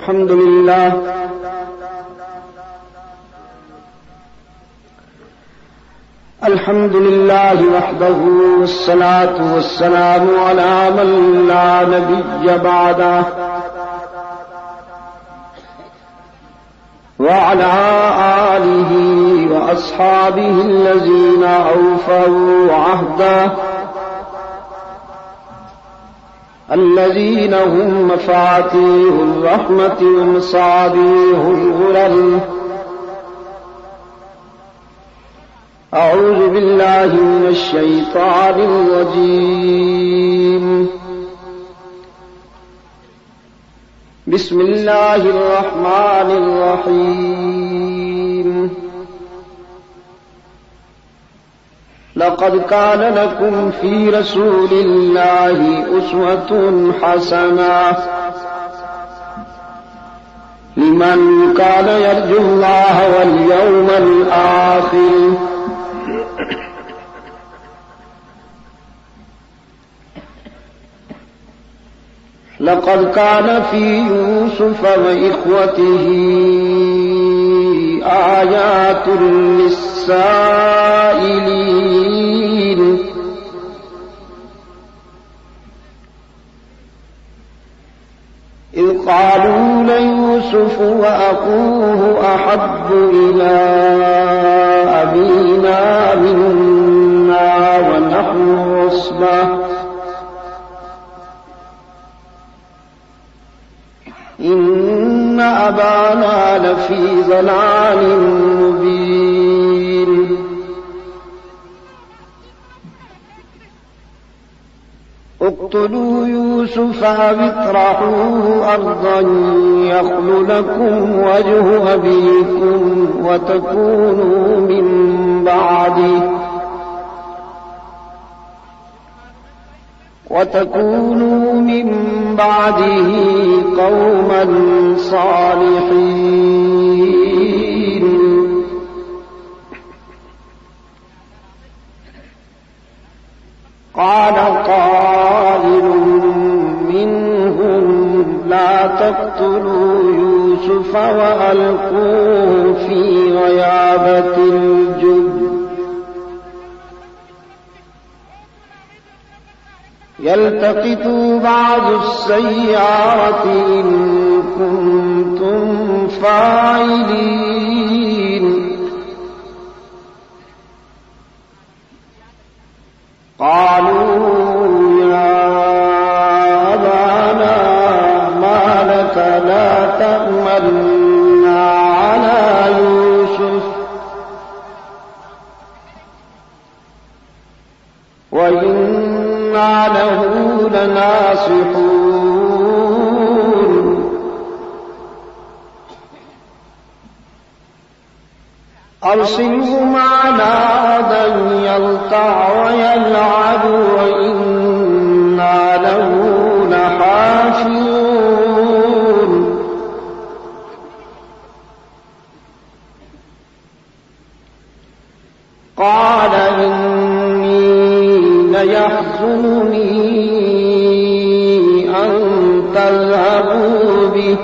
الحمد لله وحده والصلاة والسلام على من لا نبي بعده وعلى آله وأصحابه الذين أوفوا عهده الذين هم مفاتيح الرحمة ومصابيح الغرر. أعوذ بالله من الشيطان الرجيم. بسم الله الرحمن الرحيم. لقد كان لكم في رسول الله أسوة حسنة لمن كان يرجو الله واليوم الآخر لقد كان في يوسف وإخوته آيات للسائلين إذ قالوا ليوسف وأخوه أحب إلى أبينا منا ونحن عصبة إن أبانا لفي ضلال مبين. اقتلوا يوسف أو اطرحوه أرضا يخل لكم وجه أبيكم وتكونوا من بعده قوما صالحين. قال قائل منهم لا تقتلوا يوسف وألقوه في غيابة الجب يلتقطوا بعض السيارة إن كنتم فاعلين. قالوا يا أبانا ما لك لا تأمنا على يوسف وإنا له لناصحون. أرسله معنا غدا يرتع ويلعب وإنا له لحافظون. قال إني ليحزنني أن تذهبوا به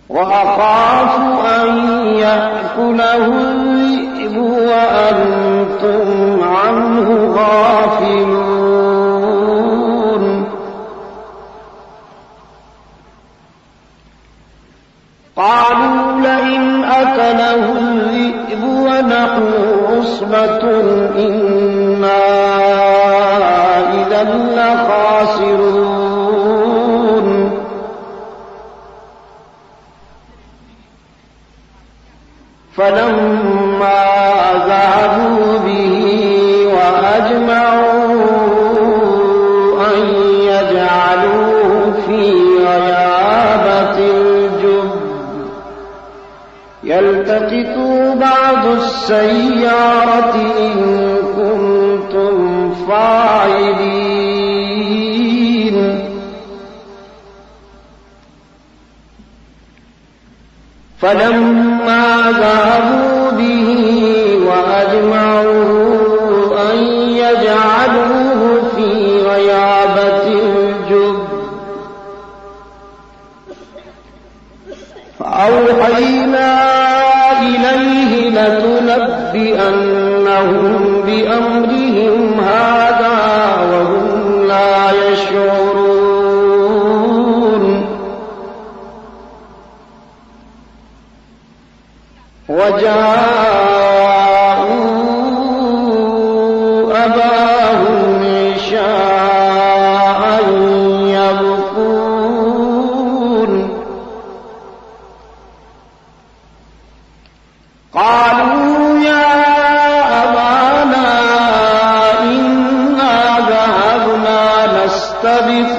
وأخاف أن يأكله الذئب وأنتم عنه غافلون. قالوا لئن أكله الذئب ونحن عصبة إنا إذا لخاسرون. فلما ذهبوا به وأجمعوا أن يجعلوه في غيابة الجب يلتقطوا بعض السيارة إن كنتم فاعلين. فلما ذهبوا به وأجمعوا أن يجعلوه في غيابة الجب فأوحينا إليه لتنبئنهم بأمرهم هذا وهم لا يشعرون وجاءوا أباهم عشاء يبكون قالوا يا أبانا إنا ذهبنا نستبق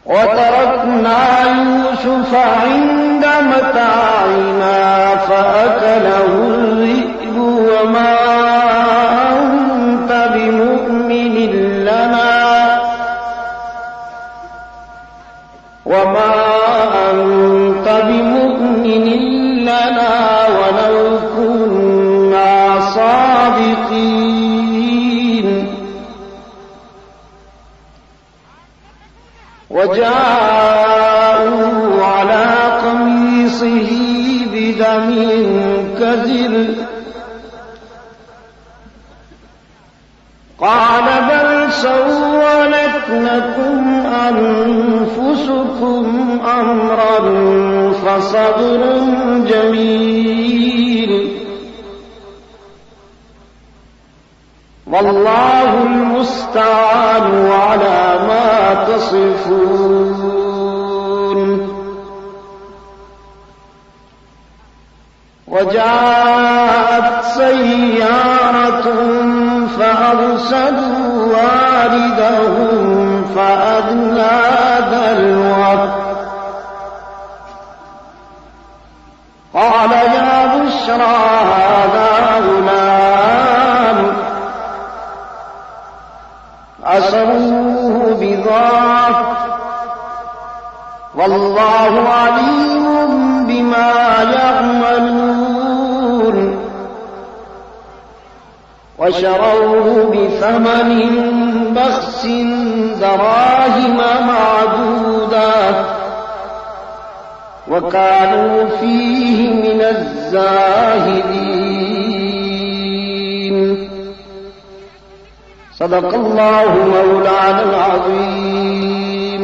وتركنا يوسف عند متاعنا فأكله الذئب وما أنت بمؤمن لنا ولو كنا صادقين وجاءوا على قميصه بدم كذب قال بل سولت لكم أنفسكم أمرا فصبر جميل والله المستعان على ما تصفون وجاءت سيارة فأرسلوا واردهم فأدلى دلوه قال يا بشرى هذا غلام أسروه بضاعة والله عليم بما يعملون وشروه بثمن بخس دراهم معدودة وكانوا فيه من الزاهدين صدق الله مولانا العظيم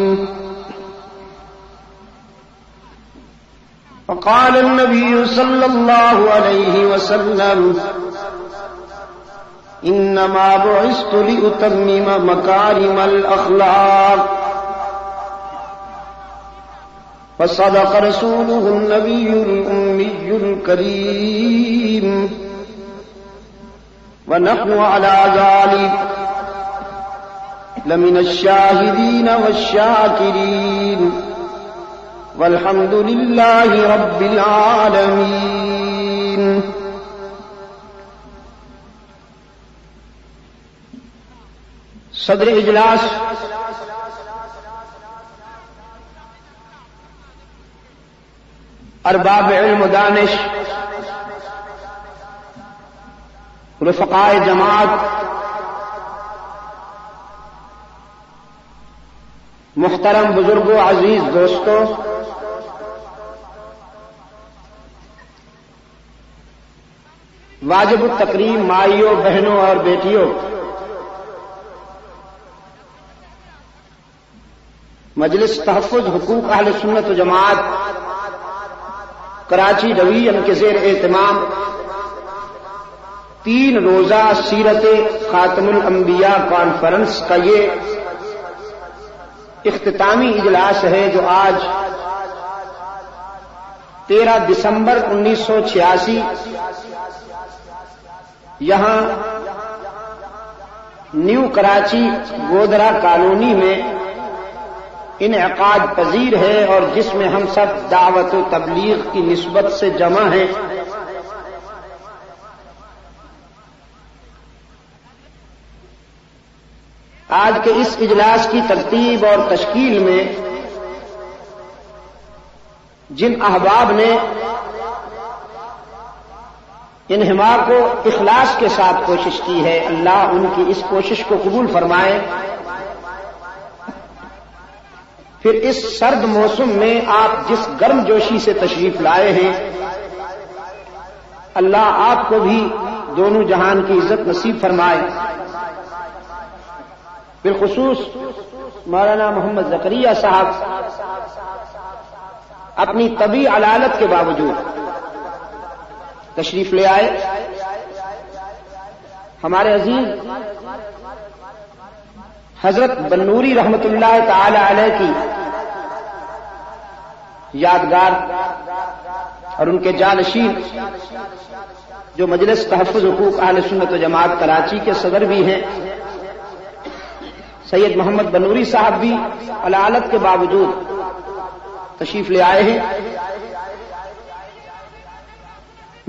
وقال النبي صلى الله عليه وسلم إنما بعثت لأتمم مكارم الأخلاق فصدق رسوله النبي الأمي الكريم ونحن على ذلك لمن الشاهدين والشاكرين والحمد لله رب العالمين. صدر اجلاس ارباب علم و دانش رفقائے جماعت محترم بزرگوں عزیز دوستوں واجب التکریم مائیوں بہنوں اور بیٹیوں مجلس تحفظ حقوق اہل سنت و جماعت کراچی ڈویژن کے زیر اہتمام 3 روزہ سیرت خاتم الانبیاء کانفرنس کا یہ اختتامی اجلاس ہے جو آج 13 دسمبر 1986 یہاں نیو کراچی گودرا کالونی میں انعقاد پذیر ہے اور جس میں ہم سب دعوت و تبلیغ کی نسبت سے جمع ہیں. آج کے اس اجلاس کی ترتیب اور تشکیل میں جن احباب نے انہماک کو اخلاص کے ساتھ کوشش کی ہے، اللہ ان کی اس کوشش کو قبول فرمائے۔ پھر اس سرد موسم میں آپ جس گرم جوشی سے تشریف لائے ہیں، اللہ آپ کو بھی دونوں جہان کی عزت نصیب فرمائے۔ بالخصوص مولانا محمد زکریا صاحب اپنی طبی علالت کے باوجود تشریف لے آئے۔ ہمارے عزیز حضرت بنوری رحمت اللہ تعالی علیہ کی یادگار اور ان کے جانشین جو مجلس تحفظ حقوق اہل سنت و جماعت کراچی کے صدر بھی ہیں، سید محمد بنوری صاحب بھی علالت کے باوجود تشریف لے آئے ہیں۔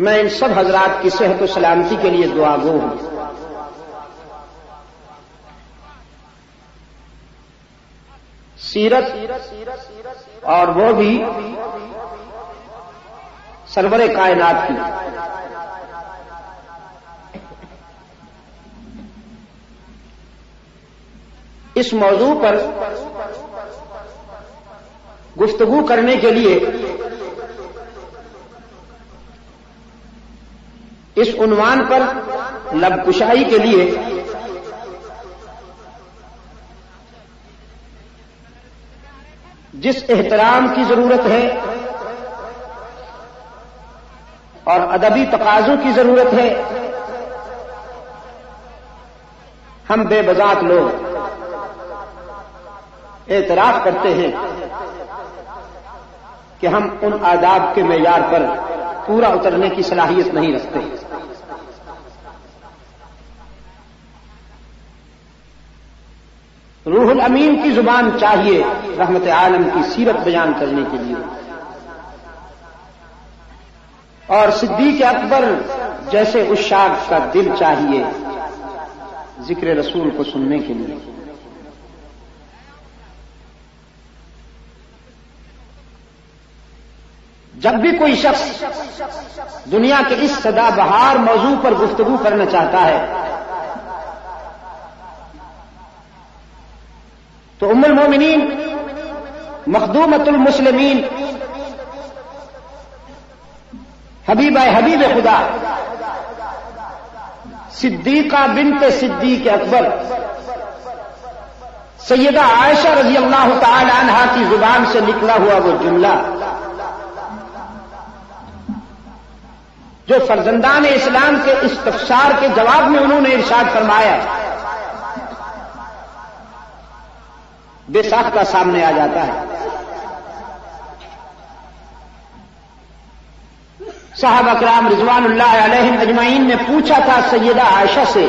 میں ان سب حضرات کی صحت و سلامتی کے لیے دعا گو ہوں۔ سیرت اور وہ بھی سرور کائنات کی اس موضوع پر گفتگو کرنے کے لیے اس عنوان پر لب کشائی کے لیے جس احترام کی ضرورت ہے اور ادبی تقاضوں کی ضرورت ہے، ہم بے بذات لوگ اعتراف کرتے ہیں کہ ہم ان آداب کے معیار پر پورا اترنے کی صلاحیت نہیں رکھتے۔ روح الامین کی زبان چاہیے رحمت عالم کی سیرت بیان کرنے کے لیے، اور صدیق اکبر جیسے عشاق کا دل چاہیے ذکر رسول کو سننے کے لیے۔ جب بھی کوئی شخص دنیا کے اس سدا بہار موضوع پر گفتگو کرنا چاہتا ہے تو ام المومنین مخدومۃ المسلمین حبیبہ حبیب خدا صدیقہ بنت صدیق اکبر سیدہ عائشہ رضی اللہ تعالی عنہا کی زبان سے نکلا ہوا وہ جملہ جو فرزندان اسلام کے استفسار کے جواب میں انہوں نے ارشاد فرمایا، بے ساختہ سامنے آ جاتا ہے۔ صحابہ کرام رضوان اللہ علیہم اجمعین نے پوچھا تھا سیدہ عائشہ سے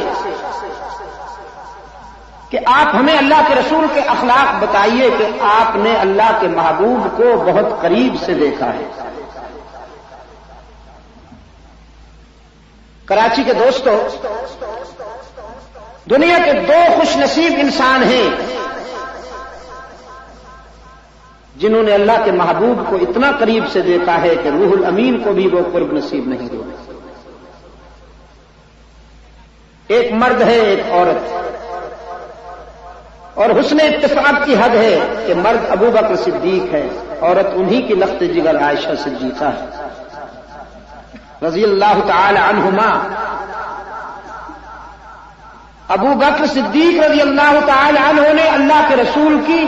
کہ آپ ہمیں اللہ کے رسول کے اخلاق بتائیے کہ آپ نے اللہ کے محبوب کو بہت قریب سے دیکھا ہے۔ کراچی کے دوستو، دنیا کے دو خوش نصیب انسان ہیں جنہوں نے اللہ کے محبوب کو اتنا قریب سے دیکھا ہے کہ روح الامین کو بھی وہ قرب نصیب نہیں ہوئے۔ ایک مرد ہے، ایک عورت، اور حسن اتفاق کی حد ہے کہ مرد ابو بکر صدیق ہے، عورت انہی کی لخت جگر عائشہ صدیقہ ہے رضی اللہ تعالی عنہما۔ ابو بکر صدیق رضی اللہ تعالی عنہ نے اللہ کے رسول کی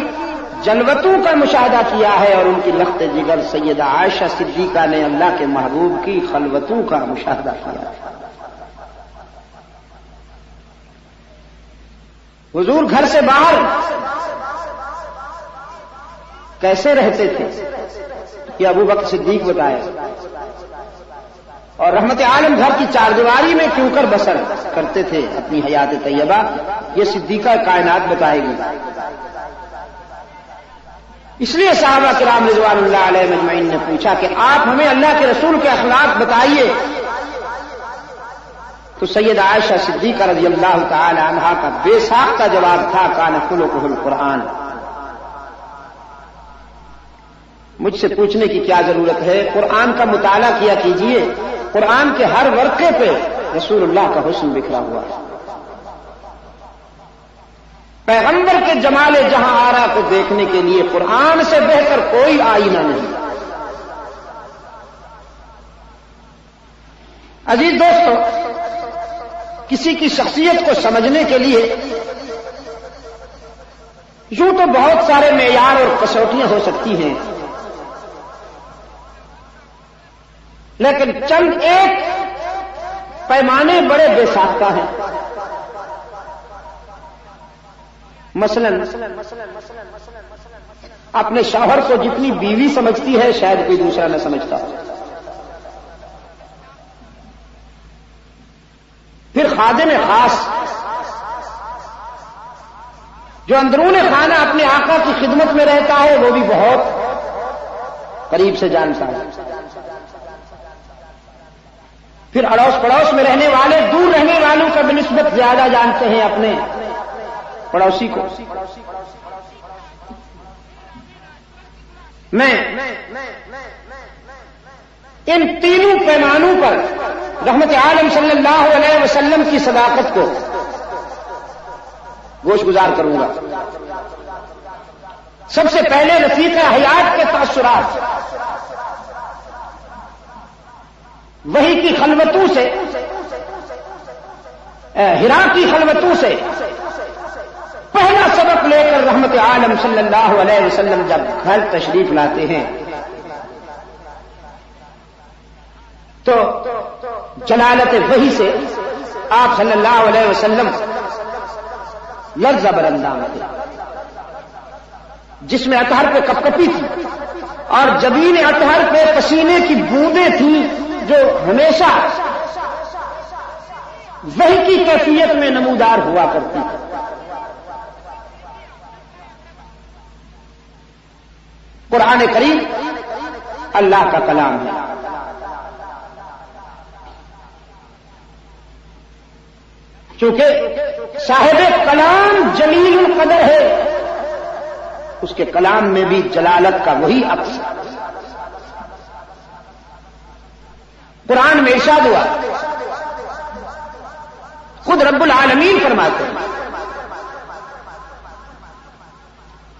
جلوتوں کا مشاہدہ کیا ہے، اور ان کی لخت جگر سیدہ عائشہ صدیقہ نے اللہ کے محبوب کی خلوتوں کا مشاہدہ کیا ہے۔ حضور گھر سے باہر کیسے رہتے تھے یہ ابو بکر صدیق بتائے، اور رحمت عالم گھر کی چاردیواری میں کیوں کر بسر کرتے تھے اپنی حیات طیبہ، یہ صدیقہ کائنات بتائے گی۔ اس لیے صحابہ کرام رضوان اللہ علیہ مجمعین نے پوچھا کہ آپ ہمیں اللہ کے رسول کے اخلاق بتائیے، تو سیدہ عائشہ صدیقہ رضی اللہ تعالی عنہا کا بے ساختہ جواب تھا، کان خلقہ القرآن۔ مجھ سے پوچھنے کی کیا ضرورت ہے، قرآن کا مطالعہ کیا کیجئے، قرآن کے ہر ورقے پہ رسول اللہ کا حسن بکھرا ہوا ہے. پیغمبر کے جمال جہاں آرا کو دیکھنے کے لیے قرآن سے بہتر کوئی آئینہ نہیں. عزیز دوستو، کسی کی شخصیت کو سمجھنے کے لیے یوں تو بہت سارے معیار اور کسوٹیاں ہو سکتی ہیں، لیکن چند ایک پیمانے بڑے بے ساختہ ہیں. مثلا اپنے شوہر کو جتنی بیوی سمجھتی ہے شاید کوئی دوسرا نہ سمجھتا. پھر خادم خاص جو اندرون خانہ اپنے آقا کی خدمت میں رہتا ہے وہ بھی بہت قریب سے جانتا ہے. پھر اڑوس پڑوس میں رہنے والے دور رہنے والوں کا بنسبت زیادہ جانتے ہیں اپنے پڑوسی کو. میں ان تینوں پیمانوں پر رحمت عالم صلی اللہ علیہ وسلم کی صداقت کو گوش گزار کروں گا. سب سے پہلے رفیق حیات کے تاثرات وحی کی خلوتوں سے، ہرا کی خلوتوں سے پہلا سبق لے کر رحمت عالم صلی اللہ علیہ وسلم جب گھر تشریف لاتے ہیں تو جلالت وحی سے آپ صلی اللہ علیہ وسلم لرزہ برندام تھے، جس میں اطہر پہ کپکپی تھی اور جبین اطہر پہ پسینے کی بوندیں تھیں جو ہمیشہ وحی کی کیفیت میں نمودار ہوا کرتی تھی. قرآن کریم اللہ کا کلام ہے. چونکہ صاحب کلام جلیل القدر ہے، اس کے کلام میں بھی جلالت کا وہی عکس. قرآن میں ارشاد ہوا، خود رب العالمین فرماتے ہیں،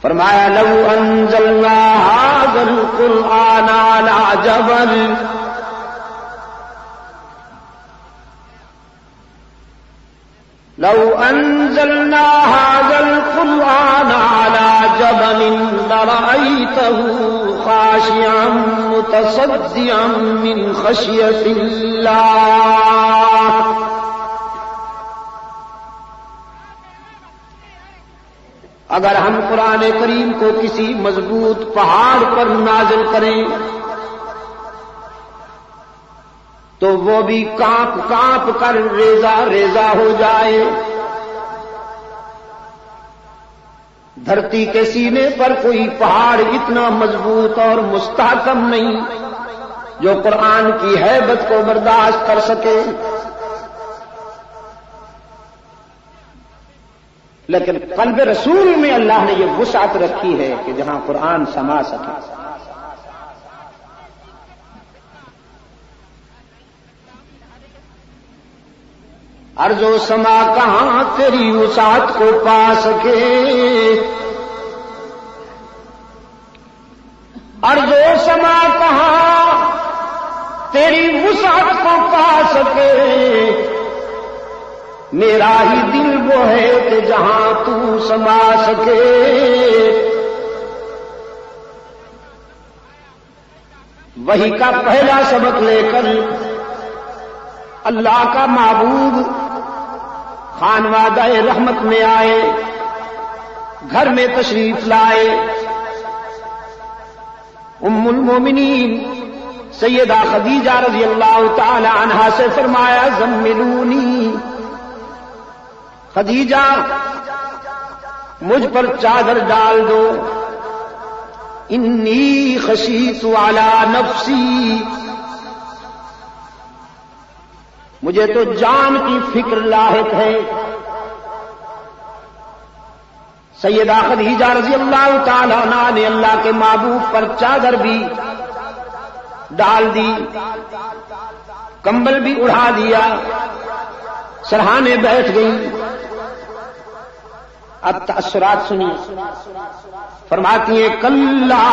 فرمایا لو انزلنا هذا القرآن على جبل لو انزلنا هذا القرآن على جبل لرأيته خاشعا متصدعا من خشية الله. اگر ہم قرآن کریم کو کسی مضبوط پہاڑ پر نازل کریں تو وہ بھی کانپ کانپ کر ریزہ ریزہ ہو جائے. دھرتی کے سینے پر کوئی پہاڑ اتنا مضبوط اور مستحکم نہیں جو قرآن کی ہیبت کو برداشت کر سکے. لیکن قلب رسول میں اللہ نے یہ وسعت رکھی ہے کہ جہاں قرآن سما سکے. ارض و سما کہاں تیری وسعت کو پا سکے، ارض و سما کہاں تیری وسعت کو پا سکے. میرا ہی دل وہ ہے کہ جہاں تو سما سکے. وحی کا پہلا سبق لے کر اللہ کا محبوب خانوادہ رحمت میں آئے، گھر میں تشریف لائے. ام المومنین سیدہ خدیجہ رضی اللہ تعالی عنہا سے فرمایا زملونی، خدیجہ مجھ پر چادر ڈال دو، انی خشیت علی نفسی، مجھے تو جان کی فکر لاحق ہے. سیدہ خدیجہ رضی اللہ تعالی عنہا نے اللہ کے محبوب پر چادر بھی ڈال دی. کمبل بھی اڑا دیا، سرہانے بیٹھ گئی۔ اب تأثرات سنیے، فرماتی ہیں کلا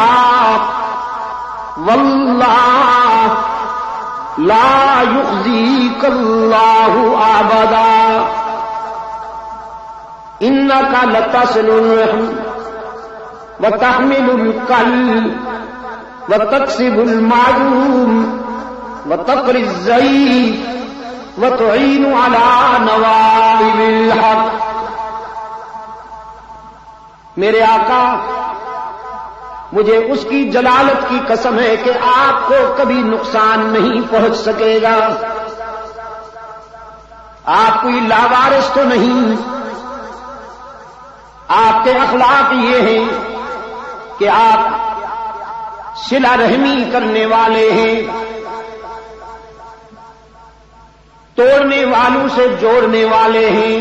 واللہ لا یخزیک اللہ ابدا انک لتصل الرحم وتحمل الکل وتکسب المعدوم وتقری الضیف وتعین علی نوائب الحق۔ میرے آقا، مجھے اس کی جلالت کی قسم ہے کہ آپ کو کبھی نقصان نہیں پہنچ سکے گا، آپ کوئی لاوارث تو نہیں، آپ کے اخلاق یہ ہیں کہ آپ صلہ رحمی کرنے والے ہیں، توڑنے والوں سے جوڑنے والے ہیں،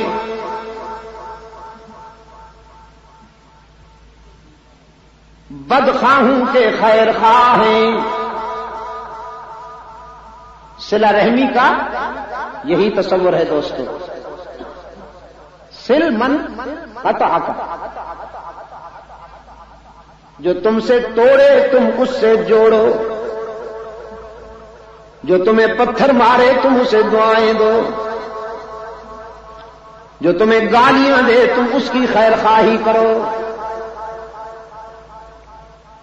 بدخواہوں کے خیر خواہ ہیں۔ صلہ رحمی کا یہی تصور ہے دوستو، صل من قطع کا، جو تم سے توڑے تم اس سے جوڑو، جو تمہیں پتھر مارے تم اسے دعائیں دو، جو تمہیں گالیاں دے تم اس کی خیر خواہی کرو۔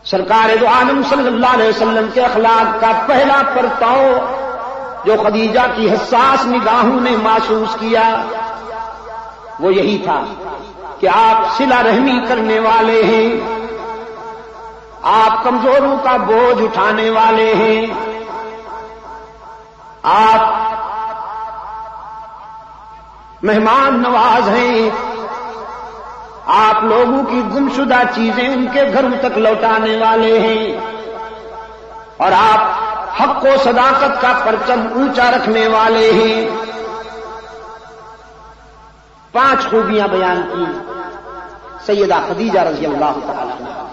سرکار دو عالم صلی اللہ علیہ وسلم کے اخلاق کا پہلا پرتاؤ جو خدیجہ کی حساس نگاہوں نے محسوس کیا وہ یہی تھا کہ آپ صلہ رحمی کرنے والے ہیں، آپ کمزوروں کا بوجھ اٹھانے والے ہیں، آپ مہمان نواز ہیں، آپ لوگوں کی گمشدہ چیزیں ان کے گھروں تک لوٹانے والے ہیں، اور آپ حق و صداقت کا پرچم اونچا رکھنے والے ہیں۔ 5 خوبیاں بیان کی سیدہ خدیجہ رضی اللہ تعالی عنہا۔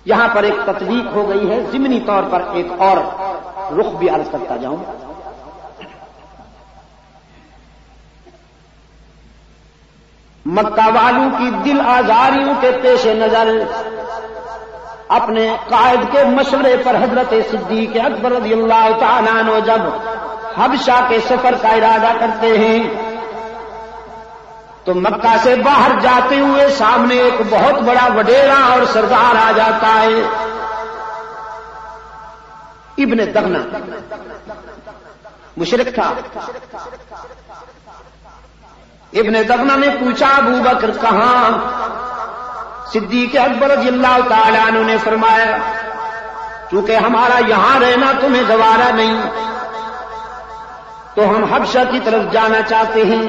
یہاں پر ایک تطبیق ہو گئی ہے، ضمنی طور پر ایک اور رخ بھی عرض کرتا جاؤں۔ مکہ والوں کی دل آزاریوں کے پیش نظر اپنے قائد کے مشورے پر حضرت صدیق اکبر رضی اللہ تعالیٰ عنہ جب حبشہ کے سفر کا ارادہ کرتے ہیں تو مکہ سے باہر جاتے ہوئے سامنے ایک بہت بڑا وڈیرا اور سردار آ جاتا ہے، ابن دغنہ مشرک تھا۔ ابن دغنہ نے پوچھا ابو بکر کہاں؟ صدیق اکبر رضی اللہ تعالی عنہ نے فرمایا چونکہ ہمارا یہاں رہنا تمہیں گوارا نہیں تو ہم حبشہ کی طرف جانا چاہتے ہیں۔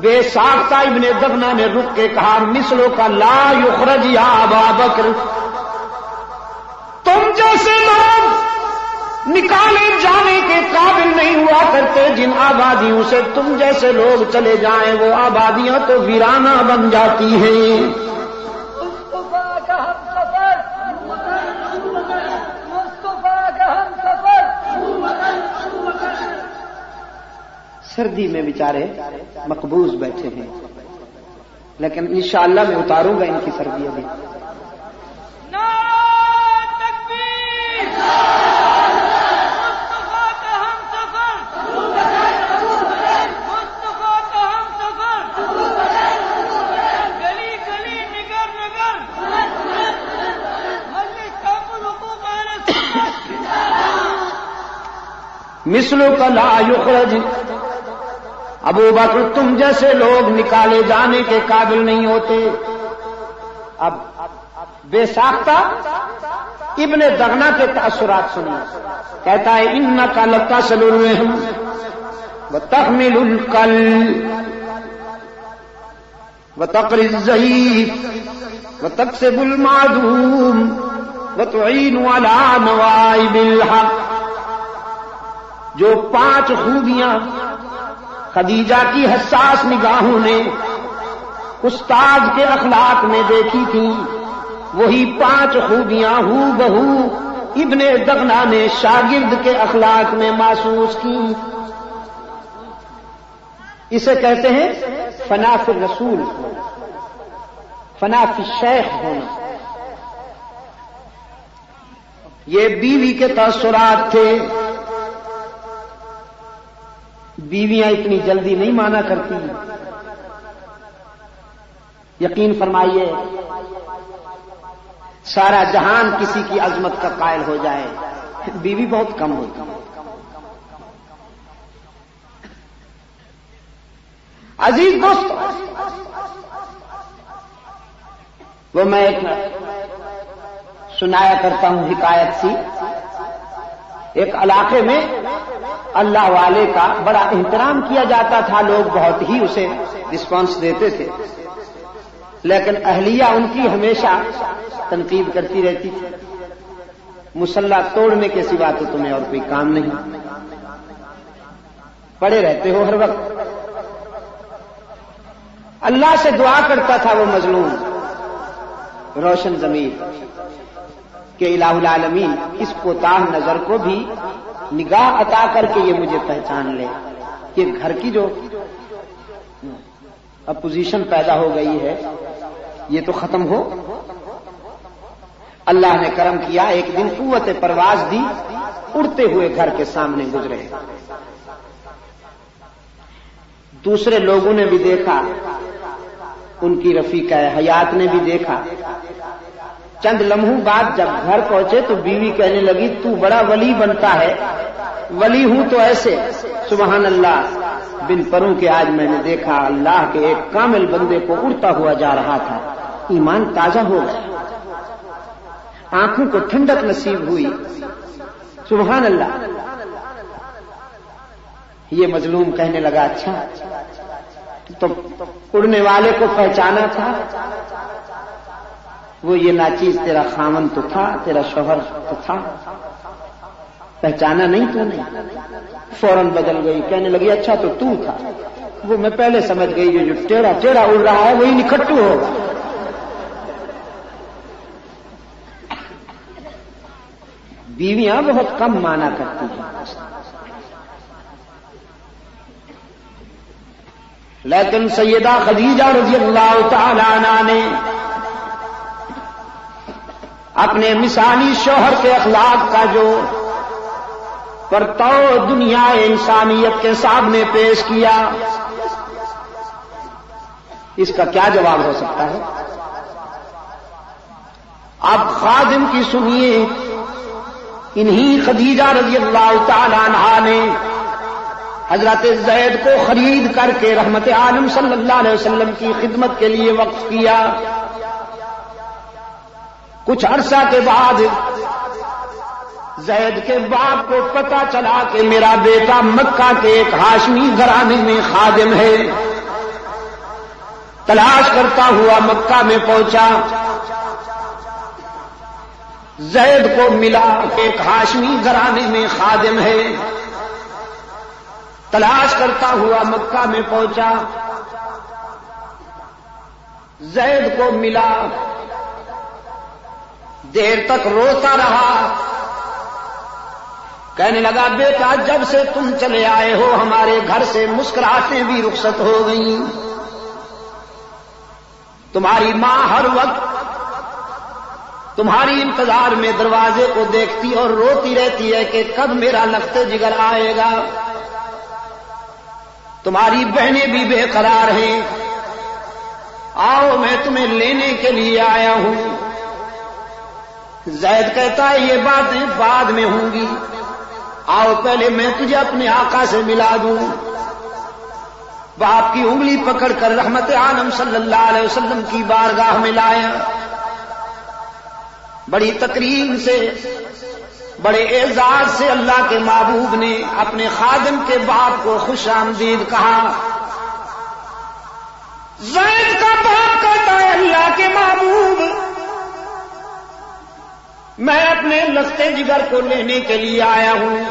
بے ساختہ ابن دغنہ نے رک کے کہا مثلوں کا لا یخرج یا ابا بکر، تم جیسے لوگ نکالے جانے کے قابل نہیں ہوا کرتے، جن آبادیوں سے تم جیسے لوگ چلے جائیں وہ آبادیاں تو ویرانہ بن جاتی ہیں۔ مصطفیٰ کا ہم سفر، مصطفیٰ کا ہم سفر۔ سردی میں بیچارے مقبوض بیٹھے ہیں، لیکن انشاءاللہ میں اتاروں گا ان کی سردی ابھی۔ مثلوں کا لا یخرج، ابو بکر تم جیسے لوگ نکالے جانے کے قابل نہیں ہوتے۔ اب بے ساختہ ابن دغنہ کے تاثرات سنیے، کہتا ہے انک لتصل الرحم وتحمل الکل وتقری الضعیف وتکسب المعدوم وتعین علی نوائب الحق۔ جو 5 خوبیاں خدیجہ کی حساس نگاہوں نے استاد کے اخلاق میں دیکھی تھیں، وہی 5 خوبیاں ہو بہو ابن دغنا نے شاگرد کے اخلاق میں محسوس کی. اسے کہتے ہیں فنا فی الرسول، فنا فی الشیخ ہونا. یہ بیوی کے تاثرات تھے. بیویاں اتنی جلدی نہیں مانا کرتی. یقین فرمائیے سارا جہان کسی کی عظمت کا قائل ہو جائے، بیوی بہت کم ہوتی ہے. عزیز دوست، وہ میں ایک سنایا کرتا ہوں حکایت سی. ایک علاقے میں اللہ والے کا بڑا احترام کیا جاتا تھا، لوگ بہت ہی اسے رسپانس دیتے تھے، لیکن اہلیہ ان کی ہمیشہ تنقید کرتی رہتی تھی. مسلح توڑنے کے سوا تو تمہیں اور کوئی کام نہیں، پڑے رہتے ہو ہر وقت. اللہ سے دعا کرتا تھا وہ مظلوم روشن ضمیر کہ الہ العالمین اس کوتاہ نظر کو بھی نگاہ عطا کر کے یہ مجھے پہچان لے کہ گھر کی جو اپوزیشن پیدا ہو گئی ہے یہ تو ختم ہو. اللہ نے کرم کیا، ایک دن قوت پرواز دی، اڑتے ہوئے گھر کے سامنے گزرے. دوسرے لوگوں نے بھی دیکھا، ان کی رفیقہ حیات نے بھی دیکھا. چند لمحوں بعد جب گھر پہنچے تو بیوی کہنے لگی تو بڑا ولی بنتا ہے. ولی ہوں تو ایسے. سبحان اللہ، بن پروں کے آج میں نے دیکھا اللہ کے ایک کامل بندے کو اڑتا ہوا جا رہا تھا. ایمان تازہ ہو گیا، آنکھوں کو ٹھنڈک نصیب ہوئی. سبحان اللہ. یہ مظلوم کہنے لگا اچھا تو اڑنے والے کو پہچانا تھا؟ وہ یہ ناچیز تیرا خامن تو تھا، تیرا شوہر تو تھا، پہچانا نہیں تو نہیں. فوراً بدل گئی، کہنے لگی اچھا تو تھا. وہ میں پہلے سمجھ گئی جو ٹیڑھا ٹیڑھا اڑ رہا ہے وہی نکھٹو ہوگا. بیویاں بہت کم مانا کرتی ہیں، لیکن سیدہ خدیجہ رضی اللہ تعالی عنہا نے اپنے مثالی شوہر کے اخلاق کا جو پرتو دنیا انسانیت کے سامنے پیش کیا، اس کا کیا جواب ہو سکتا ہے؟ اب خادم کی سنیے. انہی خدیجہ رضی اللہ تعالی عنہا نے حضرت زید کو خرید کر کے رحمت عالم صلی اللہ علیہ وسلم کی خدمت کے لیے وقف کیا. کچھ عرصہ کے بعد زید کے باپ کو پتہ چلا کہ میرا بیٹا مکہ کے ایک ہاشمی گھرانے میں خادم ہے. تلاش کرتا ہوا مکہ میں پہنچا، زید کو ملا ایک ہاشمی گھرانے میں خادم ہے. تلاش کرتا ہوا مکہ میں پہنچا، زید کو ملا، دیر تک روتا رہا. کہنے لگا بیٹا جب سے تم چلے آئے ہو ہمارے گھر سے مسکراہٹیں بھی رخصت ہو گئیں. تمہاری ماں ہر وقت تمہاری انتظار میں دروازے کو دیکھتی اور روتی رہتی ہے کہ کب میرا لخت جگر آئے گا. تمہاری بہنیں بھی بے قرار ہیں، آؤ میں تمہیں لینے کے لیے آیا ہوں. زید کہتا ہے یہ باتیں بعد میں ہوں گی، آؤ پہلے میں تجھے اپنے آقا سے ملا دوں. باپ کی انگلی پکڑ کر رحمت عالم صلی اللہ علیہ وسلم کی بارگاہ میں لایا. بڑی تکریم سے، بڑے اعزاز سے اللہ کے محبوب نے اپنے خادم کے باپ کو خوش آمدید کہا. زید کا باپ کہتا ہے اللہ کے محبوب میں اپنے لخت جگر کو لینے کے لیے آیا ہوں.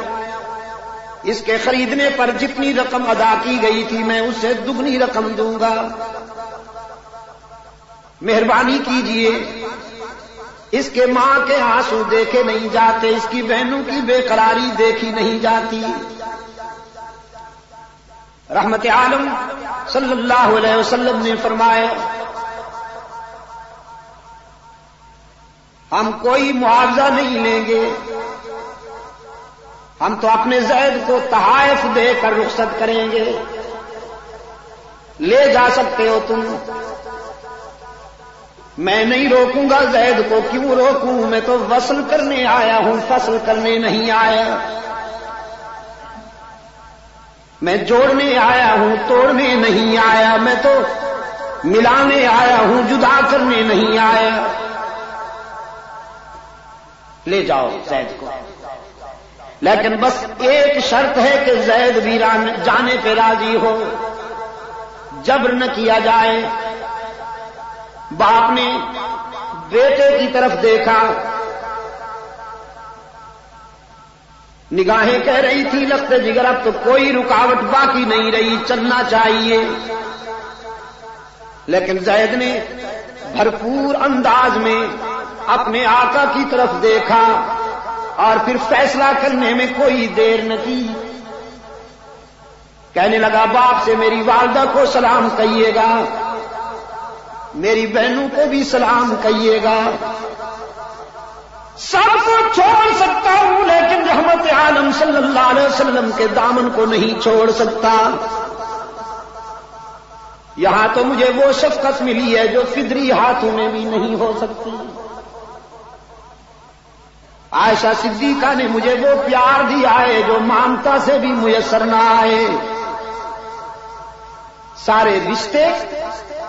اس کے خریدنے پر جتنی رقم ادا کی گئی تھی میں اسے دگنی رقم دوں گا، مہربانی کیجئے اس کے ماں کے آنسو دیکھے نہیں جاتے، اس کی بہنوں کی بے قراری دیکھی نہیں جاتی۔ رحمت عالم صلی اللہ علیہ وسلم نے فرمایا ہم کوئی معاوضہ نہیں لیں گے، ہم تو اپنے زید کو تحائف دے کر رخصت کریں گے، لے جا سکتے ہو تم، میں نہیں روکوں گا زید کو، کیوں روکوں، میں تو وصل کرنے آیا ہوں، فصل کرنے نہیں آیا، میں جوڑنے آیا ہوں، توڑنے نہیں آیا، میں تو ملانے آیا ہوں، جدا کرنے نہیں آیا، لے جاؤ زید کو۔ لیکن بس ایک شرط ہے کہ زید بھی جانے پہ راضی ہو، جبر نہ کیا جائے۔ باپ نے بیٹے کی طرف دیکھا، نگاہیں کہہ رہی تھی لخت جگر اب تو کوئی رکاوٹ باقی نہیں رہی، چلنا چاہیے، لیکن زید نے بھرپور انداز میں اپنے آقا کی طرف دیکھا اور پھر فیصلہ کرنے میں کوئی دیر نہ کی، کہنے لگا باپ سے میری والدہ کو سلام کہیے گا، میری بہنوں کو بھی سلام کہیے گا، سب کو چھوڑ سکتا ہوں لیکن رحمت عالم صلی اللہ علیہ وسلم کے دامن کو نہیں چھوڑ سکتا۔ یہاں تو مجھے وہ شفقت ملی ہے جو فدری ہاتھوں میں بھی نہیں ہو سکتی۔ عائشہ صدیقہ نے مجھے وہ پیار دیا ہے جو مامتا سے بھی میسر نہ آئے۔ سارے رشتے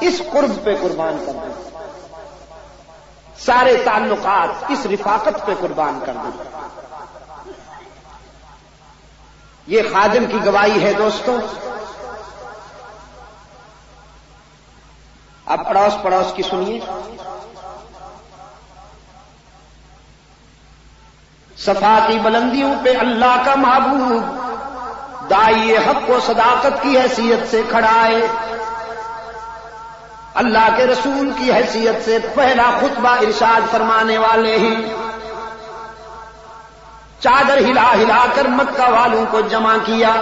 اس قرب پہ قربان کر دیں، سارے تعلقات اس رفاقت پہ قربان کر دیں۔ یہ خادم کی گواہی ہے دوستوں۔ اب پڑوس پڑوس کی سنیے۔ صفا کی بلندیوں پہ اللہ کا محبوب داعی حق و صداقت کی حیثیت سے کھڑا ہے، اللہ کے رسول کی حیثیت سے پہلا خطبہ ارشاد فرمانے والے ہیں۔ چادر ہلا ہلا کر مکہ والوں کو جمع کیا،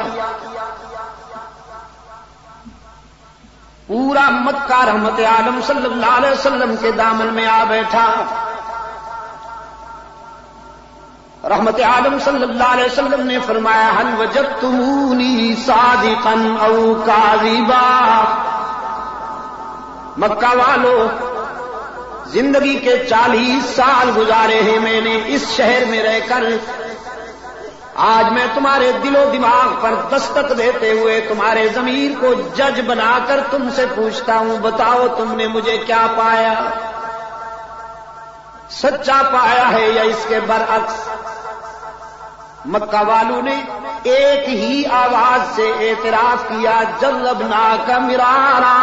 پورا مکہ رحمت عالم صلی اللہ علیہ وسلم کے دامن میں آ بیٹھا۔ رحمت عالم صلی اللہ علیہ وسلم نے فرمایا هل وجدتمونی صادقا او کاذبا، مکہ والو زندگی کے 40 سال گزارے ہیں میں نے اس شہر میں رہ کر، آج میں تمہارے دل و دماغ پر دستک دیتے ہوئے تمہارے ضمیر کو جج بنا کر تم سے پوچھتا ہوں، بتاؤ تم نے مجھے کیا پایا، سچا پایا ہے یا اس کے برعکس؟ مکہ والوں نے ایک ہی آواز سے اعتراف کیا، جربناک مرارا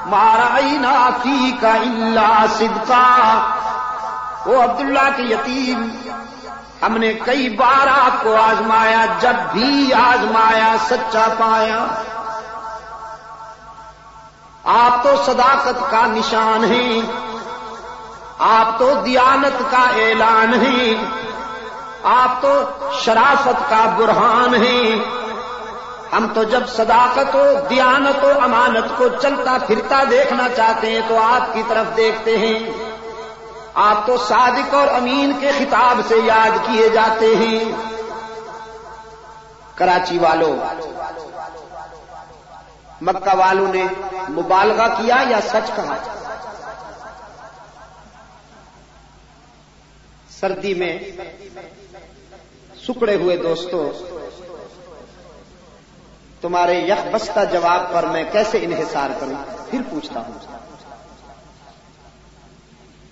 ما رأینا فیک الا صدقا، وہ عبداللہ کے یتیم، ہم نے کئی بار آپ کو آزمایا، جب بھی آزمایا سچا پایا۔ آپ تو صداقت کا نشان ہیں، آپ تو دیانت کا اعلان ہیں، آپ تو شرافت کا برہان ہیں، ہم تو جب صداقت و دیانت و امانت کو چلتا پھرتا دیکھنا چاہتے ہیں تو آپ کی طرف دیکھتے ہیں، آپ تو صادق اور امین کے خطاب سے یاد کیے جاتے ہیں۔ کراچی والوں، مکہ والوں نے مبالغہ کیا یا سچ کہا؟ سردی میں سکڑے ہوئے دوستوں، تمہارے یک بستہ جواب پر میں کیسے انحصار کروں؟ پھر پوچھتا ہوں،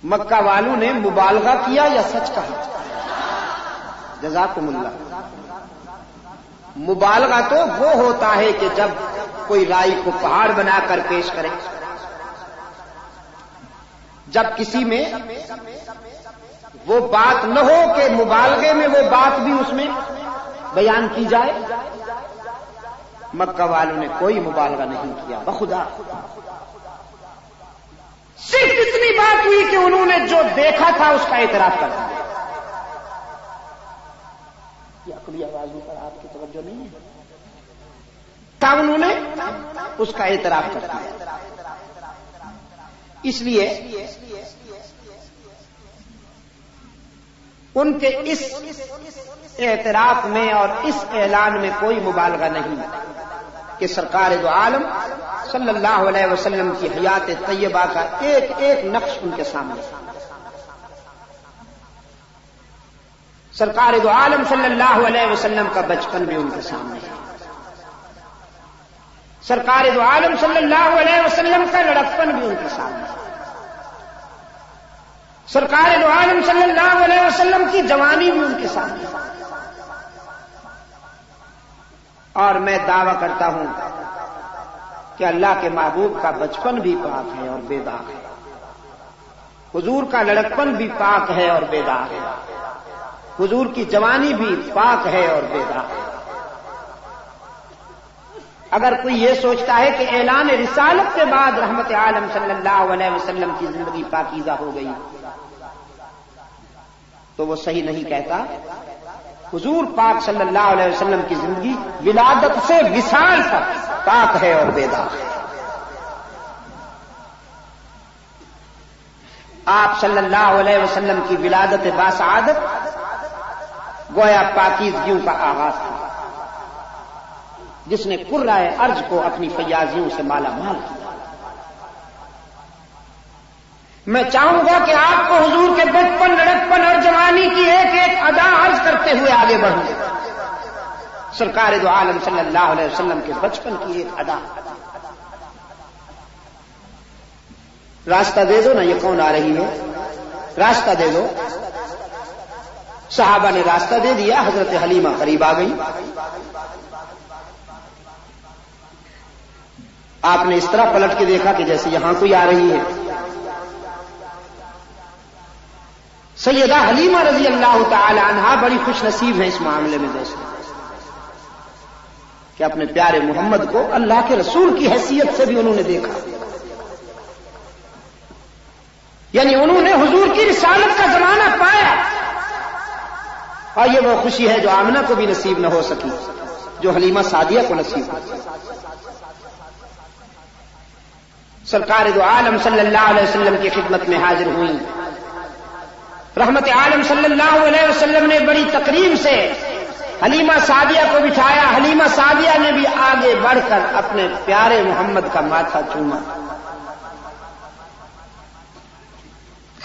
مکہ والوں نے مبالغہ کیا یا سچ کہا؟ جزاکم اللہ۔ مبالغہ تو وہ ہوتا ہے کہ جب کوئی رائی کو پہاڑ بنا کر پیش کرے، جب کسی میں وہ بات نہ ہو کہ مبالغے میں وہ بات بھی اس میں بیان کی جائے۔ مکہ والوں نے کوئی مبالغہ نہیں کیا، بخدا صرف اتنی بات ہوئی کہ انہوں نے جو دیکھا تھا اس کا اعتراف کر دیا. یہ عقلی آوازوں پر آپ کی توجہ نہیں ہے؟ تب انہوں نے اس کا اعتراف کر دیا. اس لیے ان کے اس اعتراف میں اور اس اعلان میں کوئی مبالغہ نہیں کہ سرکار دو عالم صلی اللہ علیہ وسلم کی حیات طیبہ کا ایک ایک نقش ان کے سامنے. سرکار دو عالم صلی اللہ علیہ وسلم کا بچپن بھی ان کے سامنے ہے. سرکار دو عالم صلی اللہ علیہ وسلم کا لڑکپن بھی ان کے سامنے ہے. سرکار دو عالم صلی اللہ علیہ وسلم کی جوانی بھی ان کے سامنے ہے. اور میں دعویٰ کرتا ہوں کہ اللہ کے محبوب کا بچپن بھی پاک ہے اور بے داغ ہے. حضور کا لڑکپن بھی پاک ہے اور بے داغ ہے. حضور کی جوانی بھی پاک ہے اور بے داغ ہے. اگر کوئی یہ سوچتا ہے کہ اعلان رسالت کے بعد رحمت عالم صلی اللہ علیہ وسلم کی زندگی پاکیزہ ہو گئی تو وہ صحیح نہیں کہتا. حضور پاک صلی اللہ علیہ وسلم کی زندگی ولادت سے وصال تک پاک ہے اور بے داغ ہے. آپ صلی اللہ علیہ وسلم کی ولادت باسعادت گویا پاکیزگیوں کا آغاز تھا جس نے قرائے ارض کو اپنی فیاضیوں سے مالا مال کیا. میں چاہوں گا کہ آپ کو حضور کے بچپن لڑکپن اور جوانی کی ایک ایک ادا عرض کرتے ہوئے آگے بڑھوں. سرکار دو عالم صلی اللہ علیہ وسلم کے بچپن کی ایک ادا. راستہ دے دو نا، یہ کون آ رہی ہے؟ راستہ دے دو. صحابہ نے راستہ دے دیا. حضرت حلیمہ قریب آ گئی. آپ نے اس طرح پلٹ کے دیکھا کہ جیسے یہاں کوئی آ رہی ہے. سیدہ حلیمہ رضی اللہ تعالی عنہا بڑی خوش نصیب ہیں اس معاملے میں دوستوں کہ اپنے پیارے محمد کو اللہ کے رسول کی حیثیت سے بھی انہوں نے دیکھا. یعنی انہوں نے حضور کی رسالت کا زمانہ پایا. اور یہ وہ خوشی ہے جو آمنہ کو بھی نصیب نہ ہو سکی، جو حلیمہ سعدیہ کو نصیب ہو. سرکار دو عالم صلی اللہ علیہ وسلم کی خدمت میں حاضر ہوئی. رحمت عالم صلی اللہ علیہ وسلم نے بڑی تقریب سے حلیمہ سعدیہ کو بٹھایا. حلیمہ سعدیہ نے بھی آگے بڑھ کر اپنے پیارے محمد کا ماتھا چوما.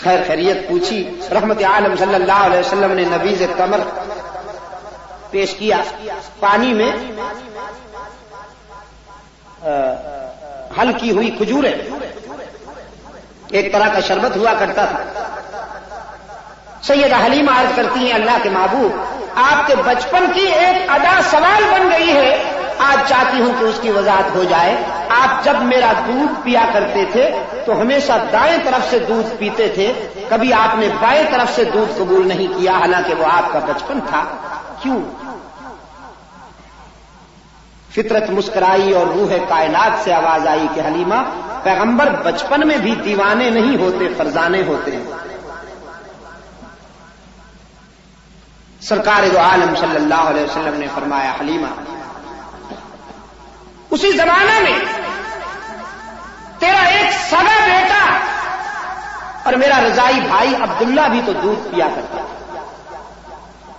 خیر خیریت پوچھی. رحمت عالم صلی اللہ علیہ وسلم نے نبیذ تمر پیش کیا. پانی میں ہلکی ہوئی کھجوریں، ایک طرح کا شربت ہوا کرتا تھا. سیدہ حلیمہ عرض کرتی ہیں اللہ کے محبوب آپ کے بچپن کی ایک ادا سوال بن گئی ہے، آج چاہتی ہوں کہ اس کی وضاحت ہو جائے. آپ جب میرا دودھ پیا کرتے تھے تو ہمیشہ دائیں طرف سے دودھ پیتے تھے، کبھی آپ نے بائیں طرف سے دودھ قبول نہیں کیا حالانکہ وہ آپ کا بچپن تھا. کیوں؟ فطرت مسکرائی اور روح کائنات سے آواز آئی کہ حلیمہ پیغمبر بچپن میں بھی دیوانے نہیں ہوتے، فرزانے ہوتے ہیں. سرکار دو عالم صلی اللہ علیہ وسلم نے فرمایا حلیمہ اسی زمانے میں تیرا ایک سگا بیٹا اور میرا رضائی بھائی عبداللہ بھی تو دودھ پیا کرتا.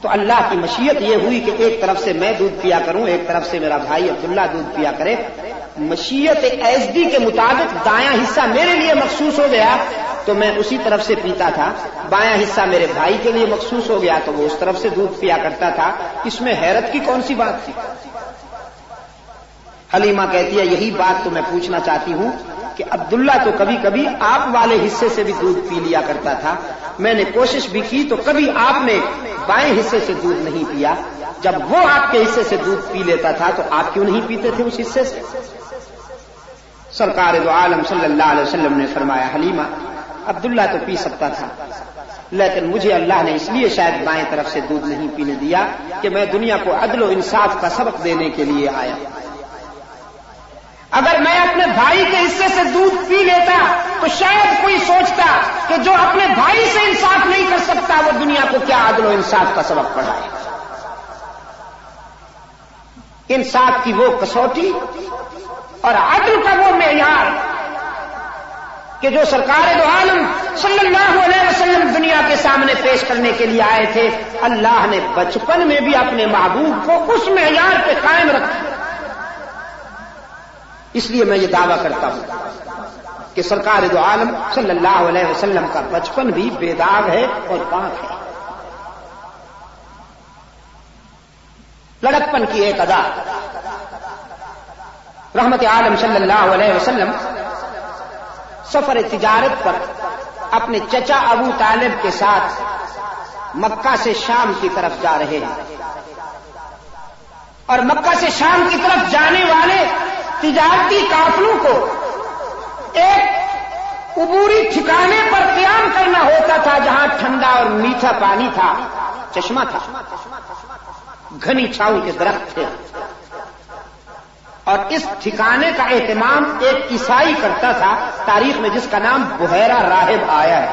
تو اللہ کی مشیت یہ ہوئی کہ ایک طرف سے میں دودھ پیا کروں، ایک طرف سے میرا بھائی عبداللہ دودھ پیا کرے. مشیت ایزدی کے مطابق دایاں حصہ میرے لیے مخصوص ہو گیا تو میں اسی طرف سے پیتا تھا، بایاں حصہ میرے بھائی کے لیے مخصوص ہو گیا تو وہ اس طرف سے دودھ پیا کرتا تھا. اس میں حیرت کی کون سی بات تھی؟ حلیمہ کہتی ہے یہی بات تو میں پوچھنا چاہتی ہوں کہ عبداللہ تو کبھی کبھی آپ والے حصے سے بھی دودھ پی لیا کرتا تھا، میں نے کوشش بھی کی تو کبھی آپ نے بائیں حصے سے دودھ نہیں پیا. جب وہ آپ کے حصے سے دودھ پی لیتا تھا تو آپ کیوں نہیں پیتے تھے اس حصے سے؟ سرکار دو عالم صلی اللہ علیہ وسلم نے فرمایا حلیمہ عبداللہ تو پی سکتا تھا لیکن مجھے اللہ نے اس لیے شاید بائیں طرف سے دودھ نہیں پینے دیا کہ میں دنیا کو عدل و انصاف کا سبق دینے کے لیے آیا. اگر میں اپنے بھائی کے حصے سے دودھ پی لیتا تو شاید کوئی سوچتا کہ جو اپنے بھائی سے انصاف نہیں کر سکتا وہ دنیا کو کیا عدل و انصاف کا سبق پڑھائے. انصاف کی وہ کسوٹی اور عدل کا وہ معیار کہ جو سرکار دو عالم صلی اللہ علیہ وسلم دنیا کے سامنے پیش کرنے کے لیے آئے تھے، اللہ نے بچپن میں بھی اپنے محبوب کو اس معیار پہ قائم رکھا. اس لیے میں یہ دعویٰ کرتا ہوں کہ سرکار دو عالم صلی اللہ علیہ وسلم کا بچپن بھی بے داغ ہے اور پاک ہے. لڑکپن کی ایک ادا، رحمت عالم صلی اللہ علیہ وسلم سفر تجارت پر اپنے چچا ابو طالب کے ساتھ مکہ سے شام کی طرف جا رہے ہیں، اور مکہ سے شام کی طرف جانے والے تجارتی قافلوں کو ایک عبوری ٹھکانے پر قیام کرنا ہوتا تھا جہاں ٹھنڈا اور میٹھا پانی تھا، چشمہ تھا، گھنی چھاؤں کے درخت تھے، اور اس ٹھکانے کا اہتمام ایک عیسائی کرتا تھا تاریخ میں جس کا نام بحیرہ راہب آیا ہے.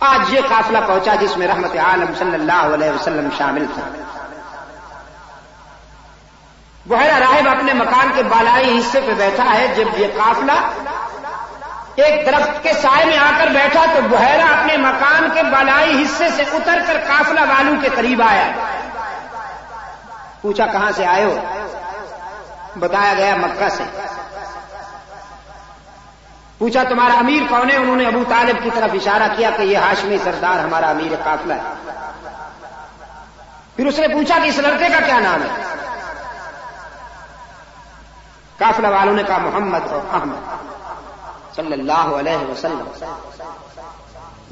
آج یہ قافلہ پہنچا جس میں رحمت عالم صلی اللہ علیہ وسلم شامل تھا. بحیرہ راہب اپنے مکان کے بالائی حصے پہ بیٹھا ہے. جب یہ قافلہ ایک درخت کے سائے میں آ کر بیٹھا تو بحیرہ اپنے مکان کے بالائی حصے سے اتر کر قافلہ والوں کے قریب آیا. پوچھا کہاں سے آئے ہو؟ بتایا گیا مکہ سے. پوچھا تمہارا امیر کون ہے؟ انہوں نے ابو طالب کی طرف اشارہ کیا کہ یہ ہاشمی سردار ہمارا امیر قافلہ ہے. پھر اس نے پوچھا کہ اس لڑکے کا کیا نام ہے؟ قافلہ والوں نے کہا محمد اور احمد صلی اللہ علیہ وسلم.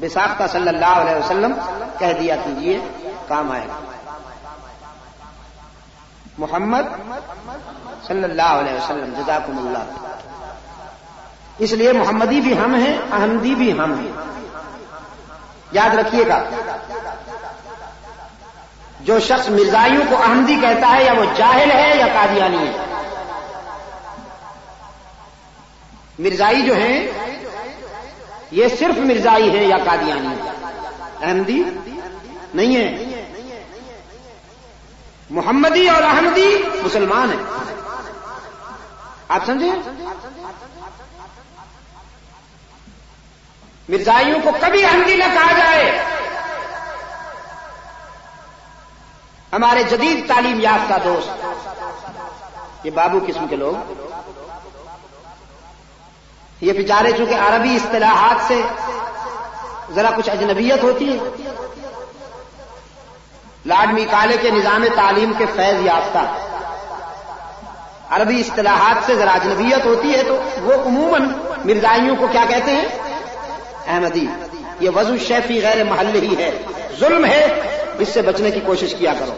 بساختہ صلی اللہ علیہ وسلم کہہ دیا کیجیے کام آئے گا. محمد صلی اللہ علیہ وسلم جزاکم اللہ. اس لیے محمدی بھی ہم ہیں، احمدی بھی ہم ہیں. یاد رکھیے گا، جو شخص مرزائیوں کو احمدی کہتا ہے یا وہ جاہل ہے یا قادیانی ہے. مرزائی جو ہیں یہ صرف مرزائی ہیں یا قادیانی ہیں، احمدی نہیں ہے. محمدی اور احمدی مسلمان ہیں. آپ سمجھے؟ مرزائیوں کو کبھی احمدی نہ کہا جائے. ہمارے جدید تعلیم یافتہ دوست، یہ بابو قسم کے لوگ، یہ بیچارے چونکہ عربی اصطلاحات سے ذرا کچھ اجنبیت ہوتی ہے، لارڈ میکالے کے نظام تعلیم کے فیض یافتہ، عربی اصطلاحات سے ذرا اجنبیت ہوتی ہے تو وہ عموماً مرزائیوں کو کیا کہتے ہیں؟ احمدی. یہ وضع شیفی غیر محل ہی ہے، ظلم ہے، اس سے بچنے کی کوشش کیا کرو.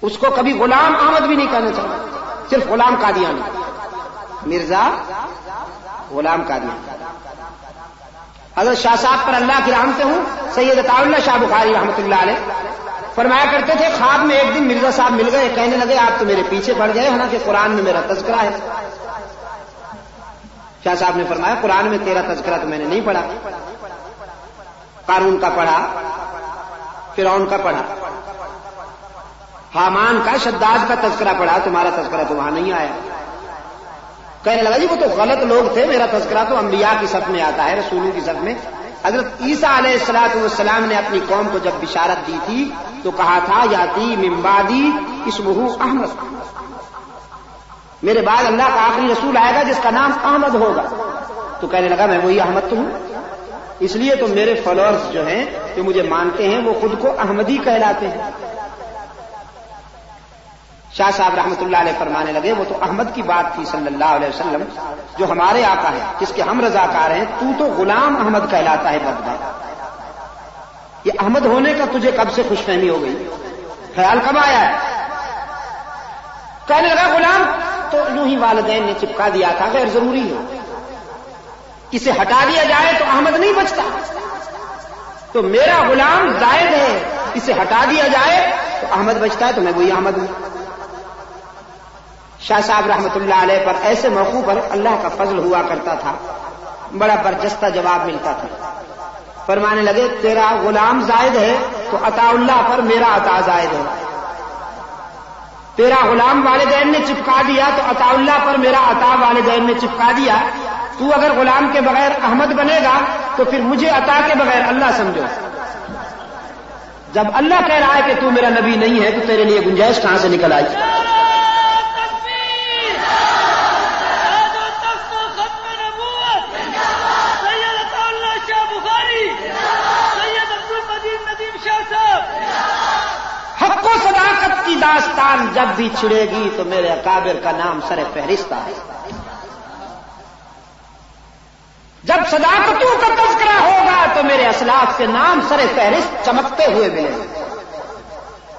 اس کو کبھی غلام احمد بھی نہیں کہنا چاہیے، صرف غلام قادیانی. مرزا غلام قادیانی. حضرت شاہ صاحب پر اللہ کی رحمتیں ہوں، سید عطا اللہ شاہ بخاری رحمۃ اللہ علیہ فرمایا کرتے تھے خواب میں ایک دن مرزا صاحب مل گئے، کہنے لگے آپ تو میرے پیچھے پڑ گئے، حالانکہ قرآن میں میرا تذکرہ ہے. شاہ صاحب نے فرمایا قرآن میں تیرا تذکرہ تو میں نے نہیں پڑھا. قارون کا پڑھا، فرعون کا پڑھا، حامان کا، شداد کا تذکرہ پڑھا، تمہارا تذکرہ تو وہاں نہیں آیا. کہنے لگا جی وہ تو غلط لوگ تھے، میرا تذکرہ تو انبیاء کی صف میں آتا ہے، رسولوں کی صف میں. حضرت عیسیٰ علیہ الصلوۃ والسلام نے اپنی قوم کو جب بشارت دی تھی تو کہا تھا یاتی من بعدی اسمہ احمد، میرے بعد اللہ کا آخری رسول آئے گا جس کا نام احمد ہوگا. تو کہنے لگا میں وہی احمد تو ہوں، اس لیے تو میرے فالوورز جو ہیں جو مجھے مانتے ہیں وہ خود کو احمدی کہلاتے ہیں. شاہ صاحب رحمۃ اللہ علیہ فرمانے لگے وہ تو احمد کی بات تھی صلی اللہ علیہ وسلم جو ہمارے آقا ہے، جس کے ہم رضاکار ہیں، تو غلام احمد کہلاتا ہے. بدبخت، یہ احمد ہونے کا تجھے کب سے خوش فہمی ہو گئی؟ خیال کب آیا ہے؟ کہنے لگا غلام تو یوں ہی والدین نے چپکا دیا تھا، غیر ضروری ہے، اسے ہٹا دیا جائے تو احمد نہیں بچتا، تو میرا غلام زائد ہے، اسے ہٹا دیا جائے تو احمد بچتا ہے تو میں وہی احمد ہوں. شاہ صاحب رحمۃ اللہ علیہ پر ایسے موقع پر اللہ کا فضل ہوا کرتا تھا, بڑا برجستہ جواب ملتا تھا. فرمانے لگے تیرا غلام زائد ہے تو عطا اللہ پر میرا عطا زائد ہے. تیرا غلام والدین نے چپکا دیا تو عطا اللہ پر میرا عطا والدین نے چپکا دیا. تو اگر غلام کے بغیر احمد بنے گا تو پھر مجھے عطا کے بغیر اللہ سمجھو. جب اللہ کہہ رہا ہے کہ تو میرا نبی نہیں ہے تو تیرے لیے گنجائش کہاں سے نکل آئی؟ حق و صداقت کی داستان جب بھی چھڑے گی تو میرے اکابر کا نام سر فہرست ہے. جب صداقتوں کا تذکرہ ہوگا تو میرے اسلاف کے نام سر فہرست چمکتے ہوئے ملیں گے.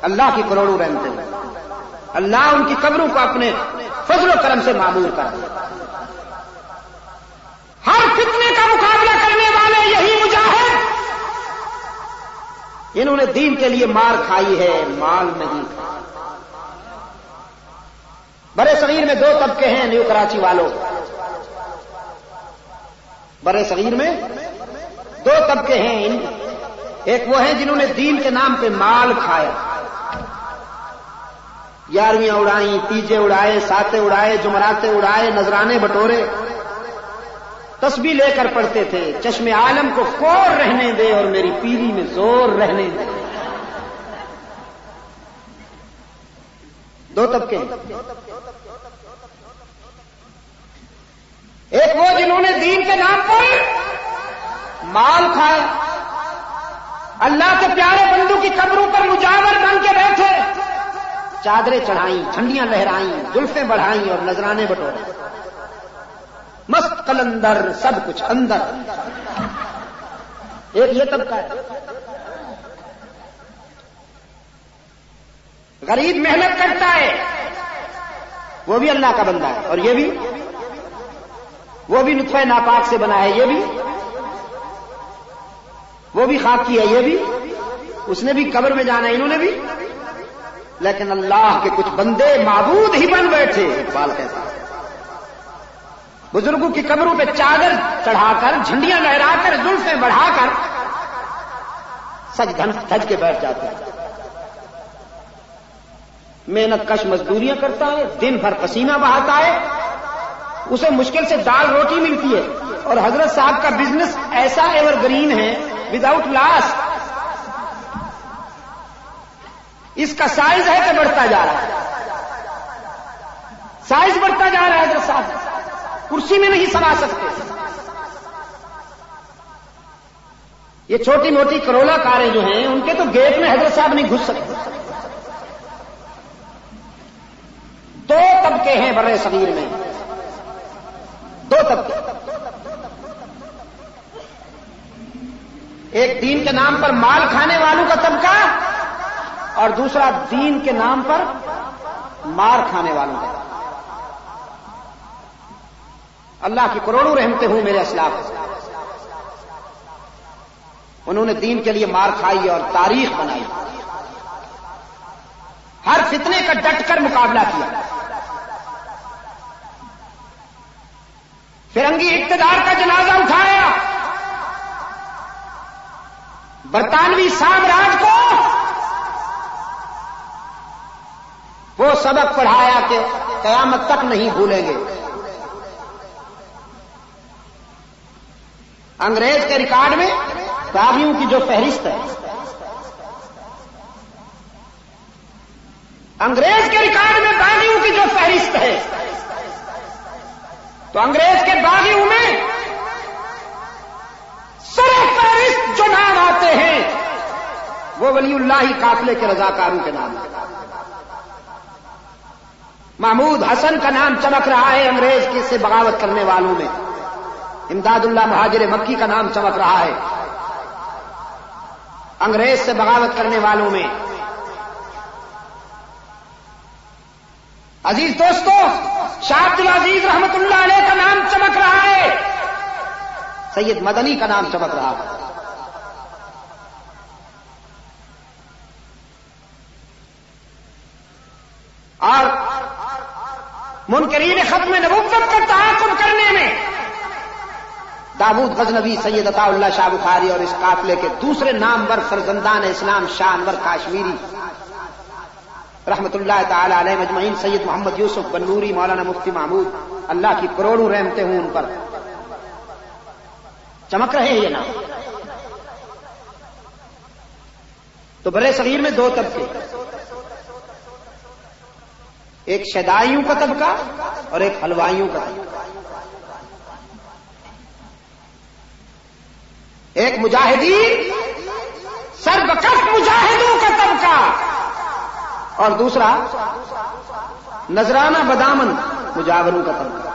اللہ کی کروڑوں رحمتیں ہیں. اللہ ان کی قبروں کو اپنے فضل و کرم سے معمور کر دے. ہر فتنے کا مقابلہ کرنے والے یہی مجاہد, انہوں نے دین کے لیے مار کھائی ہے, مال نہیں. برے صغیر میں دو طبقے ہیں نیو کراچی والوں. برے صغیر میں دو طبقے ہیں. ایک وہ ہیں جنہوں نے دین کے نام پہ مال کھایا, یارویاں اڑائیں, تیجے اڑائے, ساتیں اڑائے, جمعراتیں اڑائے, نذرانے بٹورے, تسبیح لے کر پڑھتے تھے چشم عالم کو کور رہنے دے اور میری پیری میں زور رہنے دے. دو طبقے ہیں. ایک وہ جنہوں نے دین کے نام پر مال کھایا, اللہ کے پیارے بندوں کی قبروں پر مجاور بن کے بیٹھے, چادریں چڑھائیں, جھنڈیاں لہرائیں, زلفیں بڑھائیں اور نذرانے بٹورے. مست قلندر سب کچھ اندر. ایک یہ طبقہ ہے. غریب محنت کرتا ہے وہ بھی اللہ کا بندہ ہے, اور یہ بھی وہ بھی نطفہ ناپاک سے بنا ہے, یہ بھی وہ بھی خاکی ہے, یہ بھی اس نے بھی قبر میں جانا ہے, انہوں نے بھی. لیکن اللہ کے کچھ بندے معبود ہی بن بیٹھے. اقبال کہتا ہے بزرگوں کی قبروں پہ چادر چڑھا کر, جھنڈیاں لہرا کر, زلفیں بڑھا کر سج دھج کے بیٹھ جاتے ہیں. محنت کش مزدوریاں کرتا ہے, دن بھر پسینہ بہاتا ہے, اسے مشکل سے دال روٹی ملتی ہے, اور حضرت صاحب کا بزنس ایسا ایور گرین ہے وداؤٹ لاس. اس کا سائز ہے کہ بڑھتا جا رہا ہے, سائز بڑھتا جا رہا ہے. حضرت صاحب کرسی میں نہیں سما سکتے. یہ چھوٹی موٹی کرولا کاریں جو ہیں ان کے تو گیٹ میں حضرت صاحب نہیں گھس سکتے. دو طبقے ہیں برے صغیر میں, دو طبقے. ایک دین کے نام پر مال کھانے والوں کا طبقہ, اور دوسرا دین کے نام پر مار کھانے والوں کا. اللہ کی کروڑوں رحمتیں ہوں میرے اسلاف. انہوں نے دین کے لیے مار کھائی اور تاریخ بنائی, ہر فتنے کا ڈٹ کر مقابلہ کیا. فرنگی اقتدار کا جنازہ اٹھایا, برطانوی سامراج کو وہ سبق پڑھایا کہ قیامت تک نہیں بھولیں گے. انگریز کے ریکارڈ میں باغیوں کی جو فہرست ہے, انگریز کے ریکارڈ میں باغیوں کی جو فہرست ہے, تو انگریز کے باغیوں میں سر فہرست جو نام آتے ہیں وہ ولی اللہ قافلے کے رضاکاروں کے نام ہیں. محمود حسن کا نام چمک رہا ہے انگریز کے سے بغاوت کرنے والوں میں. امداد اللہ مہاجر مکی کا نام چمک رہا ہے انگریز سے بغاوت کرنے والوں میں. عزیز دوستو, شاہ عبد العزیز رحمت اللہ علیہ کا نام چمک رہا ہے, سید مدنی کا نام چمک رہا ہے. اور منکرین ختم نبوت کا تعاقب کرنے میں داؤد غزنوی، سید عطا اللہ شاہ بخاری اور اس قافلے کے دوسرے نامور فرزندان اسلام شاہ انور کاشمیری رحمت اللہ تعالی علیہ مجمعین، سید محمد یوسف بنوری، مولانا مفتی محمود، اللہ کی کروڑوں رحمتیں ہوں ان پر، چمک رہے ہیں یہ نام. تو برے صغیر میں دو طبقے، ایک شدائیوں کا طبقہ اور ایک حلوائیوں کا طبقہ. ایک مجاہدین سربکف مجاہدوں کا طبقہ اور دوسرا نذرانہ بدامن مجاوروں کا طبقہ،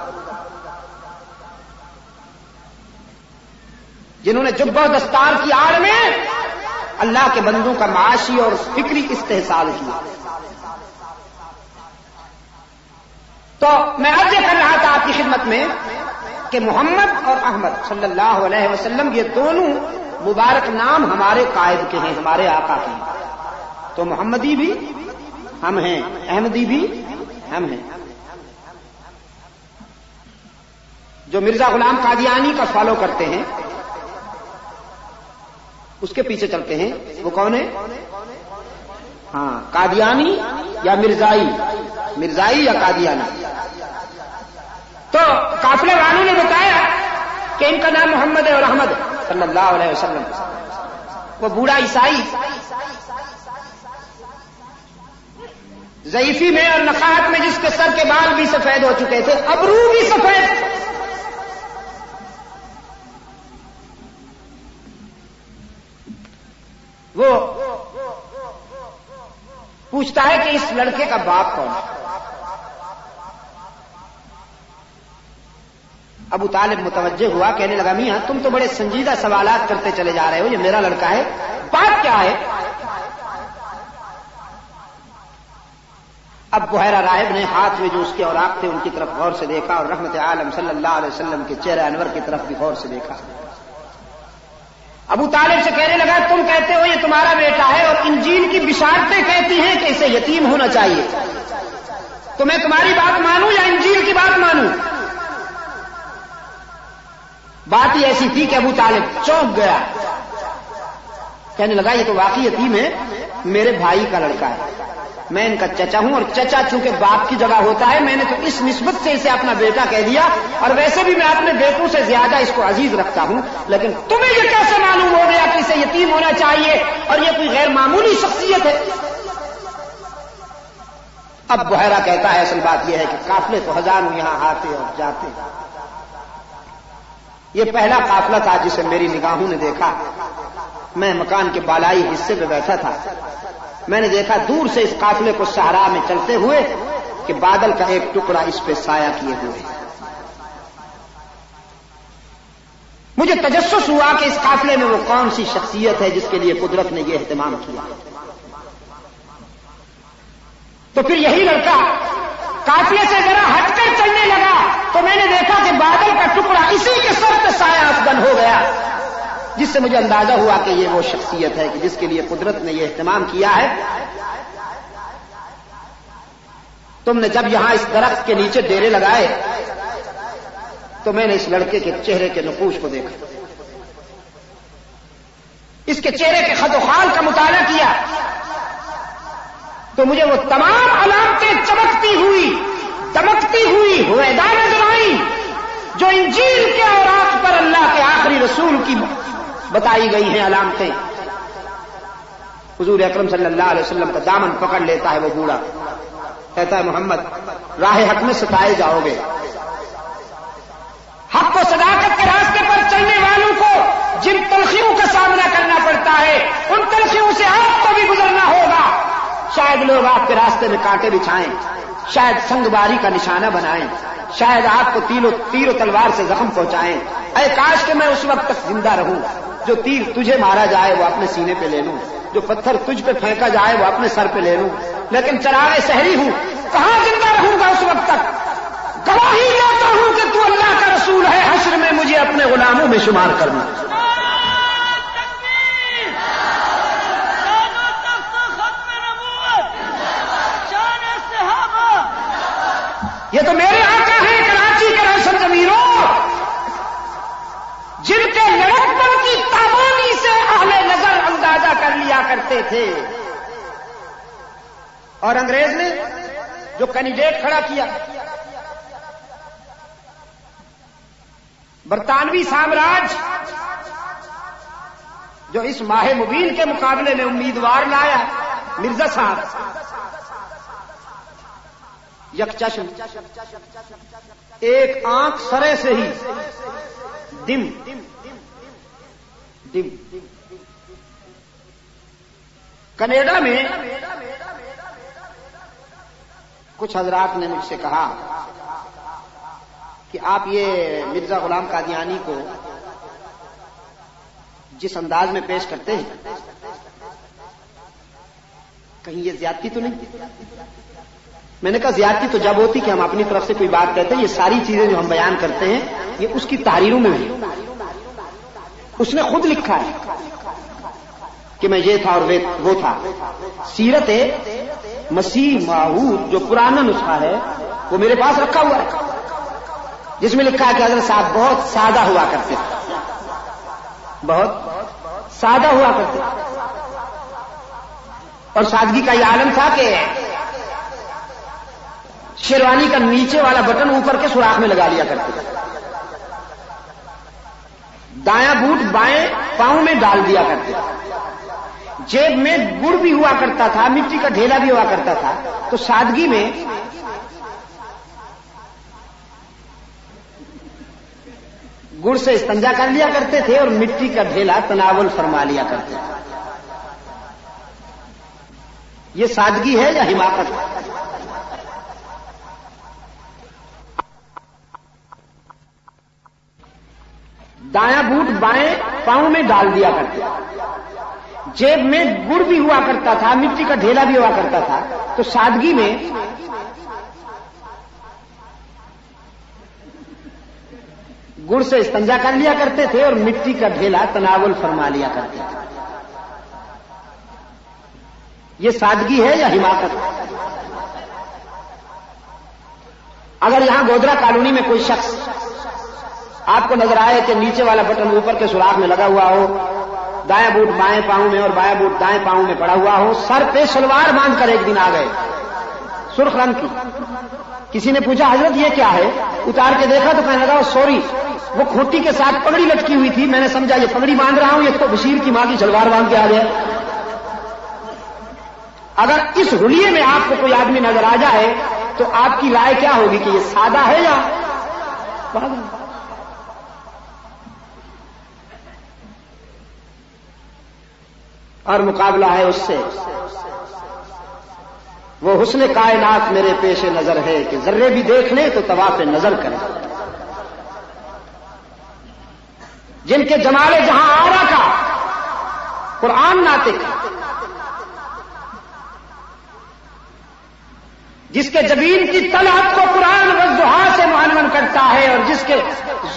جنہوں نے جبہ و دستار کی آڑ میں اللہ کے بندوں کا معاشی اور فکری استحصال کیا. تو میں عرض کر رہا تھا آپ کی خدمت میں کہ محمد اور احمد صلی اللہ علیہ وسلم یہ دونوں مبارک نام ہمارے قائد کے ہیں، ہمارے آقا کے ہیں. تو محمدی بھی ہم ہیں، احمدی بھی ہم ہیں. جو مرزا غلام قادیانی کا فالو کرتے ہیں، اس کے پیچھے چلتے ہیں، وہ کون ہے؟ ہاں، قادیانی یا مرزائی، مرزائی یا قادیانی. تو قافلے والوں نے بتایا کہ ان کا نام محمد ہے اور احمد صلی اللہ علیہ وسلم. وہ بوڑھا عیسائی ضعیفی میں اور نقاہت میں جس کے سر کے بال بھی سفید ہو چکے تھے، ابرو بھی سفید، وہ پوچھتا ہے کہ اس لڑکے کا باپ کون ہے؟ ابو طالب متوجہ ہوا، کہنے لگا میاں تم تو بڑے سنجیدہ سوالات کرتے چلے جا رہے ہو، یہ میرا لڑکا ہے، بات کیا ہے؟ اب بحیرہ راہب نے ہاتھ میں جو اس کے اوراق تھے ان کی طرف غور سے دیکھا اور رحمت عالم صلی اللہ علیہ وسلم کے چہرہ انور کی طرف بھی غور سے دیکھا. ابو طالب سے کہنے لگا تم کہتے ہو یہ تمہارا بیٹا ہے اور انجیل کی بشارتیں کہتی ہیں کہ اسے یتیم ہونا چاہیے، تو میں تمہاری بات مانوں یا انجیل کی بات مانوں؟ بات ہی ایسی تھی کہ ابو طالب چونک گیا، کہنے لگا یہ تو واقعی یتیم ہے، میرے بھائی کا لڑکا ہے، میں ان کا چچا ہوں، اور چچا چونکہ باپ کی جگہ ہوتا ہے میں نے تو اس نسبت سے اسے اپنا بیٹا کہہ دیا، اور ویسے بھی میں اپنے بیٹوں سے زیادہ اس کو عزیز رکھتا ہوں، لیکن تمہیں یہ کیسے معلوم ہو گیا کہ اسے یتیم ہونا چاہیے اور یہ کوئی غیر معمولی شخصیت ہے؟ اب بحیرہ کہتا ہے اصل بات یہ ہے کہ قافلے تو ہزاروں یہاں آتے اور جاتے، یہ پہلا قافلہ تھا جسے میری نگاہوں نے دیکھا. میں مکان کے بالائی حصے پہ بیٹھا تھا، میں نے دیکھا دور سے اس قافلے کو صحرا میں چلتے ہوئے کہ بادل کا ایک ٹکڑا اس پہ سایہ کیے ہوئے. مجھے تجسس ہوا کہ اس قافلے میں وہ کون سی شخصیت ہے جس کے لیے قدرت نے یہ اہتمام کیا. تو پھر یہی لڑکا قافلے سے ذرا ہٹ کر چلنے لگا تو میں نے دیکھا کہ بادل کا ٹکڑا اسی کے سر پہ سایہ افغان ہو گیا، جس سے مجھے اندازہ ہوا کہ یہ وہ شخصیت ہے کہ جس کے لیے قدرت نے یہ اہتمام کیا ہے. تم نے جب یہاں اس درخت کے نیچے ڈیرے لگائے تو میں نے اس لڑکے کے چہرے کے نقوش کو دیکھا، اس کے چہرے کے خط و خال کا مطالعہ کیا تو مجھے وہ تمام علامتیں چمکتی ہوئی دمکتی ہوئی ہویدا نظر آئیں جو انجیل کے اوراق پر اللہ کے آخری رسول کی بتائی گئی ہیں علامتیں. حضور اکرم صلی اللہ علیہ وسلم کا دامن پکڑ لیتا ہے وہ بوڑھا، کہتا ہے محمد راہ حق میں ستائے جاؤ گے، حق و صداقت کے راستے پر چلنے والوں کو جن تلخیوں کا سامنا کرنا پڑتا ہے ان تلخیوں سے آپ کو بھی گزرنا ہوگا. شاید لوگ آپ کے راستے میں کانٹے بچھائیں، شاید سنگ باری کا نشانہ بنائیں، شاید آپ کو تیر و تلوار سے زخم پہنچائیں. اے کاش کہ میں اس وقت تک زندہ رہوں جو تیر تجھے مارا جائے وہ اپنے سینے پہ لے لوں، جو پتھر تجھ پہ پھینکا جائے وہ اپنے سر پہ لے لوں، لیکن چراغ سحری ہوں، کہاں زندہ رہوں گا اس وقت تک؟ گواہی دیتا ہوں کہ تو اللہ کا رسول ہے، حشر میں مجھے اپنے غلاموں میں شمار کرنا. صحابہ یہ تو میرے آقا ہیں کراچی کے روشن ضمیروں، جن کے لڑکپن کی تابانی سے اہل نظر اندازہ کر لیا کرتے تھے، اور انگریز نے جو کینڈیڈیٹ کھڑا کیا، برطانوی سامراج جو اس ماہ مبین کے مقابلے میں امیدوار لایا، مرزا صاحب یکچشم، ایک آنکھ سرے سے ہی دم کینیڈا میں کچھ حضرات نے مجھ سے کہا کہ آپ یہ مرزا غلام قادیانی کو جس انداز میں پیش کرتے ہیں کہیں یہ زیادتی تو نہیں؟ میں نے کہا زیادتی تو جب ہوتی کہ ہم اپنی طرف سے کوئی بات کہتے ہیں، یہ ساری چیزیں جو ہم بیان کرتے ہیں یہ اس کی تحریروں میں ہیں، اس نے خود لکھا ہے کہ میں یہ تھا اور وہ تھا۔ سیرت مسیح ماعود جو پرانا نسخہ ہے وہ میرے پاس رکھا ہوا ہے، جس میں لکھا ہے کہ حضرت صاحب بہت سادہ ہوا کرتے تھے، بہت سادہ ہوا کرتے تھے، اور سادگی کا یہ عالم تھا کہ شیروانی کا نیچے والا بٹن اوپر کے سوراخ میں لگا لیا کرتے تھے، دایاں بوٹ بائیں پاؤں میں ڈال دیا کرتے تھے، جیب میں گڑ بھی ہوا کرتا تھا، مٹی کا ڈھیلا بھی ہوا کرتا تھا، تو سادگی میں گڑ سے استنجا کر لیا کرتے تھے اور مٹی کا ڈھیلا تناول فرما لیا کرتے تھے۔ یہ سادگی ہے یا حماقت ہے؟ دایاں بوٹ بائیں پاؤں میں ڈال دیا کرتے تھے، جیب میں گڑ بھی ہوا کرتا تھا، مٹی کا ڈھیلا بھی ہوا کرتا تھا، تو سادگی میں گڑ سے استنجا کر لیا کرتے تھے اور مٹی کا ڈھیلا تناول فرما لیا کرتے تھے۔ یہ سادگی ہے یا حماقت ہے؟ اگر یہاں گودرا کالونی میں کوئی شخص آپ کو نظر آئے کہ نیچے والا بٹن اوپر کے سوراخ میں لگا ہوا ہو، دائیں بوٹ بائیں پاؤں میں اور بائیں بوٹ دائیں پاؤں میں پڑا ہوا ہو، سر پہ شلوار باندھ کر ایک دن آ گئے سرخ رنگ کی، کسی نے پوچھا حضرت یہ کیا ہے؟ اتار کے دیکھا تو کہنے لگا سوری، وہ کھوٹی کے ساتھ پگڑی لٹکی ہوئی تھی، میں نے سمجھا یہ پگڑی باندھ رہا ہوں، یہ تو بشیر کی ماں کی شلوار باندھ کے آ گیا۔ اگر اس حلیے میں آپ کو کوئی آدمی نظر آ جائے تو آپ کی رائے کیا ہوگی کہ یہ سادہ ہے یا پاگل؟ اور مقابلہ ہے اس سے، وہ حسن کائنات میرے پیش نظر ہے کہ ذرے بھی دیکھ لیں تو طواف نظر کریں، جن کے جمال جہاں آرا کا قرآن ناطق، جس کے جبین کی طلعت کو قرآن والضحیٰ سے معنون کرتا ہے، اور جس کے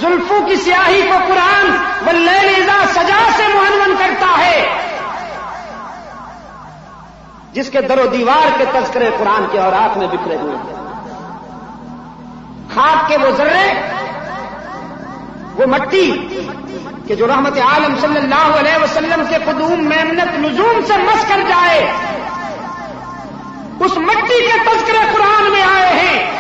زلفوں کی سیاہی کو قرآن واللیل اذا سجا سے معنون کرتا ہے، جس کے در و دیوار کے تذکرے قرآن کے اوراق میں بکھرے ہوئے ہیں، خاک کے وہ ذرے، وہ مٹی کہ جو رحمت عالم صلی اللہ علیہ وسلم کے قدوم میمنت نجوم سے مس کر جائے، اس مٹی کے تذکرے قرآن میں آئے ہیں۔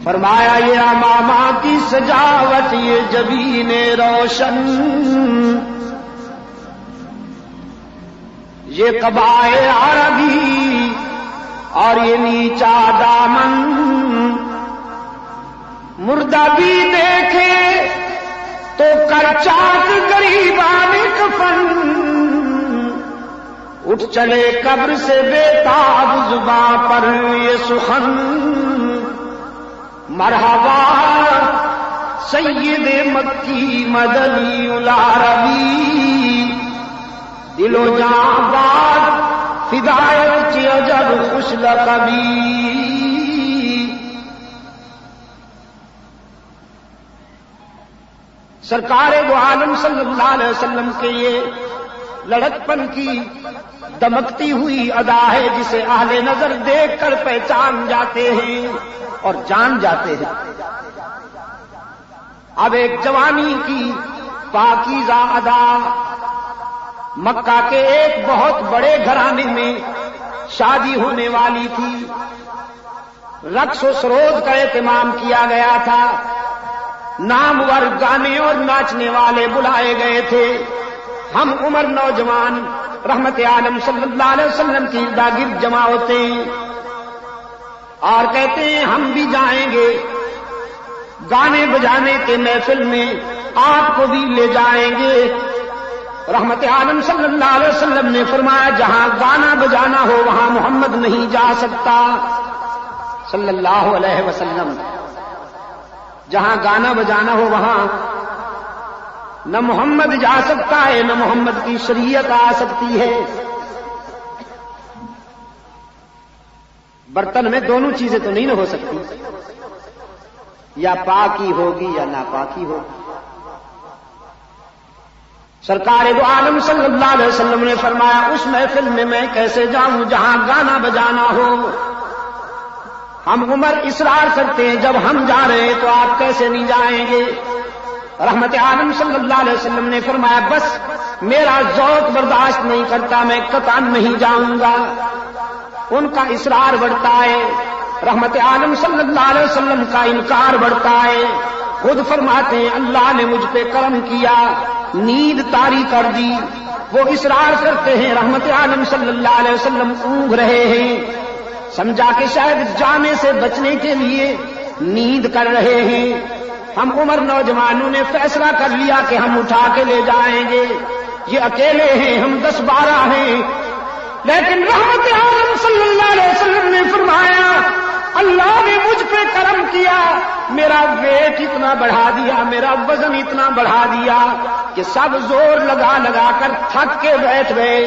فرمایا یہ امامہ کی سجاوٹ، یہ جبین روشن، یہ قبائے عربی اور یہ نیچا دامن، مردہ بھی دیکھے تو کر چاک غریبان کفن، اٹھ چلے قبر سے بےتاب زباں پر یہ سخن، مرحبا سید مکی مدنی العربی، دل و جاں باد فدایت عجب خوش لقبی۔ سرکار دو عالم صلی اللہ علیہ وسلم کے یہ لڑکپن کی دمکتی ہوئی ادا ہے جسے اہل نظر دیکھ کر پہچان جاتے ہیں اور جان جاتے ہیں۔ اب ایک جوانی کی پاکیزہ ادا مکہ کے ایک بہت بڑے گھرانے میں شادی ہونے والی تھی، رقص و سرود کا اہتمام کیا گیا تھا، نامور گانے اور ناچنے والے بلائے گئے تھے۔ ہم عمر نوجوان رحمت عالم صلی اللہ علیہ وسلم کی ارد جمع ہوتے ہیں اور کہتے ہیں ہم بھی جائیں گے گانے بجانے کے محفل میں، آپ کو بھی لے جائیں گے۔ رحمت عالم صلی اللہ علیہ وسلم نے فرمایا جہاں گانا بجانا ہو وہاں محمد نہیں جا سکتا صلی اللہ علیہ وسلم۔ جہاں گانا بجانا ہو وہاں نہ محمد جا سکتا ہے نہ محمد کی شریعت آ سکتی ہے۔ برتن میں دونوں چیزیں تو نہیں نہ ہو سکتی، یا پاکی ہوگی یا ناپاکی ہوگی۔ سرکار دو عالم صلی اللہ علیہ وسلم نے فرمایا اس محفل میں کیسے جاؤں جہاں گانا بجانا ہو؟ ہم عمر اصرار کرتے ہیں جب ہم جا رہے ہیں تو آپ کیسے نہیں جائیں گے؟ رحمت عالم صلی اللہ علیہ وسلم نے فرمایا بس میرا ذوق برداشت نہیں کرتا، میں قطعاً نہیں جاؤں گا۔ ان کا اصرار بڑھتا ہے، رحمت عالم صلی اللہ علیہ وسلم کا انکار بڑھتا ہے۔ خود فرماتے ہیں اللہ نے مجھ پہ کرم کیا، نیند طاری کر دی۔ وہ اصرار کرتے ہیں، رحمت عالم صلی اللہ علیہ وسلم اونگ رہے ہیں، سمجھا کہ شاید جانے سے بچنے کے لیے نیند کر رہے ہیں۔ ہم عمر نوجوانوں نے فیصلہ کر لیا کہ ہم اٹھا کے لے جائیں گے، یہ اکیلے ہیں، ہم 10-12 ہیں۔ لیکن رحمت عالم صلی اللہ علیہ وسلم نے فرمایا اللہ نے مجھ پہ کرم کیا، میرا ویٹ اتنا بڑھا دیا، میرا وزن اتنا بڑھا دیا کہ سب زور لگا لگا کر تھک کے بیٹھ گئے،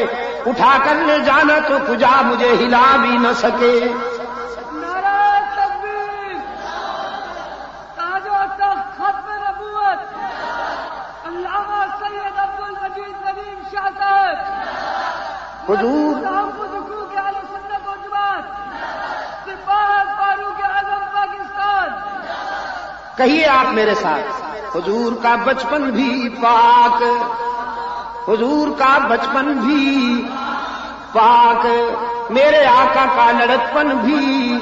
اٹھا کر لے جانا تو کجا مجھے ہلا بھی نہ سکے۔ نعرہ تکبیر، تاج و تخت ختم نبوت، علامہ سید عبد المجید ندیم شاہ صاحب، حضور کے اہل سنت و جماعت، سپاہ فاروق اعظم پاکستان۔ کہیے آپ میرے ساتھ، حضور کا بچپن بھی پاک، حضور کا بچپن بھی پاک، میرے آقا کا لڑکپن بھی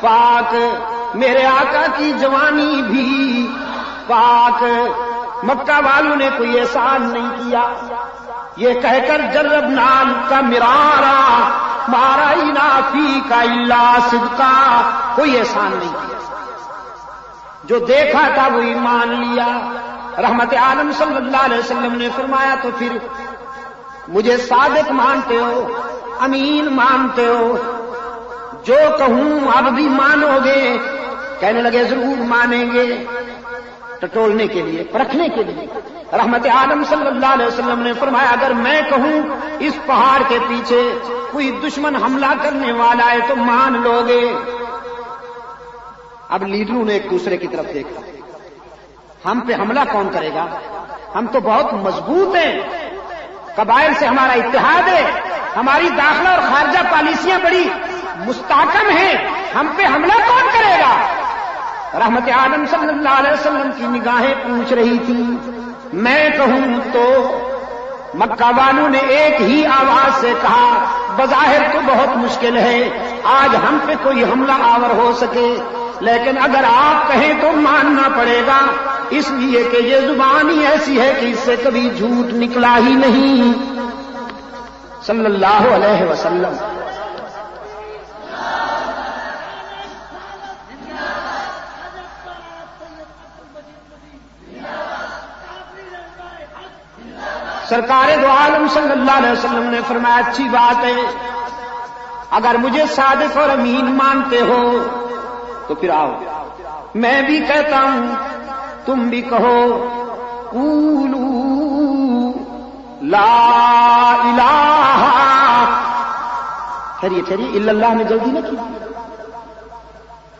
پاک، میرے آقا کی جوانی بھی پاک۔ مکہ والوں نے کوئی احسان نہیں کیا، یہ کہہ کر جرب نام کا مرارا مارا نافی کا اللہ صدقہ، کوئی احسان نہیں کیا، جو دیکھا تھا وہی مان لیا۔ رحمت عالم صلی اللہ علیہ وسلم نے فرمایا تو پھر مجھے صادق مانتے ہو، امین مانتے ہو، جو کہوں اب بھی مانو گے؟ کہنے لگے ضرور مانیں گے، ٹٹولنے کے لیے، پرکھنے کے لیے۔ رحمت عالم صلی اللہ علیہ وسلم نے فرمایا اگر میں کہوں اس پہاڑ کے پیچھے کوئی دشمن حملہ کرنے والا ہے تو مان لو گے؟ اب لیڈروں نے ایک دوسرے کی طرف دیکھا، ہم پہ حملہ کون کرے گا؟ ہم تو بہت مضبوط ہیں، قبائل سے ہمارا اتحاد ہے، ہماری داخلہ اور خارجہ پالیسیاں بڑی مستحکم ہیں، ہم پہ حملہ کون کرے گا؟ رحمت عالم صلی اللہ علیہ وسلم کی نگاہیں پوچھ رہی تھی میں کہوں تو؟ مکہ والوں نے ایک ہی آواز سے کہا بظاہر تو بہت مشکل ہے آج ہم پہ کوئی حملہ آور ہو سکے، لیکن اگر آپ کہیں تو ماننا پڑے گا، اس لیے کہ یہ زبان ہی ایسی ہے کہ اس سے کبھی جھوٹ نکلا ہی نہیں صلی اللہ علیہ وسلم۔ سرکار دو عالم صلی اللہ علیہ وسلم نے فرمایا اچھی بات ہے، اگر مجھے صادق اور امین مانتے ہو تو پھر آؤ، میں بھی کہتا ہوں تم بھی کہو قولوا لا الہ، ٹھہریے الا اللہ نے جلدی نہ کی،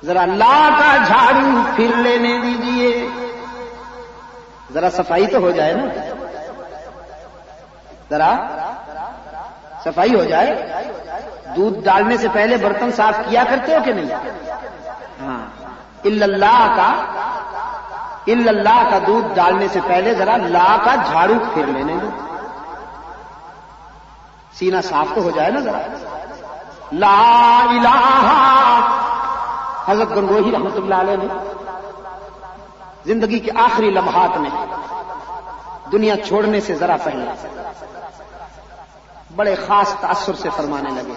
ذرا لا کا جھاڑو پھر لینے دیجئے، ذرا صفائی تو ہو جائے نا، ذرا صفائی ہو جائے. دودھ ڈالنے سے پہلے برتن صاف کیا کرتے ہو کہ نہیں؟ ہاں. اللہ کا دودھ ڈالنے سے پہلے ذرا لا کا جھاڑو پھر لینے دو. سینہ صاف تو ہو جائے نا ذرا. لا الہ. حضرت گنگوہی رحمت اللہ علیہ نے زندگی کے آخری لمحات میں دنیا چھوڑنے سے ذرا پہلے بڑے خاص تاثر سے فرمانے لگے.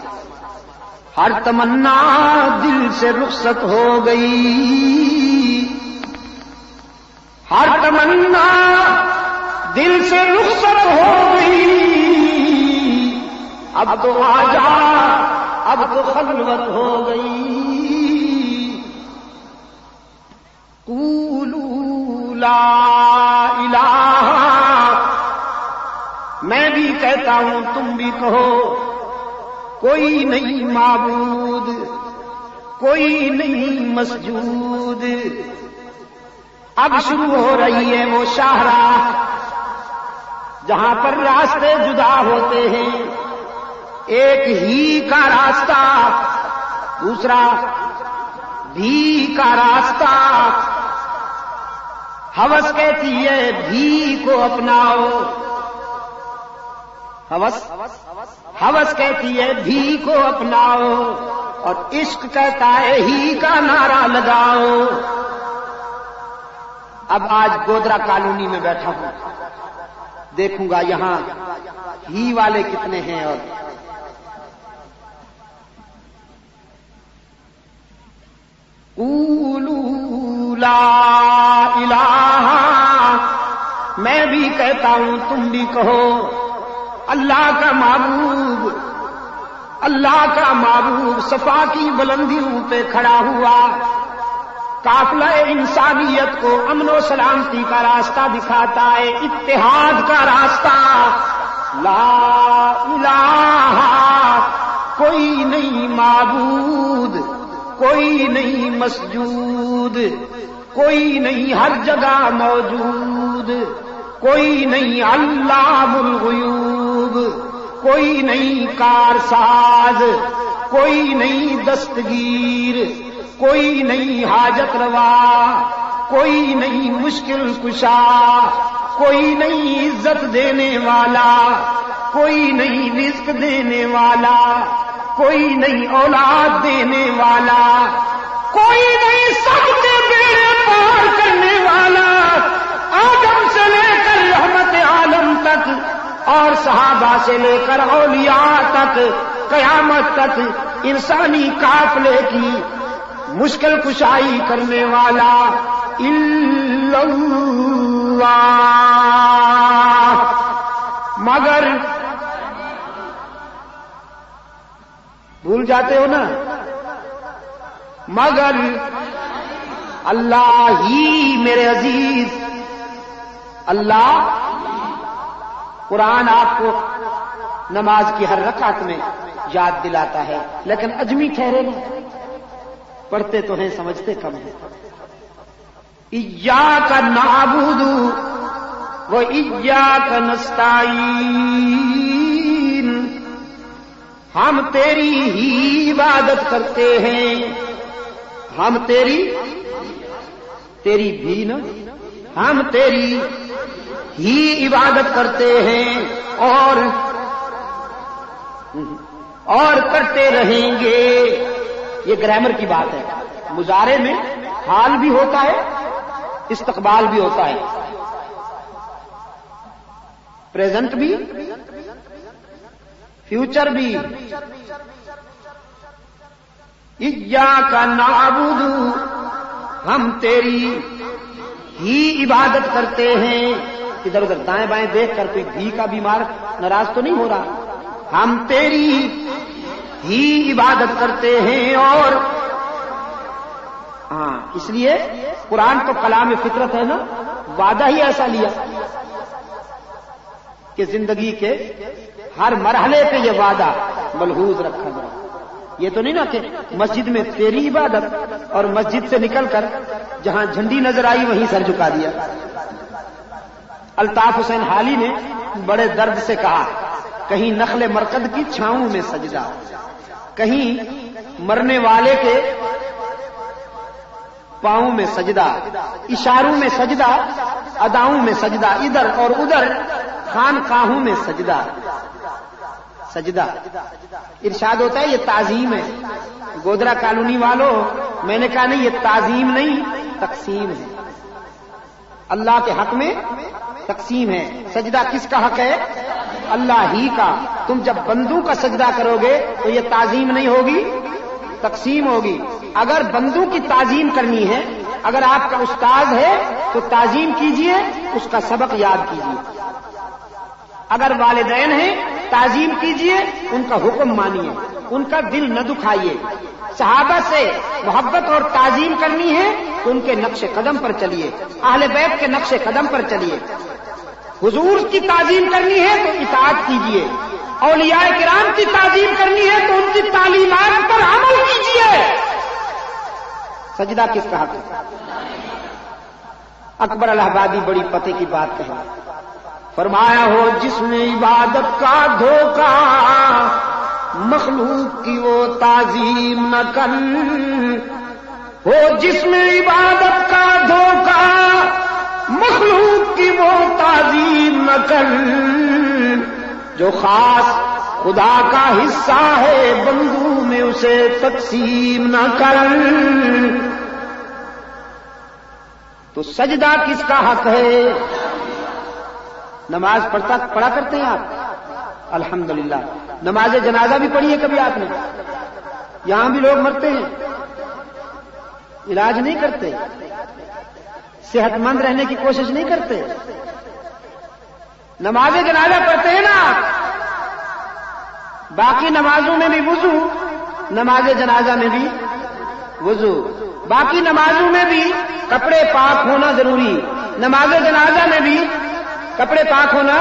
ہر تمنا دل سے رخصت ہو گئی. ہر تمنا دل سے رخصت ہو گئی. اب تو آجا اب تو خلوت ہو گئی. قولوا لا الہ. میں بھی کہتا ہوں تم بھی کہو کوئی نہیں معبود کوئی نہیں مسجود. اب شروع ہو رہی ہے وہ شاہراہ جہاں پر راستے جدا ہوتے ہیں. ایک ہی کا راستہ دوسرا بھی کا راستہ. ہوس کہتی ہے بھی کو اپناؤ. ہوس کہتی ہے بھی کو اپناؤ اور عشق کہتا ہے ہی کا نعرہ لگاؤ. اب آج گودرا کالونی میں بیٹھا ہوں دیکھوں گا یہاں ہی والے کتنے ہیں. اور قولوا لا الہ. میں بھی کہتا ہوں تم بھی کہو اللہ کا معبود صفا کی بلندیوں پہ کھڑا ہوا. قافلہ انسانیت کو امن و سلامتی کا راستہ دکھاتا ہے. اتحاد کا راستہ. لا الہ. کوئی نہیں معبود کوئی نہیں مسجود کوئی نہیں ہر جگہ موجود. کوئی نہیں علام الغیوب کوئی نہیں کارساز کوئی نہیں دستگیر کوئی نہیں حاجت روا کوئی نہیں مشکل کشا کوئی نہیں عزت دینے والا کوئی نہیں رزق دینے والا کوئی نہیں اولاد دینے والا کوئی نہیں سب کے بیڑے پار کرنے والا. آدم سے لے کر رحمت عالم تک اور صحابہ سے لے کر اولیاء تک قیامت تک انسانی قافلے کی مشکل کشائی کرنے والا الا اللہ. مگر بھول جاتے ہو نا مگر اللہ ہی میرے عزیز. اللہ قرآن آپ کو نماز کی ہر رکعت میں یاد دلاتا ہے لیکن اجمی ٹھہرے نہیں. پڑھتے تو ہیں سمجھتے کم ہیں. ایاک نعبد و ایاک نستعین. ہم تیری ہی عبادت کرتے ہیں. ہم تیری بھی نا ہم تیری ہی عبادت کرتے ہیں اور کرتے رہیں گے. یہ گرامر کی بات ہے. مضارع میں حال بھی ہوتا ہے استقبال بھی ہوتا ہے پریزنٹ بھی فیوچر بھی. ایاک نعبد ہم تیری ہی عبادت کرتے ہیں. ادھر ادھر دائیں بائیں دیکھ کر کوئی بھی کا بیمار ناراض تو نہیں ہو رہا. ہم تیری ہی عبادت کرتے ہیں اور ہاں اس لیے قرآن تو کلام فطرت ہے نا. وعدہ ہی ایسا لیا کہ زندگی کے ہر مرحلے پہ یہ وعدہ ملحوظ رکھا گیا. یہ تو نہیں نا کہ مسجد میں تیری عبادت اور مسجد سے نکل کر جہاں جھنڈی نظر آئی وہیں سر جھکا دیا. الطاف حسین حالی نے بڑے درد سے کہا کہیں نخل مرقد کی چھاؤں میں سجدہ، کہیں مرنے والے کے پاؤں میں سجدہ، اشاروں میں سجدہ، اداؤں میں سجدہ، ادھر اور ادھر خانقاہوں میں سجدہ۔ سجدہ ارشاد ہوتا ہے یہ تعظیم ہے۔ گودرا کالونی والوں، میں نے کہا نہیں، یہ تعظیم نہیں، تقسیم ہے۔ اللہ کے حق میں تقسیم ہے۔ سجدہ کس کا حق ہے؟ اللہ ہی کا۔ تم جب بندوں کا سجدہ کرو گے تو یہ تعظیم نہیں ہوگی، تقسیم ہوگی۔ اگر بندوں کی تعظیم کرنی ہے، اگر آپ کا استاد ہے تو تعظیم کیجئے، اس کا سبق یاد کیجئے۔ اگر والدین ہیں تعظیم کیجئے، ان کا حکم مانیے، ان کا دل نہ دکھائیے۔ صحابہ سے محبت اور تعظیم کرنی ہے تو ان کے نقش قدم پر چلیے، اہل بیت کے نقش قدم پر چلیے۔ حضور کی تعظیم کرنی ہے تو اطاعت کیجئے، اولیاء کرام کی تعظیم کرنی ہے تو ان کی تعلیمات پر عمل کیجئے۔ سجدہ کس کا حق ہے؟ اکبر الہ آبادی بڑی پتے کی بات کہے، فرمایا ہو جس میں عبادت کا دھوکہ، مخلوق کی وہ تعظیم نہ کر۔ ہو جس میں عبادت کا دھوکہ، مخلوق کی وہ تعظیم نہ کر۔ جو خاص خدا کا حصہ ہے بندوں میں اسے تقسیم نہ کر۔ تو سجدہ کس کا حق ہے؟ نماز پڑھا کرتے ہیں آپ؟ الحمدللہ۔ نماز جنازہ بھی پڑھی ہے کبھی آپ نے؟ یہاں بھی لوگ مرتے ہیں، علاج نہیں کرتے، صحت مند رہنے کی کوشش نہیں کرتے۔ نماز جنازہ پڑھتے ہیں نا آپ، باقی نمازوں میں بھی وضو، نماز جنازہ میں بھی وضو، باقی نمازوں میں بھی کپڑے پاک ہونا ضروری، نماز جنازہ میں بھی کپڑے پاک ہونا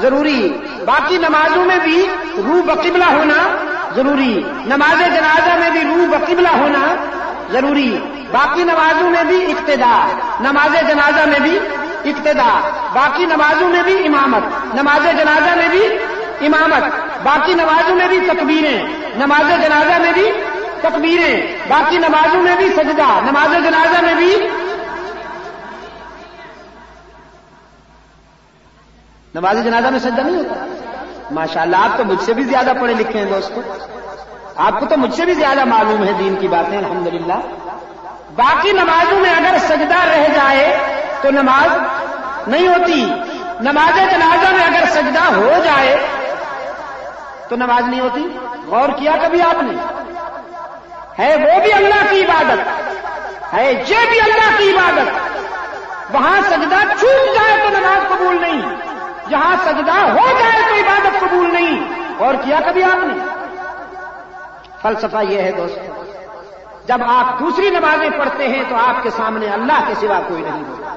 ضروری، باقی نمازوں میں بھی روح بقبلہ ہونا ضروری، نماز جنازہ میں بھی روح بقبلہ ہونا ضروری، باقی نمازوں میں بھی اقتدا، نماز جنازہ میں بھی اقتدا، باقی نمازوں میں بھی امامت، نماز جنازہ میں بھی امامت، باقی نمازوں میں بھی تکبیریں، نماز جنازہ میں بھی تکبیریں، باقی نمازوں میں بھی سجدہ، نماز جنازہ میں بھی نماز جنازہ میں سجدہ نہیں ہوتا۔ ماشاءاللہ آپ تو مجھ سے بھی زیادہ پڑھے لکھے ہیں دوستو، آپ کو تو مجھ سے بھی زیادہ معلوم ہے دین کی باتیں، الحمدللہ۔ باقی نمازوں میں اگر سجدہ رہ جائے تو نماز نہیں ہوتی، نماز جنازہ میں اگر سجدہ ہو جائے تو نماز نہیں ہوتی۔ غور کیا کبھی آپ نے؟ ہے وہ بھی اللہ کی عبادت ہے، یہ بھی اللہ کی عبادت۔ وہاں سجدہ چھوٹ جائے تو نماز قبول نہیں، جہاں سجدہ ہو جائے تو عبادت قبول نہیں۔ اور کیا کبھی آپ نے؟ فلسفہ یہ ہے دوستو، جب آپ دوسری نمازیں پڑھتے ہیں تو آپ کے سامنے اللہ کے سوا کوئی نہیں ہوگا۔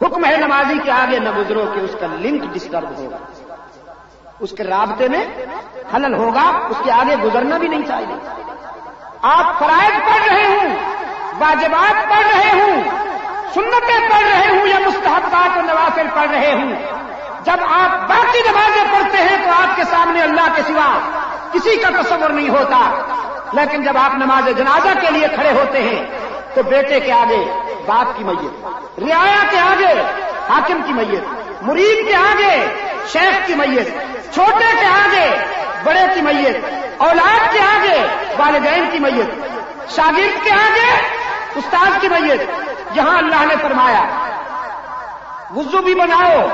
حکم ہے نمازی کے آگے نہ گزرو کہ اس کا لنک ڈسٹرب ہوگا، اس کے رابطے میں خلل ہوگا، اس کے آگے گزرنا بھی نہیں چاہیے۔ آپ فرائض پڑھ رہے ہوں، واجبات پڑھ رہے ہوں، سنتیں پڑھ رہے ہوں یا مستحبات و نوافل پڑھ رہے ہوں، جب آپ باقی نمازیں پڑھتے ہیں تو آپ کے سامنے اللہ کے سوا کسی کا تصور نہیں ہوتا۔ لیکن جب آپ نماز جنازہ کے لیے کھڑے ہوتے ہیں تو بیٹے کے آگے باپ کی میت، رعایا کے آگے حاکم کی میت، مرید کے آگے شیخ کی میت، چھوٹے کے آگے بڑے کی میت، اولاد کے آگے والدین کی میت، شاگرد کے آگے استاد کی میت۔ یہاں اللہ نے فرمایا وضو بھی بناؤ،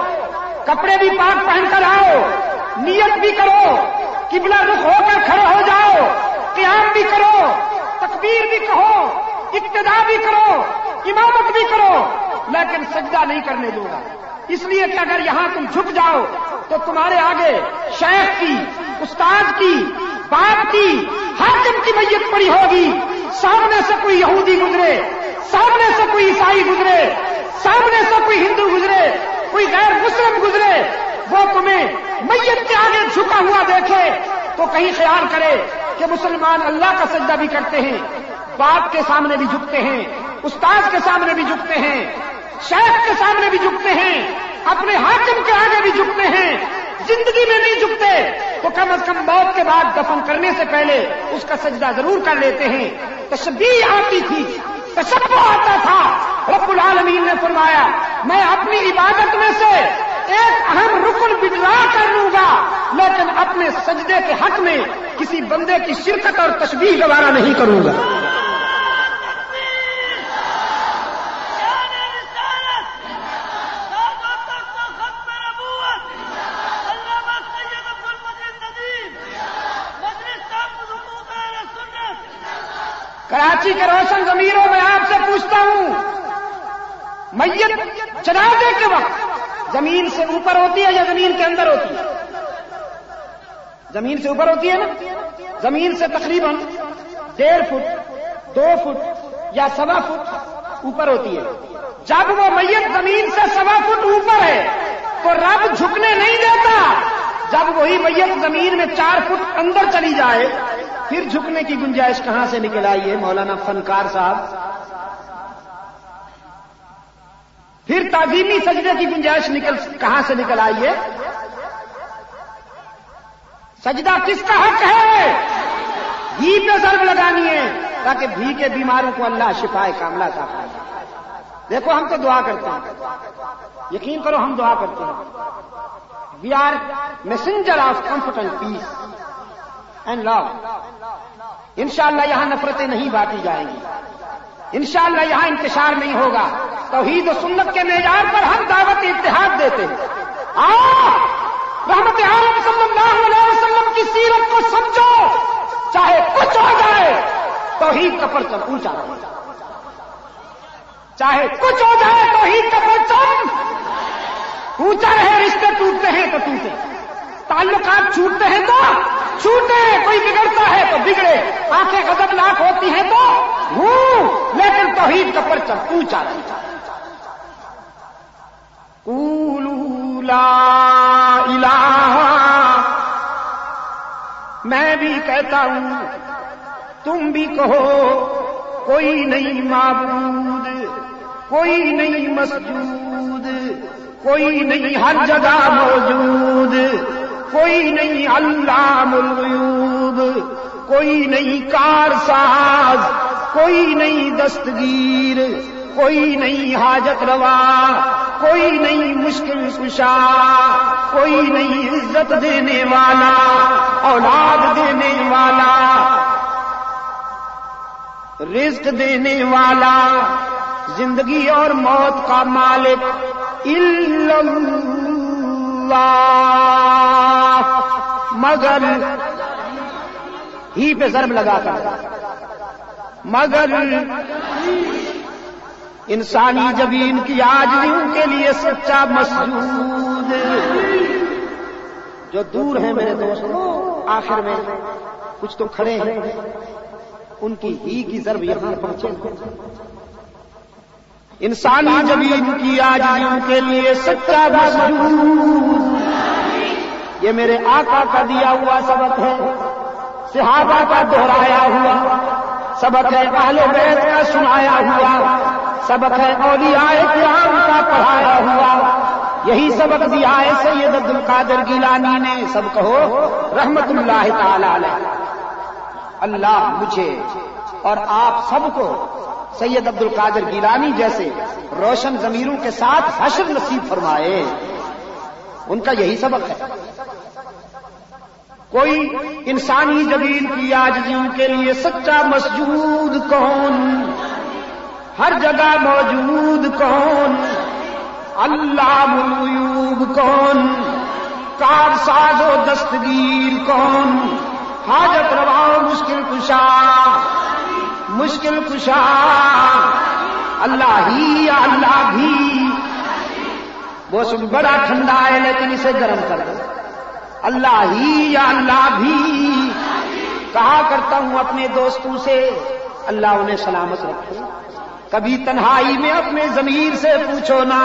کپڑے بھی پاک پہن کر آؤ، نیت بھی کرو، قبلہ رخ ہو کر کھڑے ہو جاؤ، قیام بھی کرو، تکبیر بھی کہو، اقتدا بھی کرو، امامت بھی کرو، لیکن سجدہ نہیں کرنے دوں گا، اس لیے کہ اگر یہاں تم جھک جاؤ تو تمہارے آگے شیخ کی، استاد کی، باپ کی، حاکم کی میت پڑی ہوگی، سامنے سے کوئی یہودی گزرے، سامنے سے کوئی عیسائی گزرے، سامنے سے کوئی ہندو گزرے، کوئی غیر مسلم گزرے، وہ تمہیں میت کے آگے جھکا ہوا دیکھے تو کہیں خیال کرے کہ مسلمان اللہ کا سجدہ بھی کرتے ہیں، باپ کے سامنے بھی جھکتے ہیں، استاد کے سامنے بھی جھکتے ہیں، شیخ کے سامنے بھی جھکتے ہیں، اپنے حاکم کے آگے بھی جھکتے ہیں، زندگی میں نہیں جھکتے تو کم از کم موت کے بعد دفن کرنے سے پہلے اس کا سجدہ ضرور کر لیتے ہیں. تشبیہ آتی تھی, تشبہ آتا تھا. رب العالمین نے فرمایا میں اپنی عبادت میں سے ایک اہم رکن بٹلا کر لوں گا, لیکن اپنے سجدے کے حق میں کسی بندے کی شرکت اور تشبیہ گوارا نہیں کروں گا. کراچی کے روشن ضمیروں میں آپ سے پوچھتا ہوں, میت جنازے کے وقت زمین سے اوپر ہوتی ہے یا زمین کے اندر ہوتی ہے؟ زمین سے اوپر ہوتی ہے نا. زمین سے تقریباً 1.5 فٹ 2 فٹ یا 1.25 فٹ اوپر ہوتی ہے. جب وہ میت زمین سے 1.25 فٹ اوپر ہے تو رب جھکنے نہیں دیتا. جب وہی میت زمین میں 4 فٹ اندر چلی جائے پھر جھکنے کی گنجائش کہاں سے نکل آئی ہے مولانا فنکار صاحب؟ پھر تعظیمی سجدے کی گنجائش کہاں سے نکل آئی ہے؟ سجدہ کس کا حق ہے؟ گھی پہ ضرب لگانی ہے تاکہ بھی کے بیماروں کو اللہ شفائے کاملہ عطا فرمائے. دیکھو ہم تو دعا کرتے ہیں, یقین کرو ہم دعا کرتے ہیں. We are messenger of comfort and peace and love. انشاءاللہ یہاں نفرتیں نہیں بانٹی جائیں گی, انشاءاللہ یہاں انتشار نہیں ہوگا. توحید و سنت کے معیار پر ہم دعوت اتحاد دیتے ہیں. رحمت عالم صلی اللہ علیہ وسلم کی سیرت کو سمجھو, چاہے کچھ ہو جائے توحید کا پرچم اونچا رہے. چاہے کچھ ہو جائے توحید کا پرچم اونچا رہے. رشتے ٹوٹتے ہیں تو ٹوٹے, تعلقات چھوٹتے ہیں تو چھوٹے, کوئی بگڑتا ہے تو بگڑے, آنکھیں غضبناک ہوتی ہیں تو لیکن توحید کا پرچم اونچا رہتا. قولوا لا الہ, میں بھی کہتا ہوں تم بھی کہو کوئی نہیں معبود, کوئی نہیں مسجود, کوئی نہیں ہر جگہ موجود, کوئی نہیں علام الغیوب, کوئی نہیں کارساز, کوئی نہیں دستگیر, کوئی نہیں حاجت روا, کوئی نہیں مشکل کشا, کوئی نہیں عزت دینے والا, اولاد دینے والا, رزق دینے والا, زندگی اور موت کا مالک الا اللہ, مگر ہی پہ ضرب لگا کر مگر انسانی جبین کی عاجزیوں کے لیے سچا مسجود. جو دور ہیں میرے دوستوں, آخر میں کچھ تو کھڑے ہیں, ان کی ہی کی ضرب یہاں پہنچے. انسانی جبین کی عاجزیوں کے لیے سچا مسجود. یہ میرے آقا کا دیا ہوا سبق ہے, صحابہ کا دہرایا ہوا سبق ہے, اہل بیت کا سنایا ہوا سبق ہے, اولیاء کرام کا پڑھایا ہوا. یہی سبق دیا ہے سید عبد القادر گیلانی نے. سب کہو رحمت اللہ تعالی علیہ. اللہ مجھے اور آپ سب کو سید عبد القادر گیلانی جیسے روشن ضمیروں کے ساتھ حشر نصیب فرمائے. ان کا یہی سبق ہے. کوئی انسانی جبین کی عاجزیوں کے لیے سچا مسجود کون, ہر جگہ موجود کون, علام الغیوب کون, کارساز و دستگیر کون, حاجت روا مشکل کشا, مشکل کشا اللہ ہی یا اللہ بھی. موسم بڑا ٹھنڈا ہے لیکن اسے گرم کر دو. اللہ ہی یا اللہ بھی. کہا کرتا ہوں اپنے دوستوں سے, اللہ انہیں سلامت رکھے. کبھی تنہائی میں اپنے ضمیر سے پوچھو نا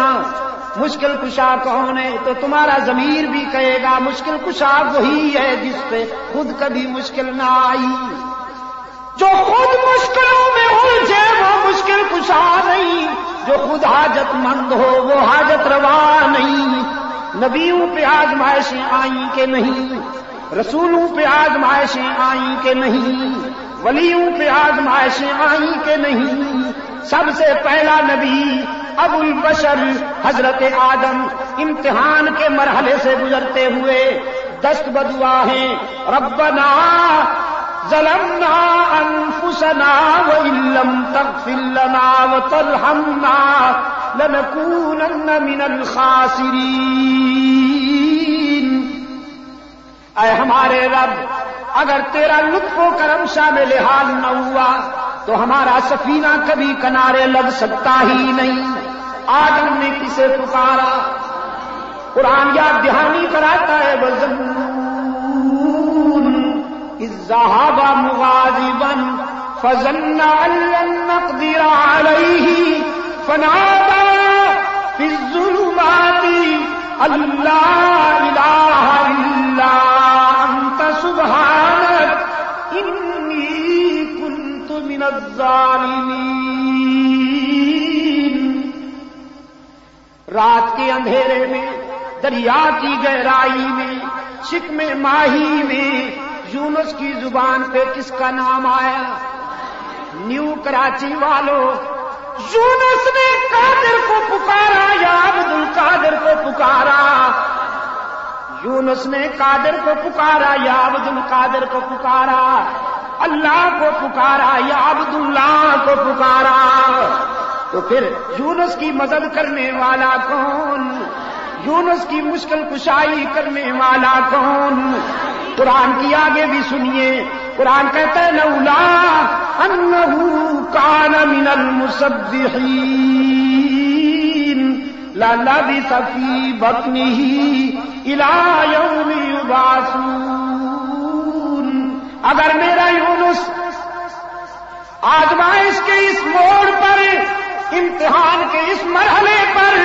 مشکل کشا کون ہے, تو تمہارا ضمیر بھی کہے گا مشکل کشا وہی ہے جس پہ خود کبھی مشکل نہ آئی. جو خود مشکلوں میں الجھے وہ مشکل کشا نہیں, جو خود حاجت مند ہو وہ حاجت روا نہیں. نبیوں پہ آزمائشیں آئیں کہ نہیں، رسولوں پہ آزمائشیں آئیں کہ نہیں، ولیوں پہ آزمائشیں آئیں کہ نہیں؟ سب سے پہلا نبی ابو البشر حضرت آدم امتحان کے مرحلے سے گزرتے ہوئے دست بدعا ہیں، ربنا ظلمنا انفسنا وان لم تغفر لنا وترحمنا لنكونن من الخاسرین۔ اے ہمارے رب، اگر تیرا لطف و کرم شامل حال نہ ہوا تو ہمارا سفینہ کبھی کنارے لگ سکتا ہی نہیں۔ آدم نے کسے پکارا؟ قرآن یاد دہانی کراتا ہے، اذ ذهب مغاضبا فظن ان لن نقدر عليه فنادى في الظلمات ان لا اله الا انت سبحانك اني كنت من الظالمين۔ رات کے اندھیرے میں، دریا کی گہرائی میں، شکم ماہی میں یونس کی زبان پہ کس کا نام آیا؟ نیو کراچی والوں، یونس نے قادر کو پکارا یا عبد القادر کو پکارا؟ یونس نے قادر کو پکارا یا عبد القادر کو پکارا؟ اللہ کو پکارا یا عبد اللہ کو پکارا؟ تو پھر یونس کی مدد کرنے والا کون؟ یونس کی مشکل کشائی کرنے والا کون؟ قرآن کی آگے بھی سنیے، قرآن کہتا ہے لولا انہ کان من المسبحین للبث فی بطنہ الی یوم یبعثون۔ اگر میرا یونس آزمائش کے اس موڑ پر، امتحان کے اس مرحلے پر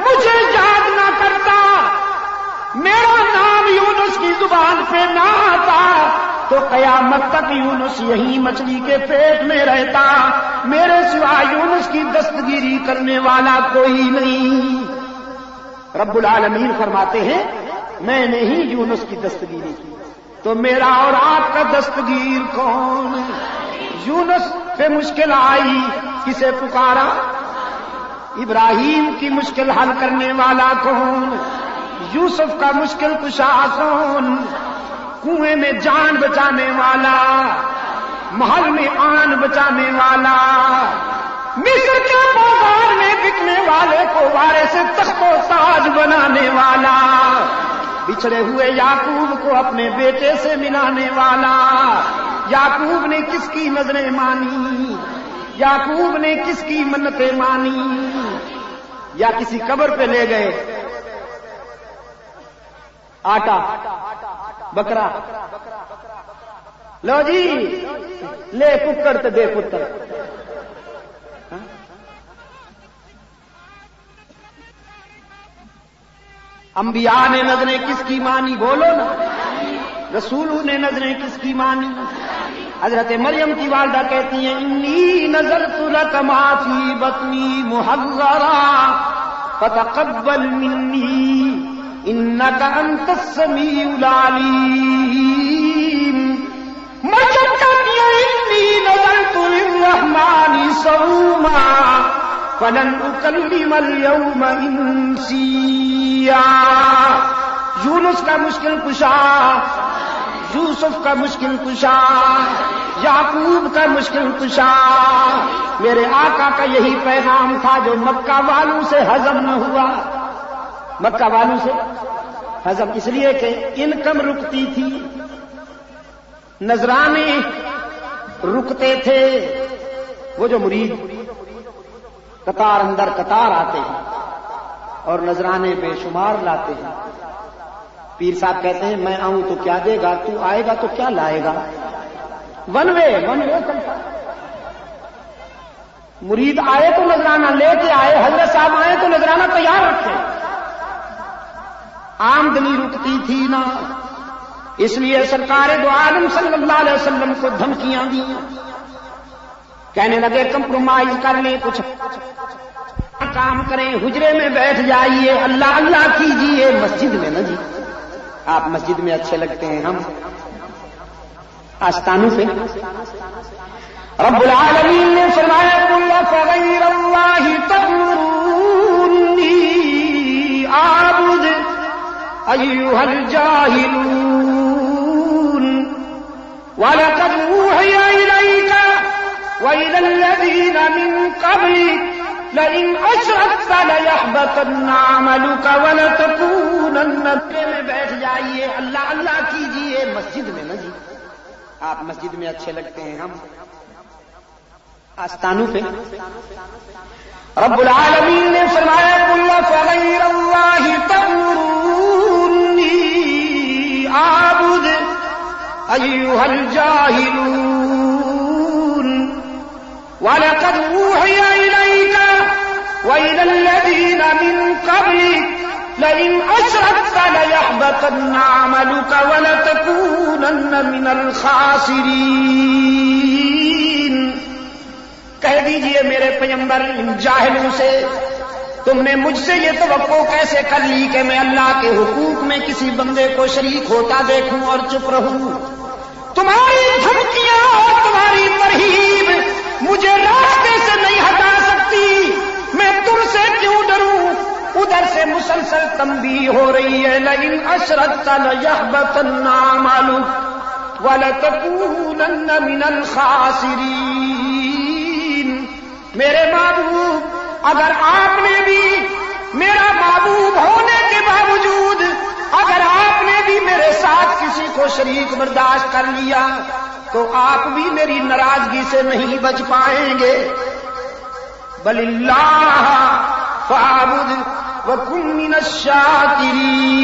مجھے یاد نہ کرتا، میرا نام یونس کی زبان پہ نہ آتا، تو قیامت تک یونس یہی مچھلی کے پیٹ میں رہتا، میرے سوا یونس کی دستگیری کرنے والا کوئی نہیں۔ رب العالمین فرماتے ہیں میں نے ہی یونس کی دستگیری کی، تو میرا اور آپ کا دستگیر کون؟ یونس پہ مشکل آئی، کسے پکارا؟ ابراہیم کی مشکل حل کرنے والا کون؟ یوسف کا مشکل کشا کون؟ کنویں میں جان بچانے والا، محل میں آن بچانے والا، مصر کے بازار میں بکنے والے کو وارث تخت و تاج بنانے والا، بچھڑے ہوئے یعقوب کو اپنے بیٹے سے ملانے والا۔ یعقوب نے کس کی نظریں مانی؟ یعقوب نے کس کی منتیں مانی؟ یا کسی قبر پہ لے گئے آٹا بکرا، لو جی لے ککڑ تو دے پتر۔ انبیاء نے نظریں کس کی مانی؟ بولو نا۔ رسولوں نے نظریں کس کی مانی؟ حضرت مریم کی والدہ کہتی ہیں انی نذرت لک ما فی بطنی محررا فتقبل منی انک انت السمیع العلیم۔ مریم کہتی ہے انی نذرت للرحمن صوما فلن اکلم اليوم انسیا۔ یونس کا مشکل کشا، یوسف کا مشکل کشا، یعقوب کا مشکل کشا، میرے آقا کا یہی پیغام تھا جو مکہ والوں سے ہضم نہ ہوا۔ مکہ والوں سے ہضم اس لیے کہ انکم رکتی تھی، نذرانے رکتے تھے۔ وہ جو مرید قطار اندر قطار آتے ہیں اور نذرانے بے شمار لاتے ہیں، پیر صاحب کہتے ہیں میں آؤں تو کیا دے گا، تو آئے گا تو کیا لائے گا؟ ون وے چلتا۔ مرید آئے تو نذرانہ لے کے آئے، حضرت صاحب آئے تو نذرانہ تیار رکھے۔ آمدنی رکتی تھی نا، اس لیے سرکار دو عالم صلی اللہ علیہ وسلم کو دھمکیاں دی، کہنے لگے کمپرومائز کر لیں، کچھ کام کریں حجرے میں بیٹھ جائیے اللہ اللہ کیجئے مسجد میں نہ جی آپ مسجد میں اچھے لگتے ہیں ہم آستانوں پہ رب العالمین نے فرمایا قل فغیر اللہ تأمرونی اعبد ایھا الجاہلون وَلَقَدْ أُوحِيَ إِلَيْكَ وَإِلَى الَّذِينَ مِن قَبْلِكَ لَئِنْ أَشْرَكْتَ لَيَحْبَطَنَّ عَمَلُكَ وَلَتَكُونَنَّ میں بیٹھ جائیے اللہ اللہ کیجئے مسجد میں نہ جی آپ مسجد میں اچھے لگتے ہیں ہم آستانوں پہ رب العالمین نے فرمایا قل فغیر اللہ تأمرونی اعبد ایھا الجاہلون وَلَقَدْ أُوحِيَ إِلَيْكَ وَإِلَى الَّذِينَ مِن قَبْلِكَ لَئِنْ أَشْرَكْتَ لَيَحْبَطَنَّ عَمَلُكَ وَلَتَكُونَنَّ مِنَ الْخَاسِرِينَ کہہ دیجئے میرے پیغمبر ان جاہلوں سے تم نے مجھ سے یہ توقع کیسے کر لی کہ میں اللہ کے حقوق میں کسی بندے کو شریک ہوتا دیکھوں اور چپ رہوں تمہاری دھمکیاں اور تمہاری ترہیب مجھے راستے سے نہیں ہٹا سکتی میں تم سے کیوں ڈروں ادھر سے مسلسل تنبیہ ہو رہی ہے لئن اشرکت لیحبطن عملک ولتکونن من الخاسرین میرے محبوب اگر آپ نے بھی میرا محبوب ہونے کے باوجود اگر آپ نے بھی میرے ساتھ کسی کو شریک برداشت کر لیا تو آپ بھی میری ناراضگی سے نہیں بچ پائیں گے بل اللہ فاعبد وکن من